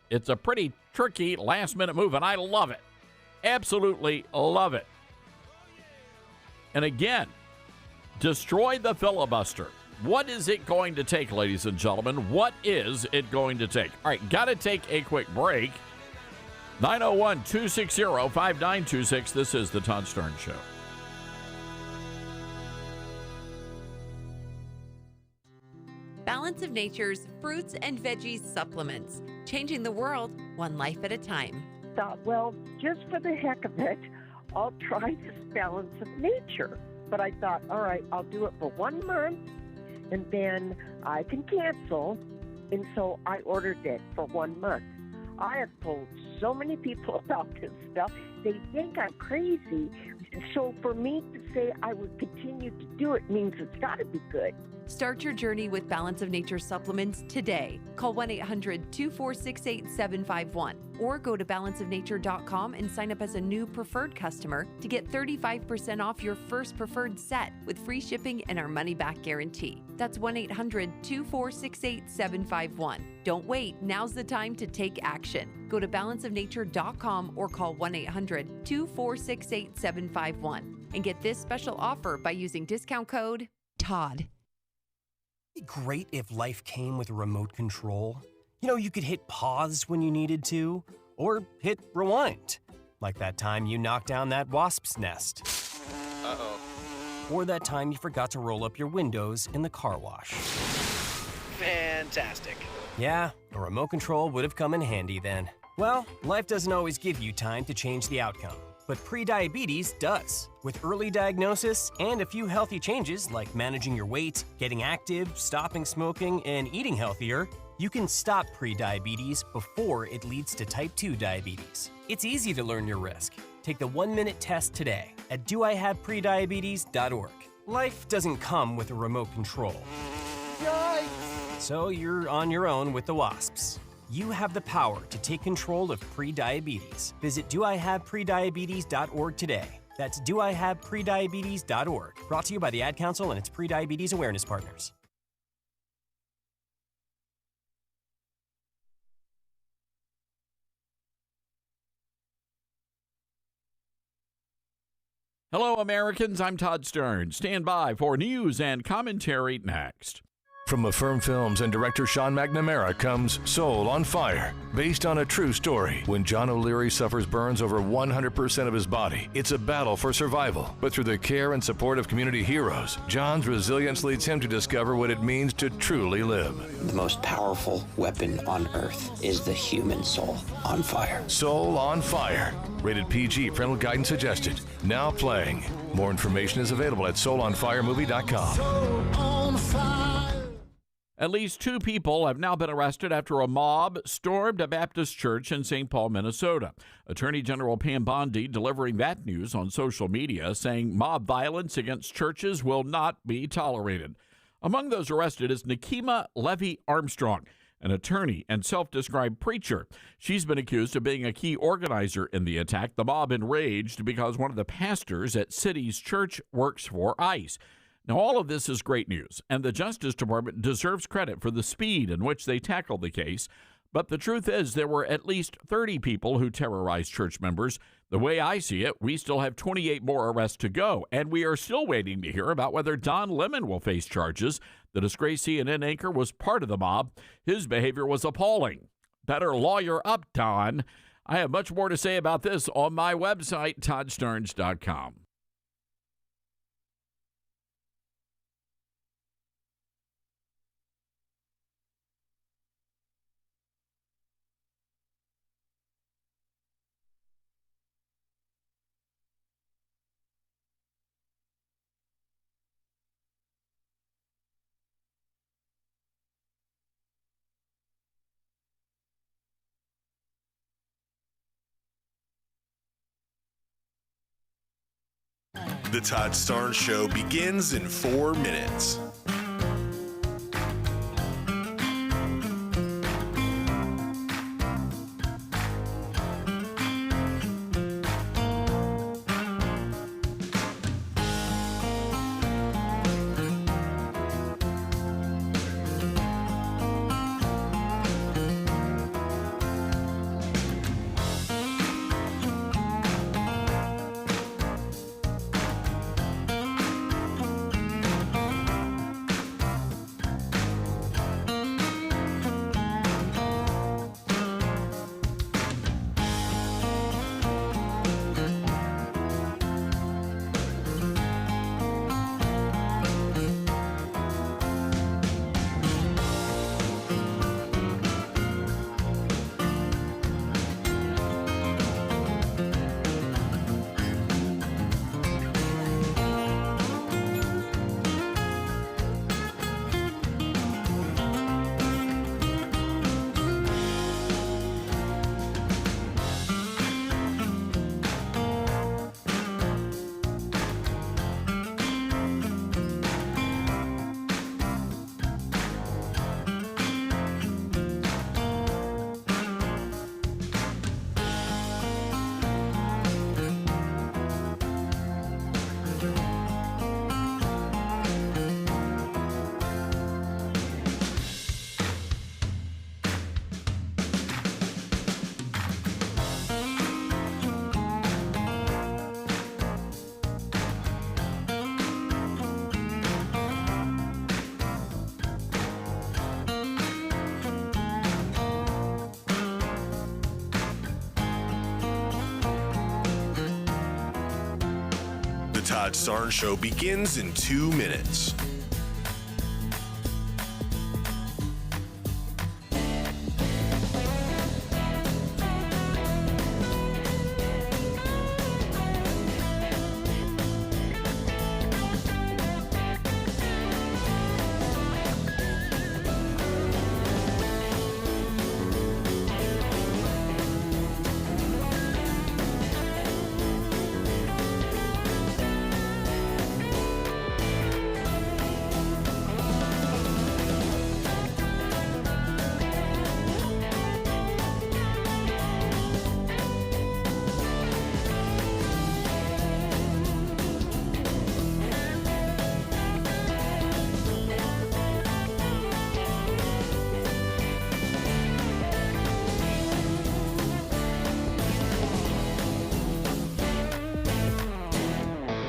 Speaker 3: It's a pretty tricky last-minute move, and I love it. Absolutely love it. And again, destroy the filibuster. What is it going to take, ladies and gentlemen? What is it going to take? All right, got to take a quick break. 901-260-5926. This is the Todd Stearns Show.
Speaker 5: Balance of Nature's fruits and veggies supplements. Changing the world, one life at a time.
Speaker 10: Thought, well, just for the heck of it, I'll try this Balance of Nature. But I thought, all right, I'll do it for 1 month, and then I can cancel. And so I ordered it for 1 month. I have told so many people about this stuff. They think I'm crazy. So for me to say I would continue to do it means it's got to be good.
Speaker 5: Start your journey with Balance of Nature supplements today. Call 1-800-246-8751 or go to balanceofnature.com and sign up as a new preferred customer to get 35% off your first preferred set with free shipping and our money-back guarantee. That's 1-800-246-8751. Don't wait. Now's the time to take action. Go to balanceofnature.com or call 1-800-246-8751 and get this special offer by using discount code TODD.
Speaker 11: It'd be great if life came with a remote control. You know, you could hit pause when you needed to, or hit rewind, like that time you knocked down that wasp's nest.
Speaker 12: Uh-oh.
Speaker 11: Or that time you forgot to roll up your windows in the car wash.
Speaker 12: Fantastic.
Speaker 11: Yeah, a remote control would have come in handy then. Well, life doesn't always give you time to change the outcome, but prediabetes does. With early diagnosis and a few healthy changes like managing your weight, getting active, stopping smoking, and eating healthier, you can stop prediabetes before it leads to type 2 diabetes. It's easy to learn your risk. Take the 1-minute test today at doihaveprediabetes.org. Life doesn't come with a remote control. Yikes! So you're on your own with the wasps. You have the power to take control of prediabetes. Visit doihaveprediabetes.org today. That's doihaveprediabetes.org. Brought to you by the Ad Council and its prediabetes awareness partners.
Speaker 3: Hello, Americans. I'm Todd Stearns. Stand by for news and commentary next.
Speaker 6: From Affirm Films and director Sean McNamara comes Soul on Fire, based on a true story. When John O'Leary suffers burns over 100% of his body, it's a battle for survival. But through the care and support of community heroes, John's resilience leads him to discover what it means to truly live.
Speaker 8: The most powerful weapon on earth is the human soul on fire.
Speaker 6: Soul on Fire. Rated PG, parental guidance suggested. Now playing. More information is available at soulonfiremovie.com.
Speaker 15: Soul on fire.
Speaker 3: At least 2 people have now been arrested after a mob stormed a Baptist church in St. Paul, Minnesota. Attorney General Pam Bondi delivering that news on social media, saying mob violence against churches will not be tolerated. Among those arrested is Nikema Levy Armstrong, an attorney and self-described preacher. She's been accused of being a key organizer in the attack. The mob enraged because one of the pastors at City's church works for ICE. Now, all of this is great news, and the Justice Department deserves credit for the speed in which they tackled the case. But the truth is, there were at least 30 people who terrorized church members. The way I see it, we still have 28 more arrests to go, and we are still waiting to hear about whether Don Lemon will face charges. The disgraced CNN anchor was part of the mob. His behavior was appalling. Better lawyer up, Don. I have much more to say about this on my website, ToddStarnes.com.
Speaker 7: The Todd Starnes Show begins in 4 minutes. The Todd Starnes Show begins in 2 minutes.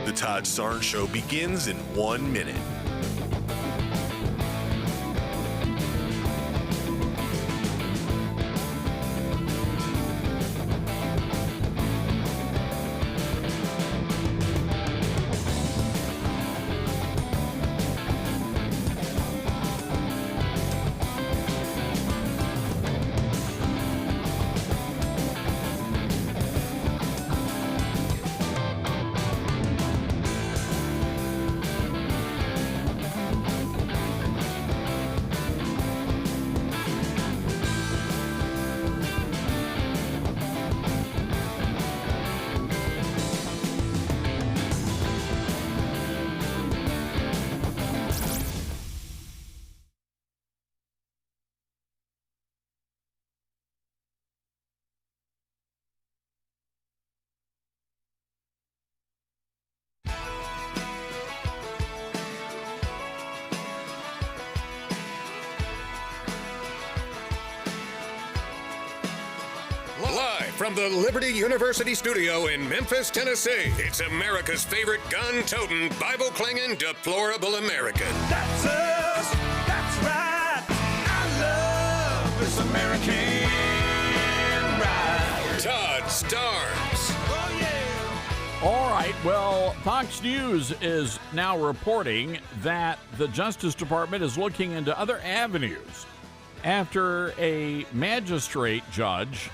Speaker 7: The Todd Starnes Show begins in 1 minute. from the Liberty University studio in Memphis, Tennessee, it's America's favorite gun-toting, Bible-clinging, deplorable American.
Speaker 2: That's us. That's right. I love this American ride.
Speaker 7: Todd Starnes.
Speaker 2: Oh, yeah.
Speaker 3: All right, well, Fox News is now reporting that the Justice Department is looking into other avenues after a magistrate judge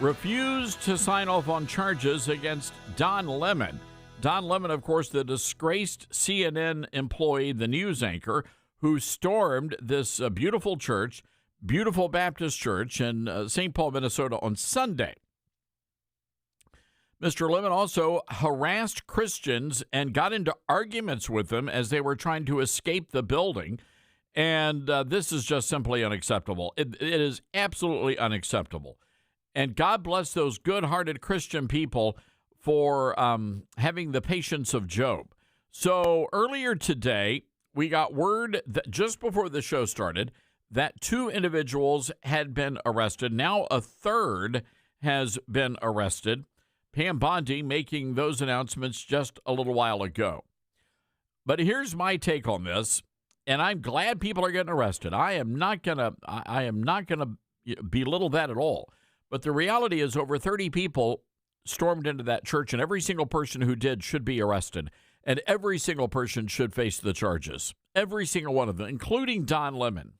Speaker 3: refused to sign off on charges against Don Lemon. Don Lemon, of course, the disgraced CNN employee, the news anchor, who stormed this beautiful church, beautiful Baptist church in St. Paul, Minnesota on Sunday. Mr. Lemon also harassed Christians and got into arguments with them as they were trying to escape the building. And this is just simply unacceptable. It is absolutely unacceptable. And God bless those good-hearted Christian people for having the patience of Job. So earlier today, we got word that just before the show started that 2 individuals had been arrested. Now a third has been arrested. Pam Bondi making those announcements just a little while ago. But here's my take on this. And I'm glad people are getting arrested. I am not gonna belittle that at all. But the reality is over 30 people stormed into that church, and every single person who did should be arrested. And every single person should face the charges. Every single one of them, including Don Lemon.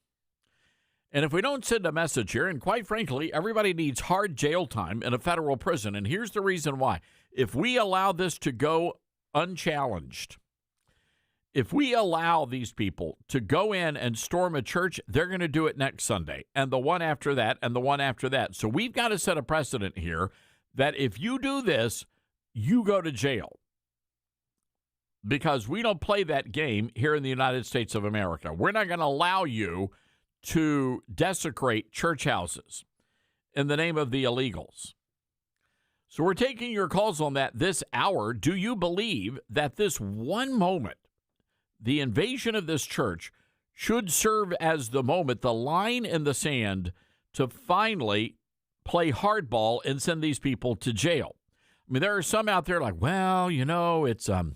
Speaker 3: And if we don't send a message here, and quite frankly, everybody needs hard jail time in a federal prison. And here's the reason why. If we allow this to go unchallenged, if we allow these people to go in and storm a church, they're going to do it next Sunday, and the one after that, and the one after that. So we've got to set a precedent here that if you do this, you go to jail. Because we don't play that game here in the United States of America. We're not going to allow you to desecrate church houses in the name of the illegals. So we're taking your calls on that this hour. Do you believe that this one moment, the invasion of this church, should serve as the moment, the line in the sand, to finally play hardball and send these people to jail? I mean, there are some out there like, well, you know, it's a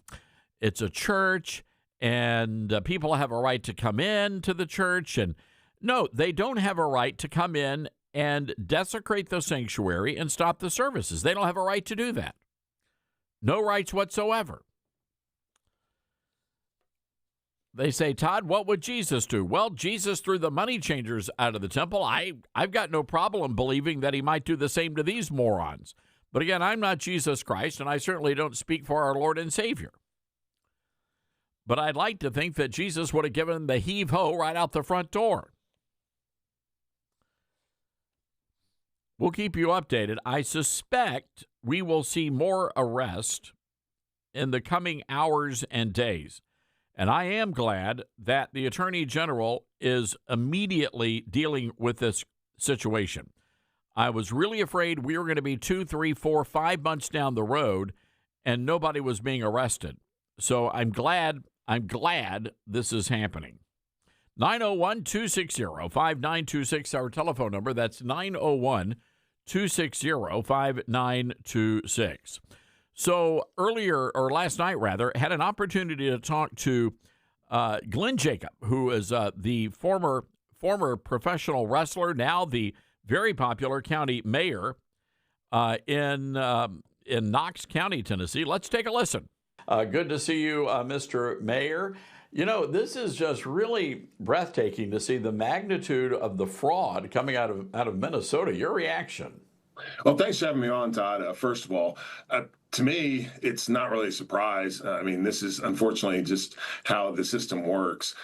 Speaker 3: church, and people have a right to come in to the church. And no, they don't have a right to come in and desecrate the sanctuary and stop the services. They don't have a right to do that. No rights whatsoever. They say, Todd, what would Jesus do? Well, Jesus threw the money changers out of the temple. I've got no problem believing that he might do the same to these morons. But again, I'm not Jesus Christ, and I certainly don't speak for our Lord and Savior. But I'd like to think that Jesus would have given the heave-ho right out the front door. We'll keep you updated. I suspect we will see more arrests in the coming hours and days. And I am glad that the Attorney General is immediately dealing with this situation. I was really afraid we were going to be 2, 3, 4, 5 months down the road and nobody was being arrested. So I'm glad this is happening. 901-260-5926, our telephone number. That's 901-260-5926. So last night, had an opportunity to talk to Glenn Jacob, who is the former professional wrestler, now the very popular county mayor in Knox County, Tennessee. Let's take a listen. Good to see you, Mr. Mayor. You know, this is just really breathtaking to see the magnitude of the fraud coming out of Minnesota. Your reaction?
Speaker 4: Well, thanks for having me on, Todd. First of all, to me, it's not really a surprise. I mean, this is unfortunately just how the system works.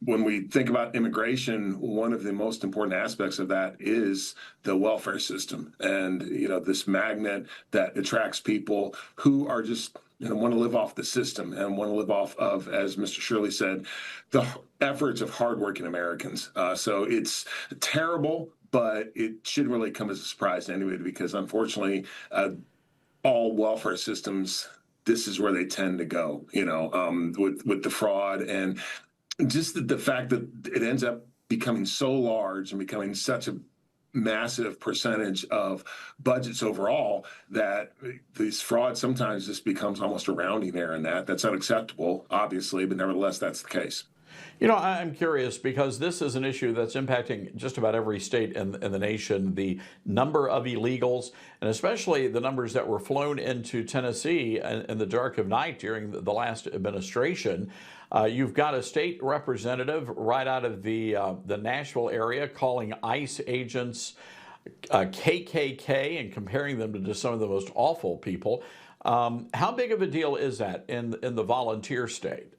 Speaker 4: When we think about immigration, one of the most important aspects of that is the welfare system. And, you know, this magnet that attracts people who are just, you know, want to live off the system and want to live off of, as Mr. Shirley said, the efforts of hardworking Americans. So it's terrible, but it shouldn't really come as a surprise to anybody, because unfortunately, all welfare systems, this is where they tend to go, you know, with the fraud and just the fact that it ends up becoming so large and becoming such a massive percentage of budgets overall, that these frauds sometimes just becomes almost a rounding error, and that's unacceptable, obviously, but nevertheless, that's the case.
Speaker 3: You know, I'm curious because this is an issue that's impacting just about every state in the nation. The number of illegals, and especially the numbers that were flown into Tennessee in the dark of night during the last administration. You've got a state representative right out of the Nashville area calling ICE agents KKK and comparing them to some of the most awful people. How big of a deal is that in the volunteer state?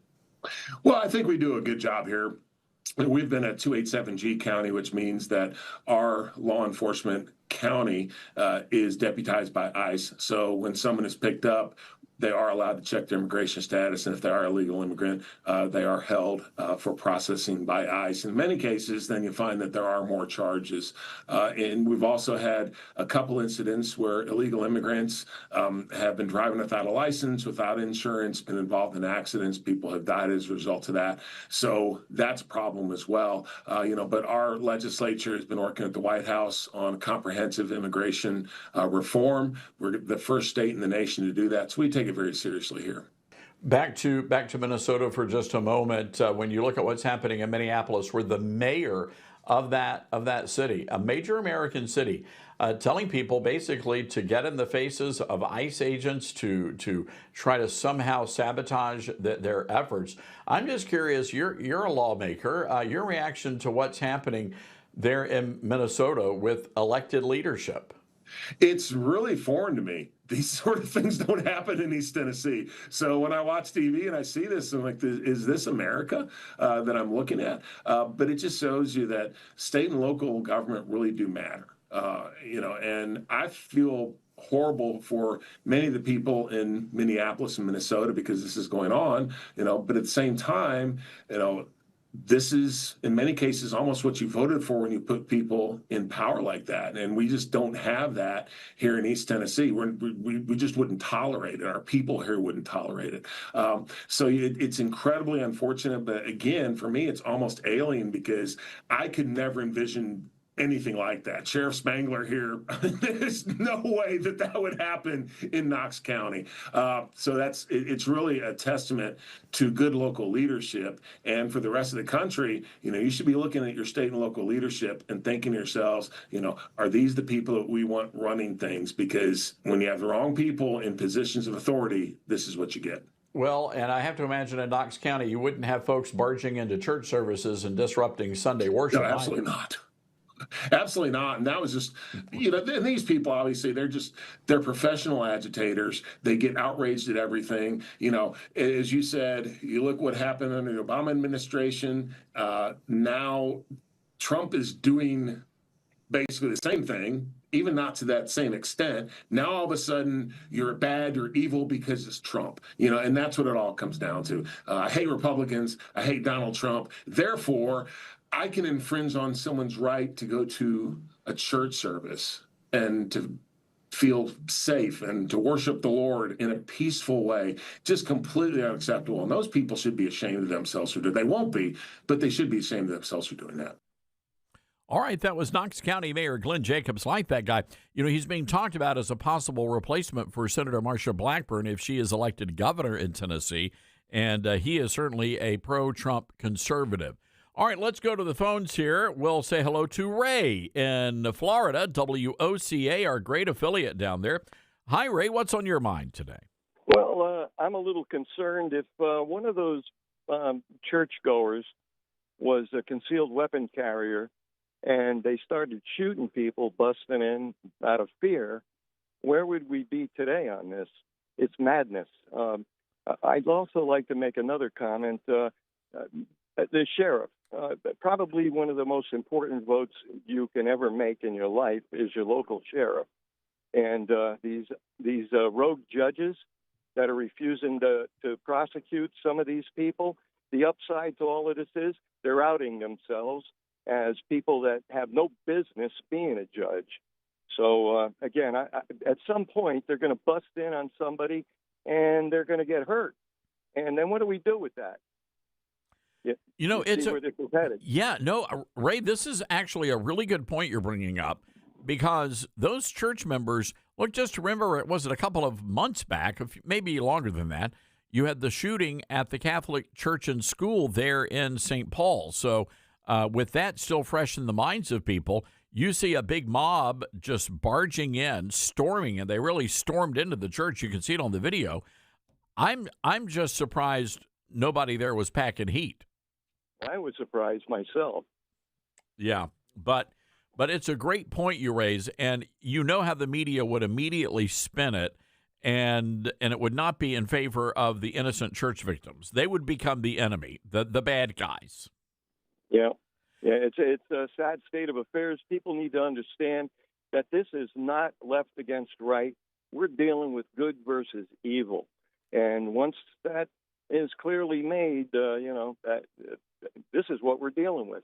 Speaker 4: Well, I think we do a good job here. We've been a 287G county, which means that our law enforcement county is deputized by ICE. So when someone is picked up, they are allowed to check their immigration status, and if they are a legal immigrant, they are held for processing by ICE. In many cases, then you find that there are more charges. And we've also had a couple incidents where illegal immigrants have been driving without a license, without insurance, been involved in accidents. People have died as a result of that. So that's a problem as well. But our legislature has been working at the White House on comprehensive immigration reform. We're the first state in the nation to do that. So we take it very seriously here.
Speaker 3: Back to Minnesota for just a moment. When you look at what's happening in Minneapolis, where the mayor of that city, a major American city, telling people basically to get in the faces of ICE agents to try to somehow sabotage their efforts. I'm just curious. You're a lawmaker. Your reaction to what's happening there in Minnesota with elected leadership?
Speaker 4: It's really foreign to me. These sort of things don't happen in East Tennessee. So when I watch TV and I see this, I'm like, is this America that I'm looking at? But it just shows you that state and local government really do matter. And I feel horrible for many of the people in Minneapolis and Minnesota because this is going on, but at the same time, this is, in many cases, almost what you voted for when you put people in power like that. And we just don't have that here in East Tennessee. We just wouldn't tolerate it. Our people here wouldn't tolerate it. So it's incredibly unfortunate. But again, for me, it's almost alien because I could never envision anything like that. Sheriff Spangler here, there's no way that would happen in Knox County. So it's really a testament to good local leadership. And for the rest of the country, you should be looking at your state and local leadership and thinking to yourselves, are these the people that we want running things? Because when you have the wrong people in positions of authority, this is what you get.
Speaker 3: Well, and I have to imagine in Knox County, you wouldn't have folks barging into church services and disrupting Sunday worship.
Speaker 4: No, absolutely not. Absolutely not. And that was just, and these people, obviously, they're professional agitators. They get outraged at everything. As you said, you look what happened under the Obama administration. Now Trump is doing basically the same thing, even not to that same extent. Now all of a sudden you're bad, you're evil because it's Trump, and that's what it all comes down to. I hate Republicans. I hate Donald Trump. Therefore, I can infringe on someone's right to go to a church service and to feel safe and to worship the Lord in a peaceful way. Just completely unacceptable. And those people should be ashamed of themselves for doing that. They won't be, but they should be ashamed of themselves for doing that.
Speaker 3: All right, that was Knox County Mayor Glenn Jacobs. Like that guy. He's being talked about as a possible replacement for Senator Marsha Blackburn if she is elected governor in Tennessee. And he is certainly a pro-Trump conservative. All right, let's go to the phones here. We'll say hello to Ray in Florida, WOCA, our great affiliate down there. Hi, Ray. What's on your mind today?
Speaker 1: Well, I'm a little concerned if one of those churchgoers was a concealed weapon carrier and they started shooting people, busting in out of fear, where would we be today on this? It's madness. I'd also like to make another comment. The sheriff. Probably one of the most important votes you can ever make in your life is your local sheriff. And these rogue judges that are refusing to prosecute some of these people, the upside to all of this is they're outing themselves as people that have no business being a judge. So, again, at some point, they're going to bust in on somebody and they're going to get hurt. And then what do we do with that?
Speaker 3: You know,
Speaker 1: see where this is headed.
Speaker 3: Yeah, no, Ray, this is actually a really good point you're bringing up, because those church members, look, just remember, was it a couple of months back, maybe longer than that, you had the shooting at the Catholic Church and School there in St. Paul. So with that still fresh in the minds of people, you see a big mob just barging in, storming, and they really stormed into the church. You can see it on the video. I'm just surprised nobody there was packing heat.
Speaker 1: I was surprised myself.
Speaker 3: Yeah, but it's a great point you raise, and you know how the media would immediately spin it, and it would not be in favor of the innocent church victims. They would become the enemy, the bad guys.
Speaker 1: Yeah, it's a sad state of affairs. People need to understand that this is not left against right. We're dealing with good versus evil, and once that is clearly made, that this is what we're dealing with.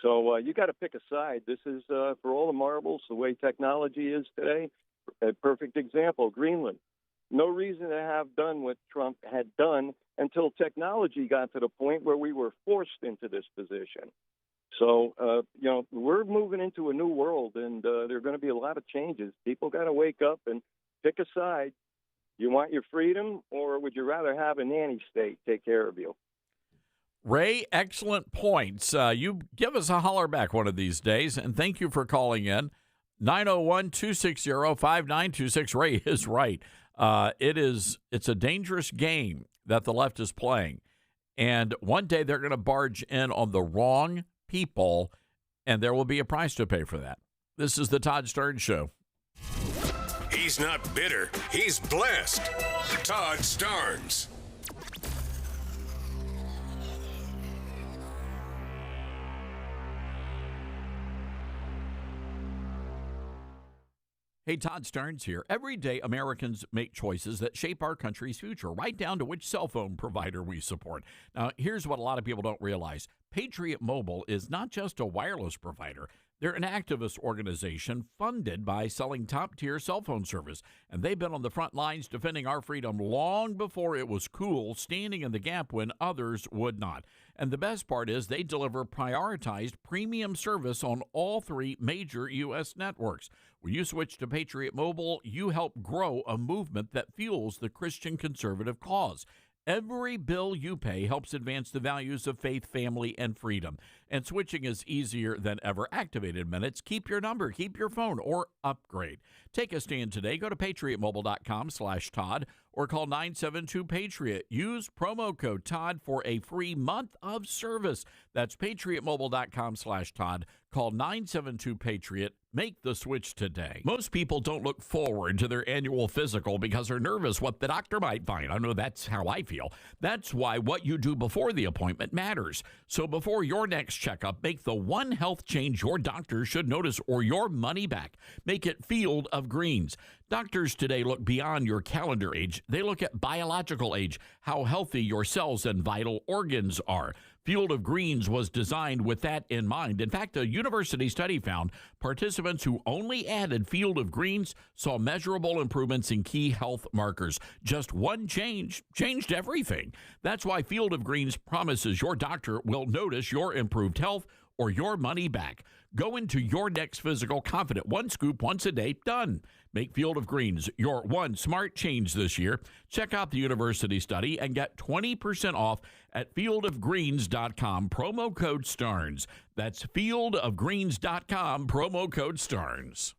Speaker 1: So you got to pick a side. This is, for all the marbles, the way technology is today, a perfect example. Greenland. No reason to have done what Trump had done until technology got to the point where we were forced into this position. So, we're moving into a new world, and there are going to be a lot of changes. People got to wake up and pick a side. You want your freedom, or would you rather have a nanny state take care of you?
Speaker 3: Ray, excellent points. You give us a holler back one of these days, and thank you for calling in. 901-260-5926. Ray is right. It's a dangerous game that the left is playing, and one day they're going to barge in on the wrong people, and there will be a price to pay for that. This is the Todd Starnes Show.
Speaker 7: He's not bitter. He's blessed. Todd Starnes.
Speaker 3: Hey, Todd Starnes here. Every day, Americans make choices that shape our country's future, right down to which cell phone provider we support. Now, here's what a lot of people don't realize. Patriot Mobile is not just a wireless provider. They're an activist organization funded by selling top-tier cell phone service, and they've been on the front lines defending our freedom long before it was cool, standing in the gap when others would not. And the best part is they deliver prioritized premium service on all three major U.S. networks. When you switch to Patriot Mobile, you help grow a movement that fuels the Christian conservative cause. Every bill you pay helps advance the values of faith, family, and freedom. And switching is easier than ever. Activated minutes. Keep your number, keep your phone, or upgrade. Take a stand today. Go to patriotmobile.com/Todd or call 972-PATRIOT. Use promo code Todd for a free month of service. That's patriotmobile.com/Todd. Call 972-PATRIOT. Make the switch today. Most people don't look forward to their annual physical because they're nervous what the doctor might find. I know that's how I feel. That's why what you do before the appointment matters. So before your next checkup, make the one health change your doctor should notice or your money back. Make it Field of Greens. Doctors today look beyond your calendar age. They look at biological age, how healthy your cells and vital organs are. Field of Greens was designed with that in mind. In fact, a university study found participants who only added Field of Greens saw measurable improvements in key health markers. Just one change changed everything. That's why Field of Greens promises your doctor will notice your improved health or your money back. Go into your next physical confident. One scoop once a day, done. Make Field of Greens your one smart change this year. Check out the university study and get 20% off at fieldofgreens.com. Promo code STARNS. That's fieldofgreens.com. Promo code STARNS.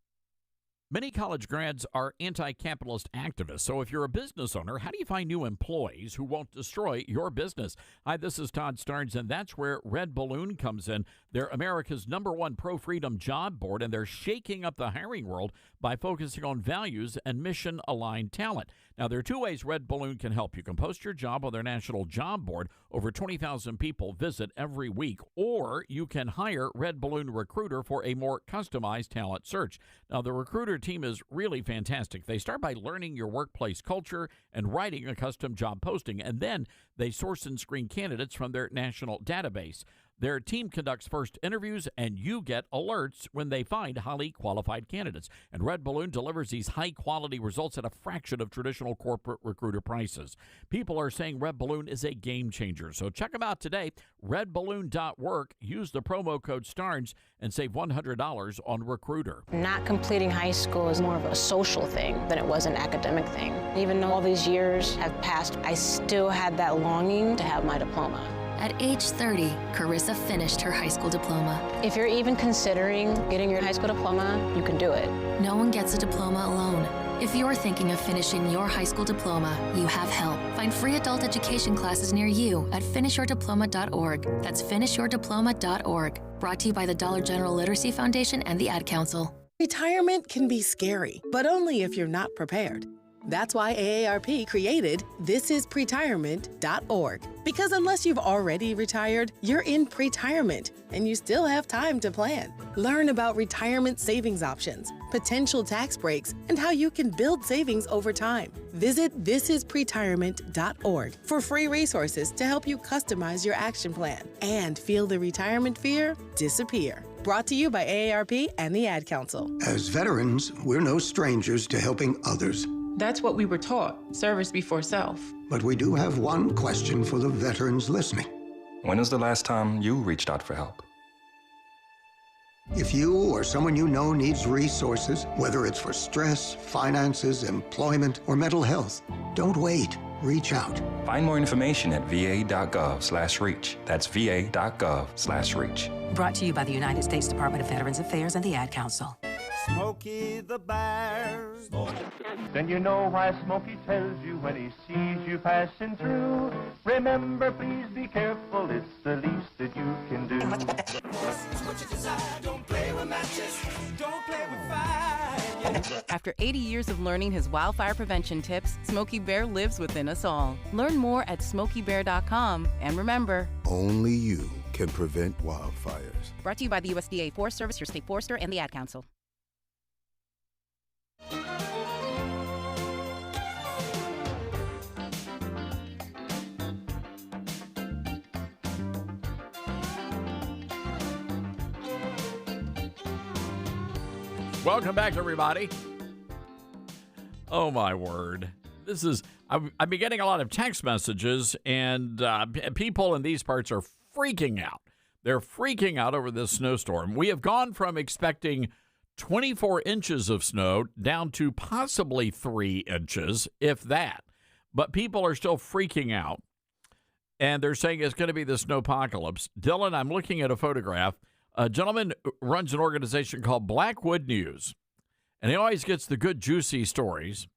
Speaker 3: Many college grads are anti-capitalist activists, so if you're a business owner, how do you find new employees who won't destroy your business? Hi, this is Todd Starnes, and that's where Red Balloon comes in. They're America's #1 pro-freedom job board, and they're shaking up the hiring world by focusing on values and mission-aligned talent. Now, there are two ways Red Balloon can help. You can post your job on their national job board. Over 20,000 people visit every week, or you can hire Red Balloon Recruiter for a more customized talent search. Now, the Recruiter team is really fantastic. They start by learning your workplace culture and writing a custom job posting, and then they source and screen candidates from their national database. Their team conducts first interviews, and you get alerts when they find highly qualified candidates. And Red Balloon delivers these high-quality results at a fraction of traditional corporate recruiter prices. People are saying Red Balloon is a game changer. So check them out today, redballoon.work. Use the promo code STARNS and save $100 on Recruiter.
Speaker 9: Not completing high school is more of a social thing than it was an academic thing. Even though all these years have passed, I still had that longing to have my diploma.
Speaker 12: At age 30, Carissa finished her high school diploma.
Speaker 9: If you're even considering getting your high school diploma, you can do it.
Speaker 12: No one gets a diploma alone. If you're thinking of finishing your high school diploma, you have help. Find free adult education classes near you at finishyourdiploma.org. That's finishyourdiploma.org. Brought to you by the Dollar General Literacy Foundation and the Ad Council.
Speaker 15: Retirement can be scary, but only if you're not prepared. That's why AARP created thisispretirement.org. Because unless you've already retired, you're in pretirement, and you still have time to plan. Learn about retirement savings options, potential tax breaks, and how you can build savings over time. Visit thisispretirement.org for free resources to help you customize your action plan and feel the retirement fear disappear. Brought to you by AARP and the Ad Council.
Speaker 16: As veterans, we're no strangers to helping others.
Speaker 18: That's what we were taught, service before self.
Speaker 16: But we do have one question for the veterans listening.
Speaker 19: When was the last time you reached out for help?
Speaker 16: If you or someone you know needs resources, whether it's for stress, finances, employment, or mental health, don't wait. Reach out.
Speaker 19: Find more information at va.gov/reach. That's va.gov/reach.
Speaker 23: Brought to you by the United States Department of Veterans Affairs and the Ad Council.
Speaker 2: Smokey the Bear. Then you know why Smokey tells you when he sees you passing through. Remember, please be careful, it's the least that you can do. What you desire, don't play with matches, don't play with fire.
Speaker 24: After 80 years of learning his wildfire prevention tips, Smokey Bear lives within us all. Learn more at smokeybear.com, and remember,
Speaker 14: only you can prevent wildfires.
Speaker 26: Brought to you by the USDA Forest Service, your state forester, and the Ad Council.
Speaker 3: Welcome back, everybody. Oh, my word. I've been getting a lot of text messages, and people in these parts are freaking out. They're freaking out over this snowstorm. We have gone from expecting 24 inches of snow down to possibly 3 inches, if that. But people are still freaking out, and they're saying it's going to be the snowpocalypse. Dylan, I'm looking at a photograph. A gentleman runs an organization called Blackwood News, and he always gets the good, juicy stories.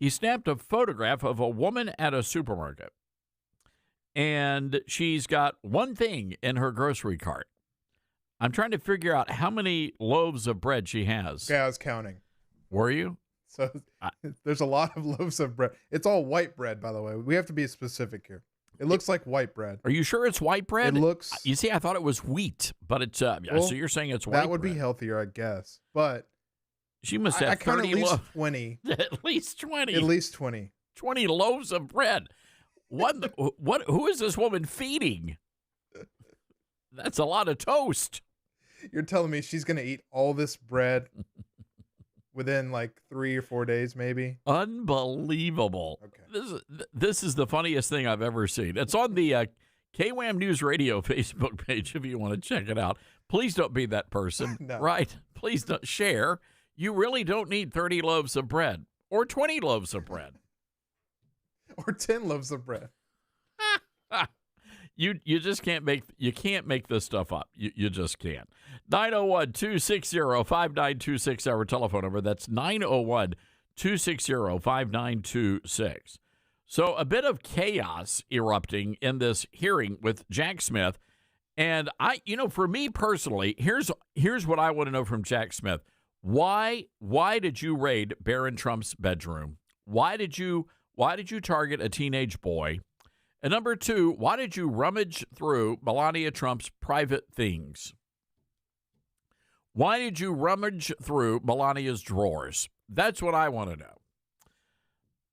Speaker 3: He snapped a photograph of a woman at a supermarket, and she's got one thing in her grocery cart. I'm trying to figure out how many loaves of bread she has.
Speaker 28: Yeah, I was counting.
Speaker 3: Were you?
Speaker 28: So there's a lot of loaves of bread. It's all white bread, by the way. We have to be specific here. It looks like white bread.
Speaker 3: Are you sure it's white bread?
Speaker 28: It looks.
Speaker 3: You see, I thought it was wheat, but it's. Well, so you're saying it's white bread.
Speaker 28: That would be healthier, I guess. But
Speaker 3: she must have 30
Speaker 28: at least 20.
Speaker 3: At least 20.
Speaker 28: At least 20.
Speaker 3: 20 loaves of bread. What? Who is this woman feeding? That's a lot of toast.
Speaker 28: You're telling me she's going to eat all this bread within like 3 or 4 days, maybe?
Speaker 3: Unbelievable. Okay. This is the funniest thing I've ever seen. It's on the KWAM News Radio Facebook page if you want to check it out. Please don't be that person.
Speaker 28: No.
Speaker 3: Right? Please don't share. You really don't need 30 loaves of bread or 20 loaves of bread.
Speaker 28: Or 10 loaves of bread.
Speaker 3: You just can't make this stuff up. You just can't. 901-260-5926, our telephone number. That's 901-260-5926. So a bit of chaos erupting in this hearing with Jack Smith. And for me personally, here's what I want to know from Jack Smith. Why did you raid Barron Trump's bedroom? Why did you target a teenage boy? And number 2, why did you rummage through Melania Trump's private things? Why did you rummage through Melania's drawers? That's what I want to know.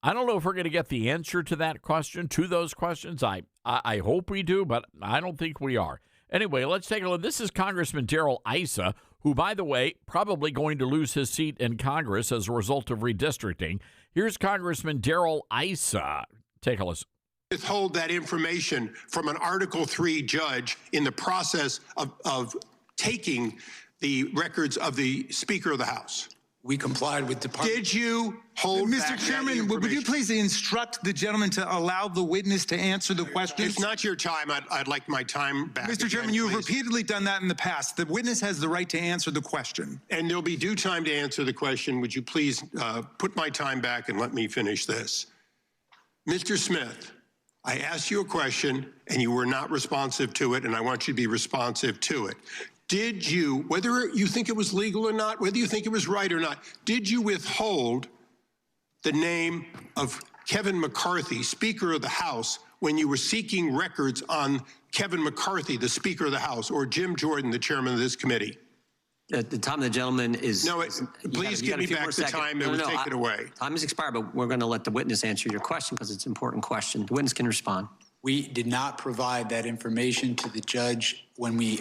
Speaker 3: I don't know if we're going to get the answer to that question, to those questions. I hope we do, but I don't think we are. Anyway, let's take a look. This is Congressman Darrell Issa, who, by the way, probably going to lose his seat in Congress as a result of redistricting. Here's Congressman Darrell Issa. Take a listen.
Speaker 10: Withhold that information from an Article III judge in the process of taking the records of the Speaker of the House.
Speaker 13: We complied with Department.
Speaker 10: Did you hold back
Speaker 13: Mr. Chairman, would you please instruct the gentleman to allow the witness to answer the questions?
Speaker 10: It's not your time. I'd like my time back.
Speaker 13: Mr. Chairman, you have repeatedly done that in the past. The witness has the right to answer the question.
Speaker 10: And there'll be due time to answer the question. Would you please put my time back and let me finish this? Mr. Smith, I asked you a question and you were not responsive to it, and I want you to be responsive to it. Did you, whether you think it was legal or not, whether you think it was right or not, did you withhold the name of Kevin McCarthy, Speaker of the House, when you were seeking records on Kevin McCarthy, the Speaker of the House, or Jim Jordan, the chairman of this committee?
Speaker 17: At the time of the gentleman is...
Speaker 10: No, please give me back the time that would take it away.
Speaker 17: Time has expired, but we're going to let the witness answer your question because it's an important question. The witness can respond.
Speaker 13: We did not provide that information to the judge when we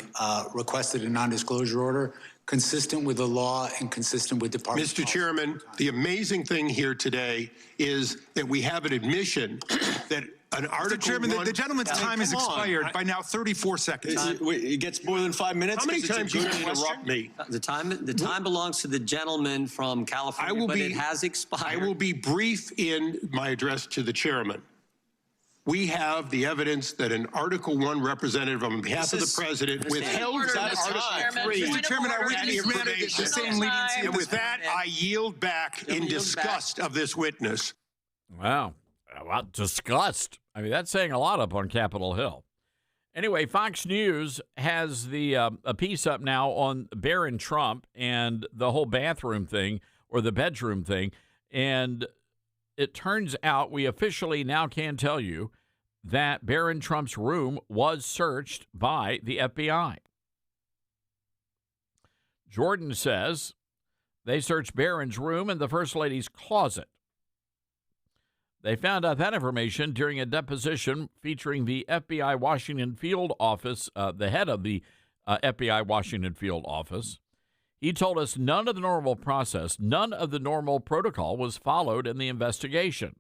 Speaker 13: requested a non-disclosure order, consistent with the law and consistent with Department
Speaker 10: Mr. Chairman, the amazing thing here today is that we have an admission that an Article
Speaker 13: Mr. Chairman, the gentleman's time has expired by now 34 seconds.
Speaker 17: It gets more than 5 minutes.
Speaker 10: How many times are you going to interrupt me?
Speaker 17: The time belongs to the gentleman from California, but it has expired.
Speaker 10: I will be brief in my address to the chairman. We have the evidence that an Article I representative on behalf of the president withheld that Article III.
Speaker 13: Mr. Chairman, I read this matter the same leniency.
Speaker 10: And with that, I yield back in disgust of this witness.
Speaker 3: Wow. Disgust. I mean, that's saying a lot up on Capitol Hill. Anyway, Fox News has a piece up now on Barron Trump and the whole bathroom thing, or the bedroom thing. And it turns out we officially now can tell you that Barron Trump's room was searched by the FBI. Jordan says they searched Barron's room and the First Lady's closet. They found out that information during a deposition featuring the FBI Washington field office, the head of the FBI Washington field office. He told us none of the normal process, none of the normal protocol was followed in the investigation.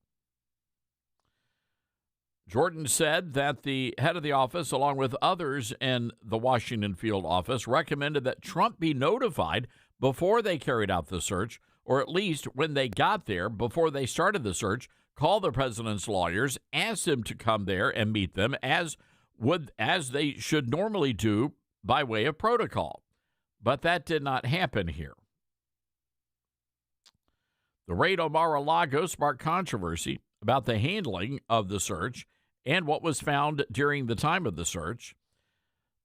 Speaker 3: Jordan said that the head of the office, along with others in the Washington field office, recommended that Trump be notified before they carried out the search, or at least when they got there, before they started the search, call the president's lawyers, ask them to come there and meet them as they should normally do by way of protocol. But that did not happen here. The raid on Mar-a-Lago sparked controversy about the handling of the search and what was found during the time of the search.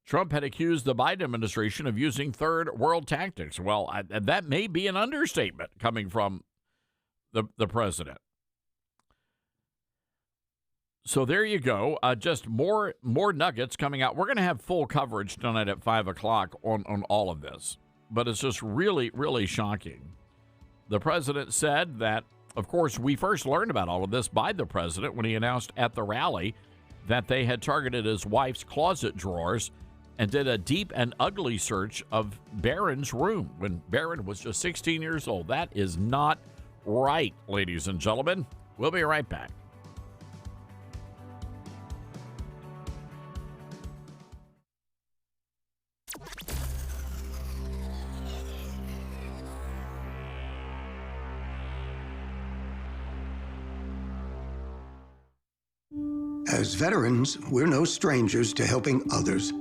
Speaker 3: Trump had accused the Biden administration of using third world tactics. Well, that may be an understatement coming from the president. So there you go. Just more nuggets coming out. We're going to have full coverage tonight at 5 o'clock on all of this. But it's just really, really shocking. The president said that, of course, we first learned about all of this by the president when he announced at the rally that they had targeted his wife's closet drawers and did a deep and ugly search of Barron's room when Barron was just 16 years old. That is not right, ladies and gentlemen. We'll be right back.
Speaker 16: As veterans, we're no strangers to helping others.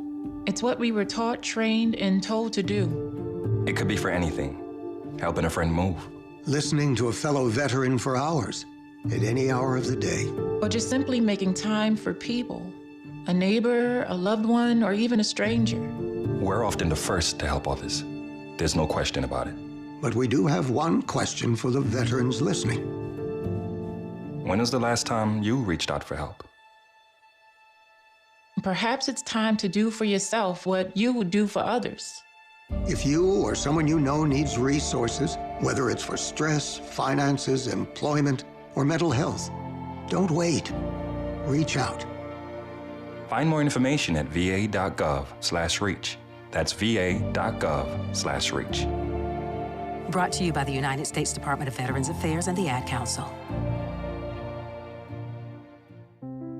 Speaker 18: It's what we were taught, trained, and told to do.
Speaker 19: It could be for anything. Helping a friend move.
Speaker 16: Listening to a fellow veteran for hours, at any hour of the day.
Speaker 18: Or just simply making time for people. A neighbor, a loved one, or even a stranger.
Speaker 19: We're often the first to help others. There's no question about it.
Speaker 16: But we do have one question for the veterans listening.
Speaker 19: When was the last time you reached out for help?
Speaker 18: Perhaps it's time to do for yourself what you would do for others.
Speaker 16: If you or someone you know needs resources, whether it's for stress, finances, employment, or mental health. Don't wait. Reach out.
Speaker 19: Find more information at va.gov/reach. That's va.gov/reach.
Speaker 23: Brought to you by the United States Department of Veterans Affairs and the Ad Council.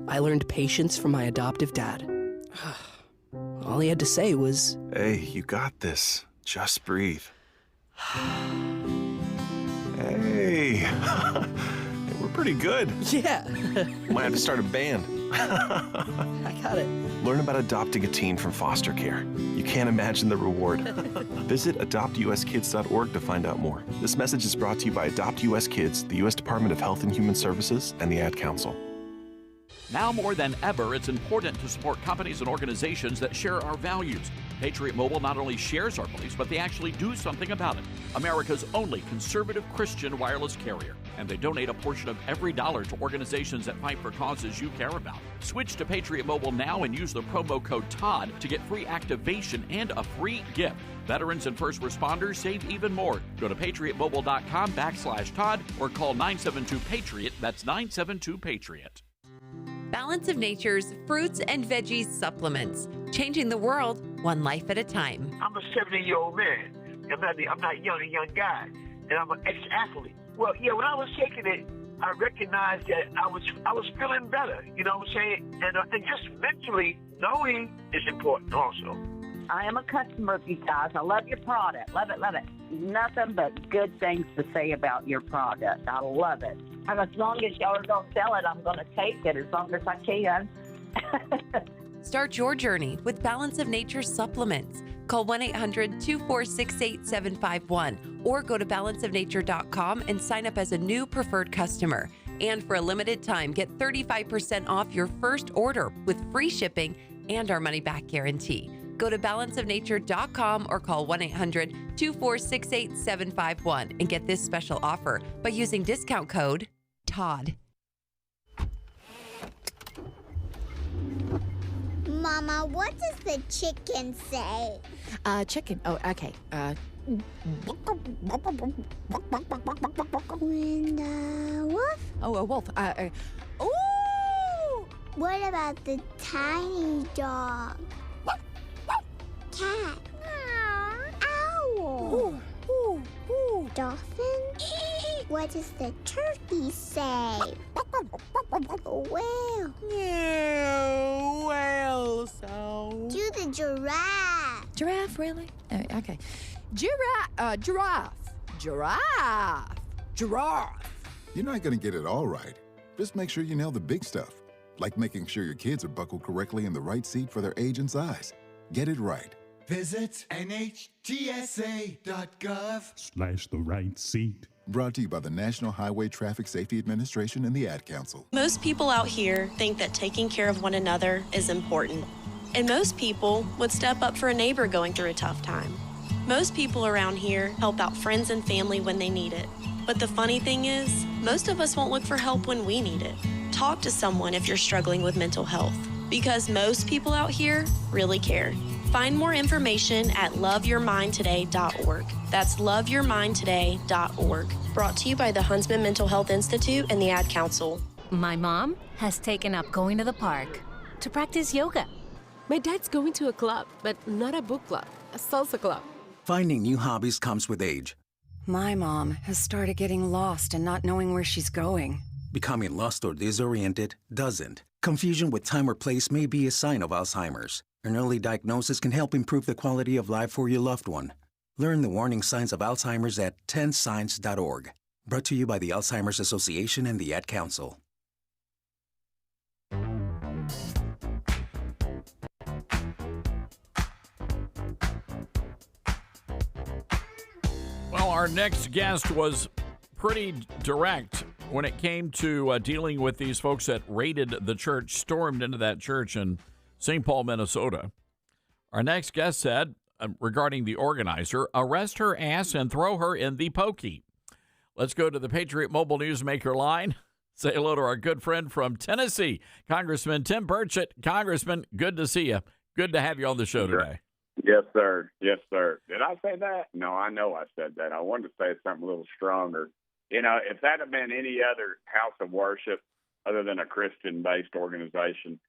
Speaker 5: I learned patience from my adoptive dad. All he had to say was,
Speaker 8: "Hey, you got this. Just breathe." Hey, we're pretty good.
Speaker 5: Yeah.
Speaker 8: Might have to start a band.
Speaker 5: I got it.
Speaker 8: Learn about adopting a teen from foster care. You can't imagine the reward. Visit adoptuskids.org to find out more. This message is brought to you by Adopt US Kids, the U.S. Department of Health and Human Services, and the Ad Council.
Speaker 3: Now more than ever, it's important to support companies and organizations that share our values. Patriot Mobile not only shares our beliefs, but they actually do something about it. America's only conservative Christian wireless carrier. And they donate a portion of every dollar to organizations that fight for causes you care about. Switch to Patriot Mobile now and use the promo code TODD to get free activation and a free gift. Veterans and first responders save even more. Go to patriotmobile.com/Todd or call 972-PATRIOT. That's 972-PATRIOT.
Speaker 11: Balance of Nature's fruits and veggies supplements, changing the world one life at a time.
Speaker 20: I'm a 70-year-old man. I'm not a young guy, and I'm an ex-athlete. Well, yeah, when I was taking it, I recognized that I was feeling better. You know what I'm saying? And just mentally knowing is important also.
Speaker 21: I am a customer of you guys. I love your product. Love it, love it. Nothing but good things to say about your product. I love it. And as long as y'all are going to sell it, I'm going to take it as long as I can.
Speaker 11: Start your journey with Balance of Nature supplements. Call 1-800-246-8751 or go to balanceofnature.com and sign up as a new preferred customer. And for a limited time, get 35% off your first order with free shipping and our money-back guarantee. Go to balanceofnature.com or call 1-800-246-8751 and get this special offer by using discount code TODD.
Speaker 22: Mama, what does the chicken say?
Speaker 26: Chicken. Oh, okay.
Speaker 22: And wolf?
Speaker 26: Oh, a wolf.
Speaker 22: Ooh! What about the tiny dog? Cat. Owl. Dolphin. What does the turkey say? Whale.
Speaker 26: Whale sound.
Speaker 22: Do the giraffe.
Speaker 26: Giraffe, really? Okay. Giraffe. Giraffe.
Speaker 14: You're not going to get it all right. Just make sure you nail the big stuff, like making sure your kids are buckled correctly in the right seat for their age and size. Get it right.
Speaker 25: Visit NHTSA.gov/the right seat.
Speaker 14: Brought to you by the National Highway Traffic Safety Administration and the Ad Council.
Speaker 27: Most people out here think that taking care of one another is important. And most people would step up for a neighbor going through a tough time. Most people around here help out friends and family when they need it. But the funny thing is, most of us won't look for help when we need it. Talk to someone if you're struggling with mental health, because most people out here really care. Find more information at loveyourmindtoday.org. That's loveyourmindtoday.org. Brought to you by the Huntsman Mental Health Institute and the Ad Council.
Speaker 26: My mom has taken up going to the park to practice yoga.
Speaker 29: My dad's going to a club, but not a book club, a salsa club.
Speaker 30: Finding new hobbies comes with age.
Speaker 23: My mom has started getting lost and not knowing where she's going.
Speaker 30: Becoming lost or disoriented doesn't. Confusion with time or place may be a sign of Alzheimer's. An early diagnosis can help improve the quality of life for your loved one. Learn the warning signs of Alzheimer's at 10signs.org. Brought to you by the Alzheimer's Association and the Ad Council.
Speaker 3: Well, our next guest was pretty direct when it came to dealing with these folks that raided the church, stormed into that church in St. Paul, Minnesota. Our next guest said, regarding the organizer, arrest her ass and throw her in the pokey. Let's go to the Patriot Mobile Newsmaker line. Say hello to our good friend from Tennessee, Congressman Tim Burchett. Congressman, good to see you. Good to have you on the show today.
Speaker 31: Yes, sir. Yes, sir. Did I say that? No, I know I said that. I wanted to say something a little stronger.
Speaker 1: If that had been any other house of worship other than a Christian-based organization,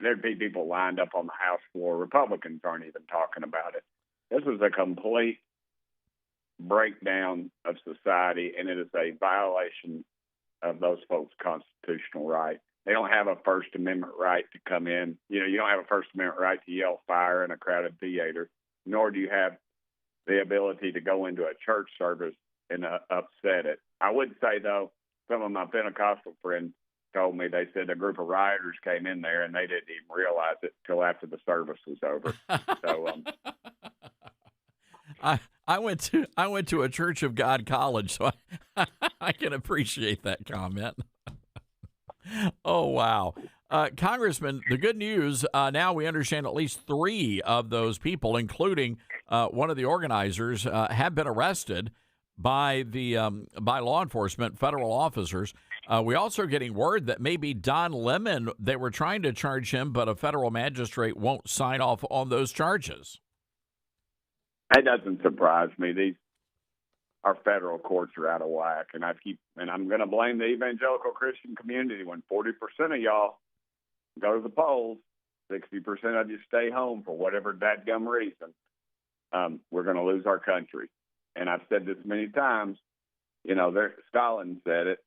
Speaker 1: there'd be people lined up on the House floor. Republicans aren't even talking about it. This is a complete breakdown of society, and it is a violation of those folks' constitutional right. They don't have a First Amendment right to come in. You don't have a First Amendment right to yell fire in a crowded theater, nor do you have the ability to go into a church service and upset it. I would say, though, some of my Pentecostal friends told me, they said a group of rioters came in there and they didn't even realize it till after the service was over. So
Speaker 3: I went to a Church of God college, so I can appreciate that comment. Oh, wow. Congressman, the good news, now we understand at least 3 of those people, including one of the organizers, have been arrested by law enforcement, federal officers. We also are getting word that maybe Don Lemon, they were trying to charge him, but a federal magistrate won't sign off on those charges.
Speaker 1: It doesn't surprise me. Our federal courts are out of whack, and I'm going to blame the evangelical Christian community when 40% of y'all go to the polls, 60% of you stay home for whatever dadgum reason. We're going to lose our country. And I've said this many times. Stalin said it.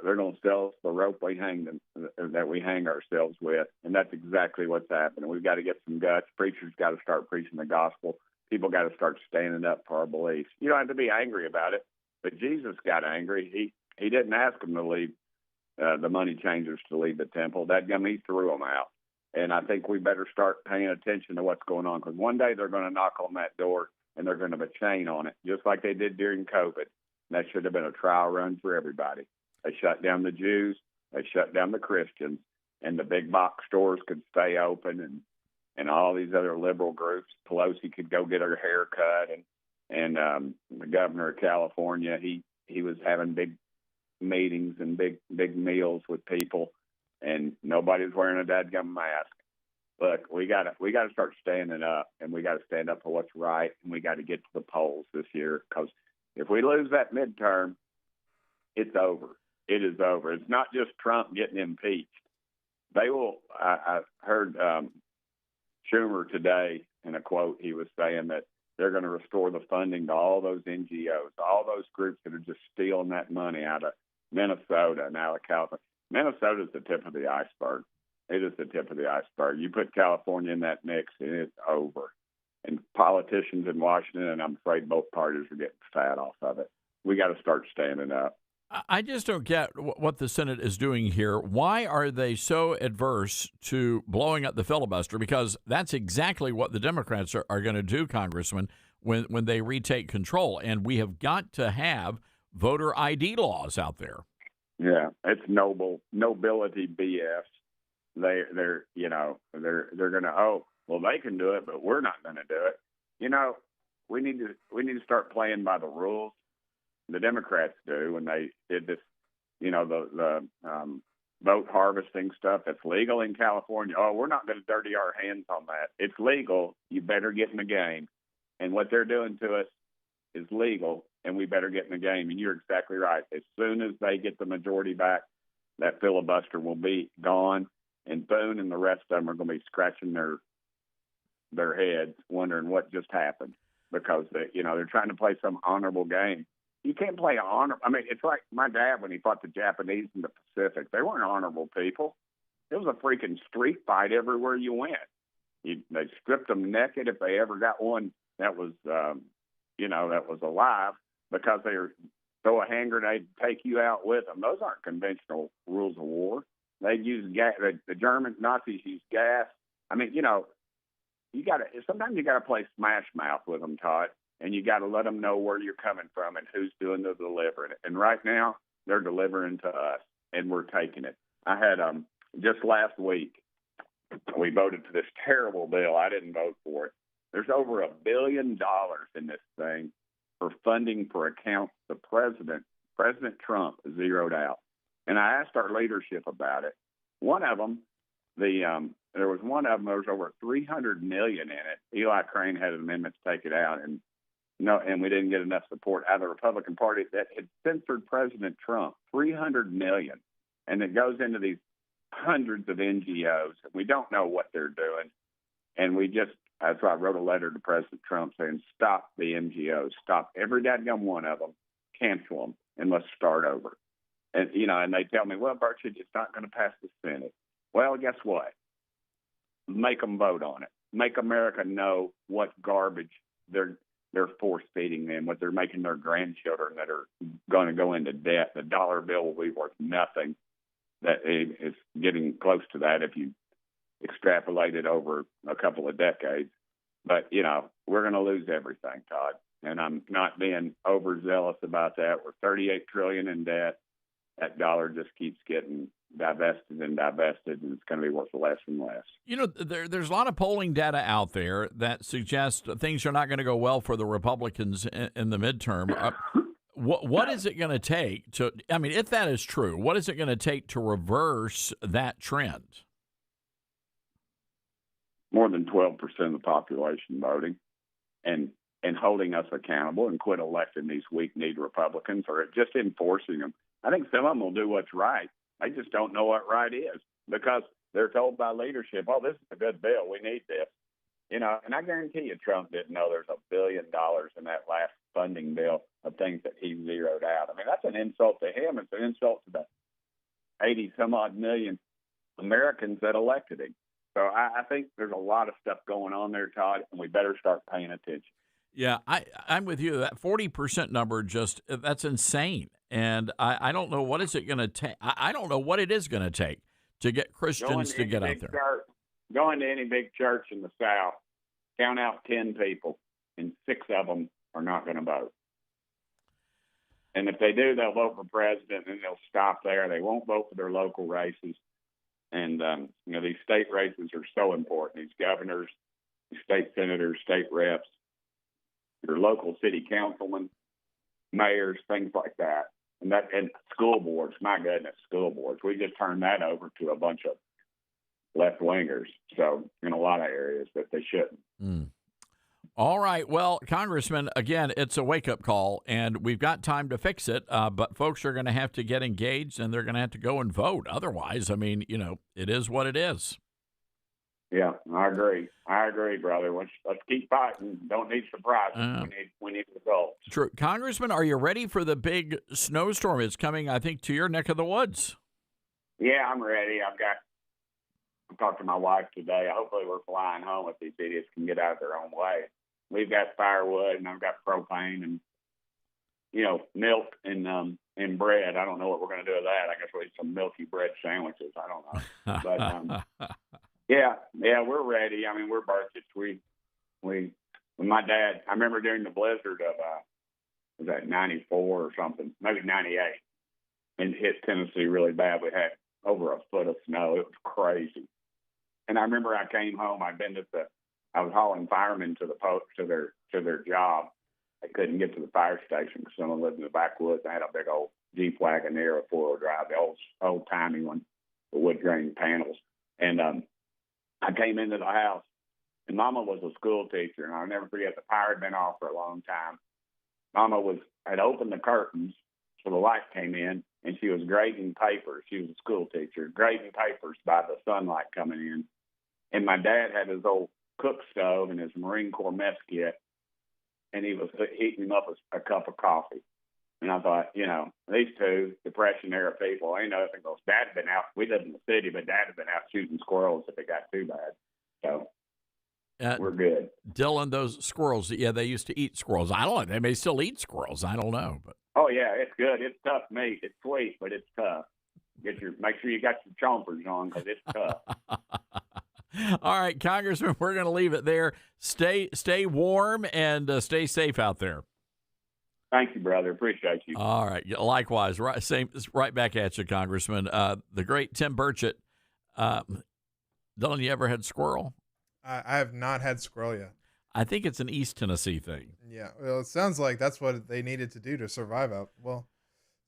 Speaker 1: They're going to sell us the rope that we hang ourselves with, and that's exactly what's happening. We've got to get some guts. Preachers got to start preaching the gospel. People got to start standing up for our beliefs. You don't have to be angry about it, but Jesus got angry. He didn't ask them to leave, the money changers to leave the temple. He threw them out. And I think we better start paying attention to what's going on, because one day they're going to knock on that door and they're going to have a chain on it, just like they did during COVID. And that should have been a trial run for everybody. They shut down the Jews, they shut down the Christians, and the big box stores could stay open, and all these other liberal groups. Pelosi could go get her hair cut, and the governor of California, he was having big meetings and big meals with people, and nobody's wearing a dadgum mask. Look, we got to start standing up, and we got to stand up for what's right, and we got to get to the polls this year, because if we lose that midterm, it's over. It is over. It's not just Trump getting impeached. They will. I heard Schumer today in a quote. He was saying that they're going to restore the funding to all those NGOs, all those groups that are just stealing that money out of Minnesota and out of California. Minnesota's the tip of the iceberg. It is the tip of the iceberg. You put California in that mix, and it's over. And politicians in Washington, and I'm afraid both parties are getting fat off of it. We got to start standing up.
Speaker 3: I just don't get what the Senate is doing here. Why are they so adverse to blowing up the filibuster? Because that's exactly what the Democrats are going to do, Congressman, when they retake control. And we have got to have voter ID laws out there.
Speaker 1: Yeah, it's nobility BS. They're going to, they can do it, but we're not going to do it. We need to start playing by the rules. The Democrats do when they did this, the vote harvesting stuff that's legal in California. Oh, we're not going to dirty our hands on that. It's legal. You better get in the game. And what they're doing to us is legal, and we better get in the game. And you're exactly right. As soon as they get the majority back, that filibuster will be gone, and Boone and the rest of them are going to be scratching their heads, wondering what just happened, because they're trying to play some honorable game. You can't play honor. I mean, it's like my dad when he fought the Japanese in the Pacific. They weren't honorable people. It was a freaking street fight everywhere you went. They stripped them naked if they ever got one that was, that was alive, because they throw a hand grenade and take you out with them. Those aren't conventional rules of war. They use gas. The Germans, Nazis used gas. I mean, sometimes you got to play smash mouth with them, Todd. And you got to let them know where you're coming from and who's doing the delivering. And right now, they're delivering to us, and we're taking it. I had just last week, we voted for this terrible bill. I didn't vote for it. There's over $1 billion in this thing for funding for accounts the President Trump zeroed out. And I asked our leadership about it. One of them, there was over $300 million in it. Eli Crane had an amendment to take it out, and No, and we didn't get enough support out of the Republican Party that had censored President Trump, $300 million. And it goes into these hundreds of NGOs. We don't know what they're doing. And that's why I wrote a letter to President Trump saying, stop the NGOs, stop every dadgum one of them, cancel them, and let's start over. And, and they tell me, well, Burchett, it's not going to pass the Senate. Well, guess what? Make them vote on it. Make America know what garbage they're force feeding them, what they're making their grandchildren that are going to go into debt. The dollar bill will be worth nothing. That is getting close to that if you extrapolate it over a couple of decades. But, we're going to lose everything, Todd. And I'm not being overzealous about that. We're $38 trillion in debt. That dollar just keeps getting divested, and it's going to be worth less and less.
Speaker 3: There's a lot of polling data out there that suggests things are not going to go well for the Republicans in the midterm. What is it going to take if that is true, what is it going to take to reverse that trend?
Speaker 1: More than 12% of the population voting and holding us accountable and quit electing these weak-kneed Republicans or just enforcing them. I think some of them will do what's right. They just don't know what right is because they're told by leadership, oh, this is a good bill. We need this. And I guarantee you Trump didn't know there's $1 billion in that last funding bill of things that he zeroed out. I mean, that's an insult to him. It's an insult to the 80-some-odd million Americans that elected him. So I think there's a lot of stuff going on there, Todd, and we better start paying attention.
Speaker 3: Yeah, I'm with you. That 40% number, that's insane. And I don't know what is it going to take. I don't know what it is going to take to get Christians to get out there.
Speaker 1: Going to any big church in the South, count out 10 people, and 6 of them are not going to vote. And if they do, they'll vote for president, and they'll stop there. They won't vote for their local races. And, these state races are so important. These governors, these state senators, state reps, your local city councilmen, mayors, things like that. And school boards, my goodness, school boards. We just turned that over to a bunch of left-wingers, so in a lot of areas that they shouldn't.
Speaker 3: All right. Well, Congressman, again, it's a wake-up call, and we've got time to fix it, but folks are going to have to get engaged, and they're going to have to go and vote. Otherwise, it is what it is.
Speaker 1: Yeah, I agree, brother. Let's keep fighting. Don't need surprises. We need results.
Speaker 3: True. Congressman, are you ready for the big snowstorm? It's coming, I think, to your neck of the woods.
Speaker 1: Yeah, I'm ready. I talked to my wife today. Hopefully we're flying home if these idiots can get out of their own way. We've got firewood, and I've got propane and, milk and bread. I don't know what we're going to do with that. I guess we'll eat some milky bread sandwiches. I don't know. But, yeah, we're ready. I mean, we're Burchett. When my dad, I remember during the blizzard of, was that 94 or something, maybe 98, and hit Tennessee really bad. We had over a foot of snow. It was crazy. And I remember I came home. I was hauling firemen to their job. I couldn't get to the fire station because someone lived in the backwoods. I had a big old Jeep Wagoneer, a 4-wheel drive, the old timey one, the wood grain panels. And I came into the house, and Mama was a school teacher, and I'll never forget the fire had been off for a long time. Mama had opened the curtains so the light came in, and she was grading papers. She was a school teacher, grading papers by the sunlight coming in. And my dad had his old cook stove and his Marine Corps mess kit, and he was heating him up a cup of coffee. And I thought, these two Depression-era people, ain't nothing else. Dad had been out. We live in the city, but Dad had been out shooting squirrels if it got too bad. So we're good.
Speaker 3: Dylan, those squirrels, they used to eat squirrels. I don't know. They may still eat squirrels. I don't know. But
Speaker 1: oh, yeah, it's good. It's tough meat. It's sweet, but it's tough. Make sure you got your chompers on because it's tough.
Speaker 3: All right, Congressman, we're going to leave it there. Stay warm and stay safe out there.
Speaker 1: Thank you, brother. Appreciate you.
Speaker 3: All right. Likewise. Right back at you, Congressman. The great Tim Burchett. Dylan, you ever had squirrel?
Speaker 2: I have not had squirrel yet.
Speaker 3: I think it's an East Tennessee thing.
Speaker 2: Yeah. Well, it sounds like that's what they needed to do to survive out. Well,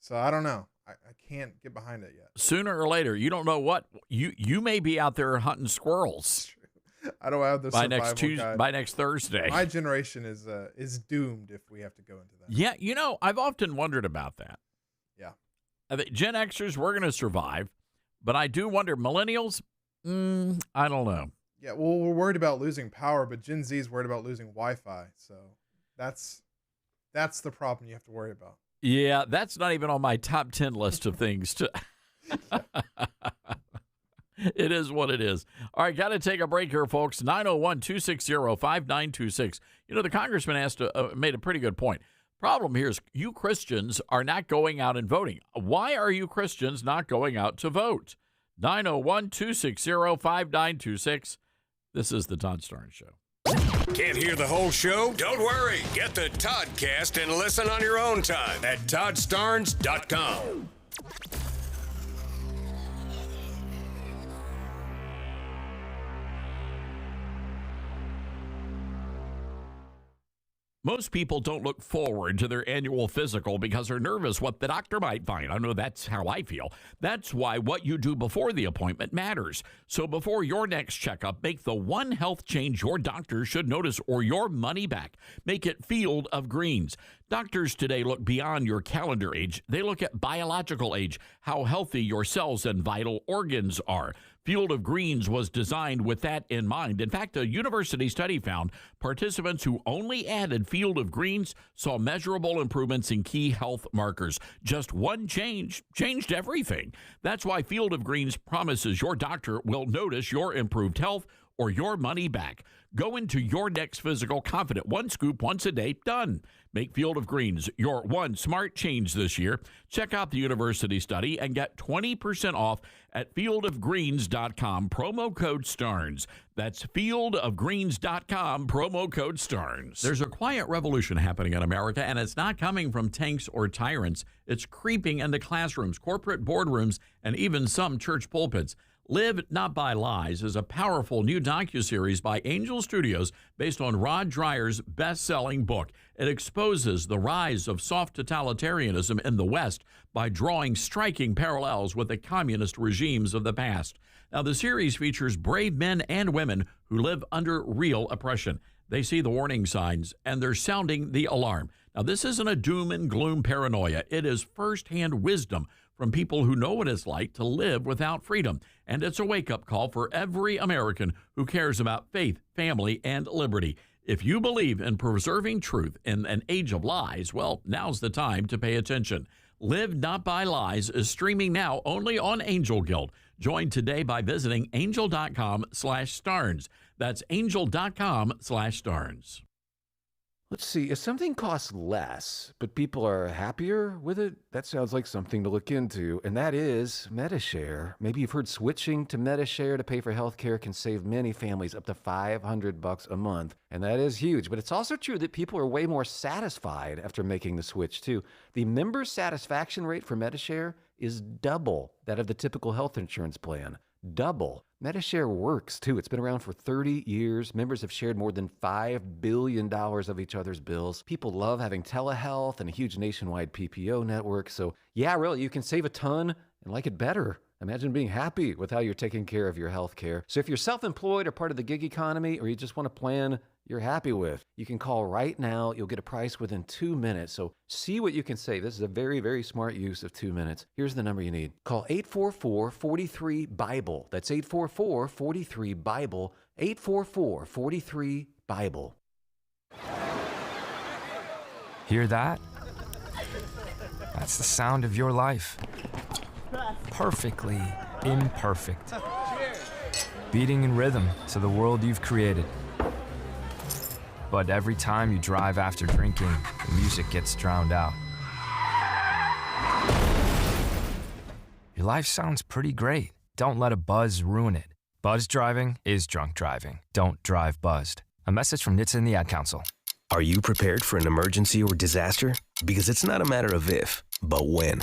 Speaker 2: so I don't know. I can't get behind it yet.
Speaker 3: Sooner or later, you don't know what. You may be out there hunting squirrels.
Speaker 2: I don't have the
Speaker 3: by
Speaker 2: survival
Speaker 3: next Tuesday,
Speaker 2: guide.
Speaker 3: by next Thursday.
Speaker 2: My generation is doomed if we have to go into that.
Speaker 3: Yeah, I've often wondered about that.
Speaker 2: Yeah.
Speaker 3: I think Gen Xers, we're going to survive, but I do wonder, millennials, I don't know.
Speaker 2: Yeah, well, we're worried about losing power, but Gen Z is worried about losing Wi-Fi. So that's the problem you have to worry about.
Speaker 3: Yeah, that's not even on my top 10 list of things to. It is what it is. All right, got to take a break here, folks. 901-260-5926. The congressman made a pretty good point. Problem here is you Christians are not going out and voting. Why are you Christians not going out to vote? 901-260-5926. This is the Todd Starnes Show.
Speaker 4: Can't hear the whole show? Don't worry. Get the Toddcast and listen on your own time at ToddStarnes.com.
Speaker 3: Most people don't look forward to their annual physical because they're nervous what the doctor might find. I know that's how I feel. That's why what you do before the appointment matters. So before your next checkup, make the one health change your doctor should notice or your money back. Make it Field of Greens. Doctors today look beyond your calendar age. They look at biological age, how healthy your cells and vital organs are. Field of Greens was designed with that in mind. In fact, a university study found participants who only added Field of Greens saw measurable improvements in key health markers. Just one change changed everything. That's why Field of Greens promises your doctor will notice your improved health or your money back. Go into your next physical confident. One scoop once a day, done. Make Field of Greens your one smart change this year. Check out the university study and get 20% off at fieldofgreens.com. Promo code STARNS. That's fieldofgreens.com. Promo code STARNS. There's a quiet revolution happening in America, and it's not coming from tanks or tyrants. It's creeping into classrooms, corporate boardrooms, and even some church pulpits. Live Not by Lies is a powerful new docuseries by Angel Studios based on Rod Dreyer's best-selling book. It exposes the rise of soft totalitarianism in the West by drawing striking parallels with the communist regimes of the past. Now, the series features brave men and women who live under real oppression. They see the warning signs, and they're sounding the alarm. Now, this isn't a doom and gloom paranoia. It is firsthand wisdom from people who know what it's like to live without freedom. And it's a wake-up call for every American who cares about faith, family, and liberty. If you believe in preserving truth in an age of lies, well, now's the time to pay attention. Live Not by Lies is streaming now only on Angel Guild. Join today by visiting angel.com/Starnes. That's angel.com/Starnes.
Speaker 6: Let's see, if something costs less, but people are happier with it, that sounds like something to look into, and that is MediShare. Maybe you've heard switching to MediShare to pay for healthcare can save many families up to $500 a month, and that is huge. But it's also true that people are way more satisfied after making the switch, too. The member satisfaction rate for MediShare is double that of the typical health insurance plan. Double. MediShare works, too. It's been around for 30 years. Members have shared more than $5 billion of each other's bills. People love having telehealth and a huge nationwide PPO network. So, yeah, really, you can save a ton and like it better. Imagine being happy with how you're taking care of your health care. So if you're self-employed or part of the gig economy, or you just want a plan you're happy with, you can call right now. You'll get a price within 2 minutes. So see what you can save. This is a very, very smart use of 2 minutes. Here's the number you need. Call 844-43-BIBLE. That's 844-43-BIBLE. 844-43-BIBLE.
Speaker 7: Hear that? That's the sound of your life. Perfectly imperfect. Beating in rhythm to the world you've created. But every time you drive after drinking, the music gets drowned out. Your life sounds pretty great. Don't let a buzz ruin it. Buzz driving is drunk driving. Don't drive buzzed. A message from NHTSA and the Ad Council.
Speaker 9: Are you prepared for an emergency or disaster? Because it's not a matter of if, but when.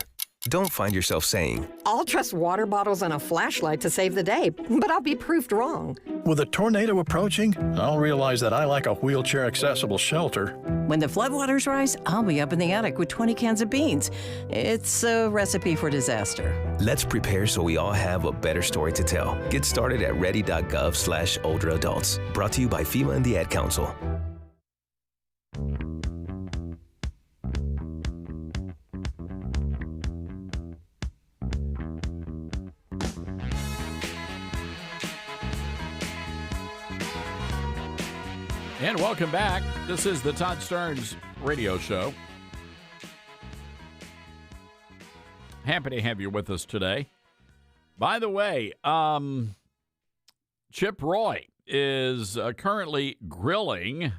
Speaker 9: Don't find yourself saying,
Speaker 10: I'll trust water bottles and a flashlight to save the day, but I'll be proved wrong.
Speaker 12: With a tornado approaching, I'll realize that I like a wheelchair-accessible shelter.
Speaker 13: When the floodwaters rise, I'll be up in the attic with 20 cans of beans. It's a recipe for disaster.
Speaker 9: let's prepare so we all have a better story to tell. Get started at ready.gov/older adults. Brought to you by FEMA and the Ad Council.
Speaker 3: And welcome back. This is the Todd Starnes radio show. Happy to have you with us today. By the way, Chip Roy is currently grilling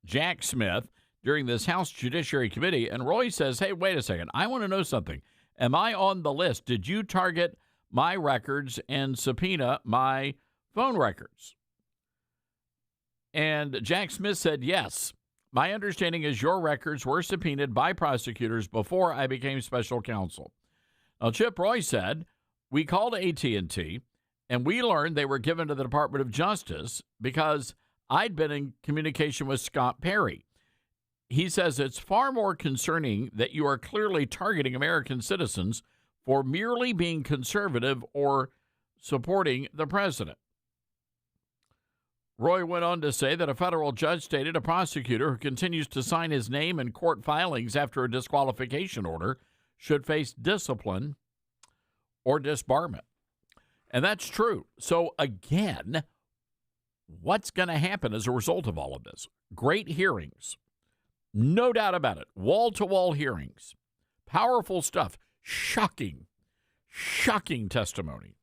Speaker 3: Jack Smith during this House Judiciary Committee. And Roy says, hey, wait a second. I want to know something. Am I on the list? Did you target my records and subpoena my phone records? And Jack Smith said, yes. My understanding is your records were subpoenaed by prosecutors before I became special counsel. Now, Chip Roy said, we called AT&T, and we learned they were given to the Department of Justice because I'd been in communication with Scott Perry. He says it's far more concerning that you are clearly targeting American citizens for merely being conservative or supporting the president. Roy went on to say that a federal judge stated a prosecutor who continues to sign his name in court filings after a disqualification order should face discipline or disbarment. And that's true. So again, what's going to happen as a result of all of this? Great hearings. No doubt about it. Wall-to-wall hearings. Powerful stuff. Shocking testimony.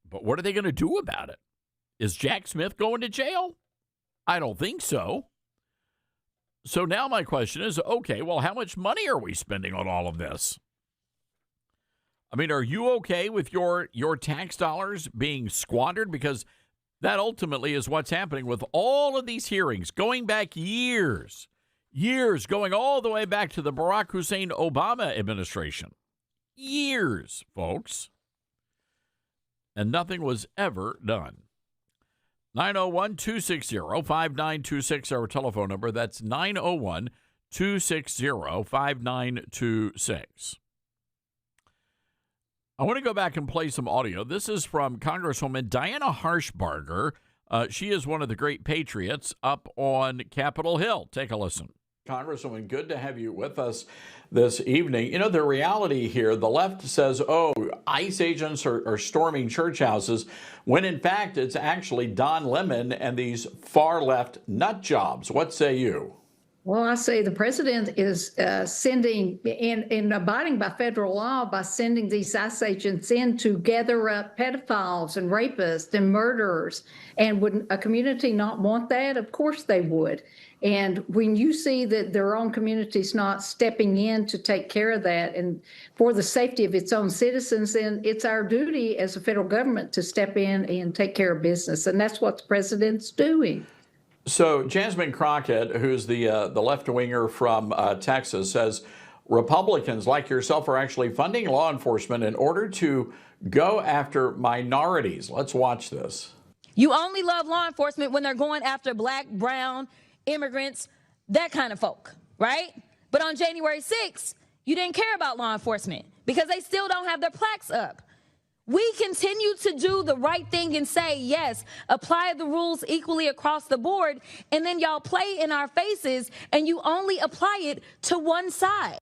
Speaker 3: But what are they going to do about it? Is Jack Smith going to jail? I don't think so. So now my question is, okay, well, how much money are we spending on all of this? I mean, are you okay with your tax dollars being squandered? Because that ultimately is what's happening with all of these hearings, going back years, going all the way back to the Barack Hussein Obama administration. Years, folks. And nothing was ever done. 901-260-5926, our telephone number. That's 901-260-5926. I want to go back and play some audio. This is from Congresswoman Diana Harshbarger. She is one of the great patriots up on Capitol Hill. Take a listen. Congresswoman, good to have you with us this evening. You know, the reality here, the left says, oh, ICE agents are storming church houses, when in fact it's actually Don Lemon and these far left nut jobs. What say you?
Speaker 15: Well, I say the president is sending, in abiding by federal law, by sending these ICE agents in to gather up pedophiles and rapists and murderers. And would a community not want that? Of course they would. And when you see that their own community's not stepping in to take care of that and for the safety of its own citizens, then it's our duty as a federal government to step in and take care of business. And that's what the president's doing.
Speaker 3: So Jasmine Crockett, who's the left-winger from Texas, says Republicans like yourself are actually funding law enforcement in order to go after minorities. Let's watch this.
Speaker 16: You only love law enforcement when they're going after black, brown, immigrants, that kind of folk, right? But on January 6th, you didn't care about law enforcement because they still don't have their plaques up. We continue to do the right thing and say, yes, apply the rules equally across the board, and then y'all play in our faces and you only apply it to one side.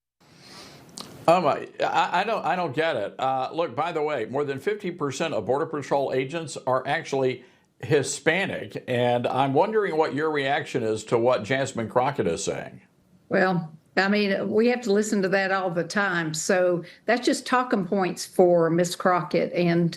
Speaker 3: Oh my, I don't get it. Look, by the way, more than 50% of Border Patrol agents are actually Hispanic, and I'm wondering what your reaction is to what Jasmine Crockett is saying.
Speaker 15: Well, I mean, we have to listen to that all the time. So that's just talking points for Ms. Crockett. And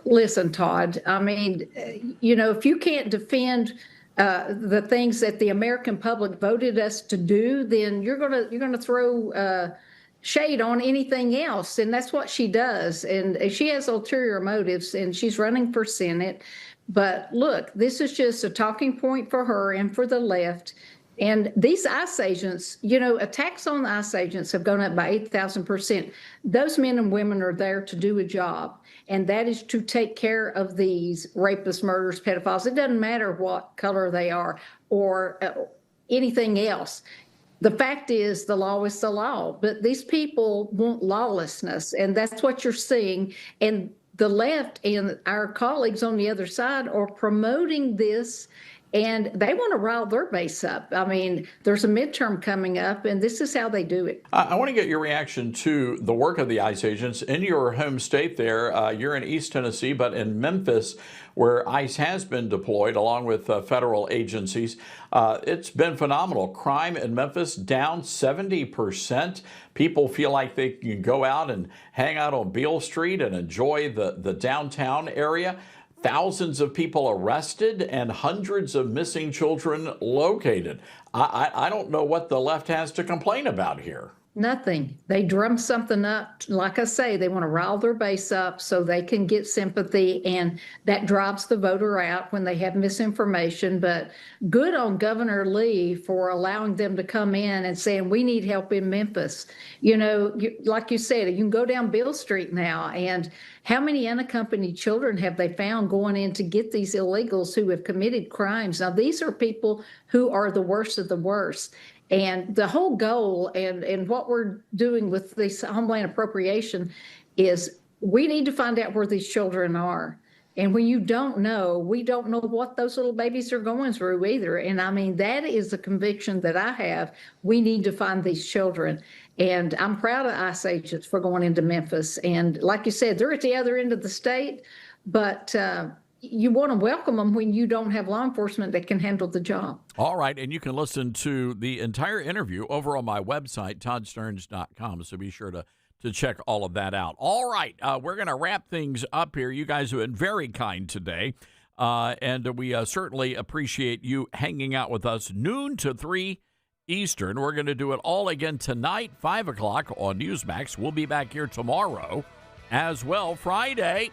Speaker 15: listen, Todd, I mean, you know, if you can't defend the things that the American public voted us to do, then you're gonna throw shade on anything else. And that's what she does. And she has ulterior motives, and she's running for Senate. But look, this is just a talking point for her and for the left. And these ICE agents, you know, attacks on the ICE agents have gone up by 8,000%. Those men and women are there to do a job, and that is to take care of these rapists, murderers, pedophiles. It doesn't matter what color they are or anything else. The fact is, the law is the law, but these people want lawlessness, and that's what you're seeing. And the left and our colleagues on the other side are promoting this, and they want to rile their base up. I mean, there's a midterm coming up, and this is how they do it.
Speaker 3: I want to get your reaction to the work of the ICE agents in your home state there. You're in East Tennessee, but in Memphis, where ICE has been deployed along with federal agencies. It's been phenomenal. Crime in Memphis down 70%. People feel like they can go out and hang out on Beale Street and enjoy the downtown area. Thousands of people arrested and hundreds of missing children located. I don't know what the left has to complain about here.
Speaker 15: Nothing. They drum something up. Like I say, they want to rile their base up so they can get sympathy, and that drives the voter out when they have misinformation. But good on Governor Lee for allowing them to come in and saying, we need help in Memphis. You know, like you said, you can go down Beale Street now, and how many unaccompanied children have they found going in to get these illegals who have committed crimes? Now, these are people who are the worst of the worst. And the whole goal and what we're doing with this Homeland Appropriation is we need to find out where these children are. And when you don't know, we don't know what those little babies are going through either. And I mean, that is the conviction that I have. We need to find these children. And I'm proud of ICE agents for going into Memphis. And like you said, they're at the other end of the state, but you want to welcome them when you don't have law enforcement that can handle the job.
Speaker 3: All right, and you can listen to the entire interview over on my website, toddsterns.com, so be sure to check all of that out. All right, we're going to wrap things up here. You guys have been very kind today, and we certainly appreciate you hanging out with us noon to 3 Eastern. We're going to do it all again tonight, 5 o'clock on Newsmax. We'll be back here tomorrow as well, Friday.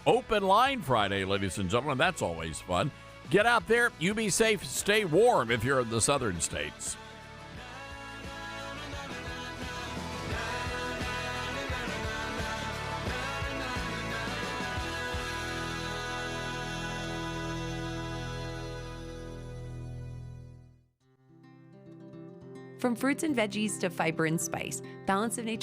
Speaker 3: Open Line Friday, ladies and gentlemen. That's always fun. Get out there. You be safe. Stay warm if you're in the southern states.
Speaker 5: From fruits and veggies to fiber and spice, Balance of Nature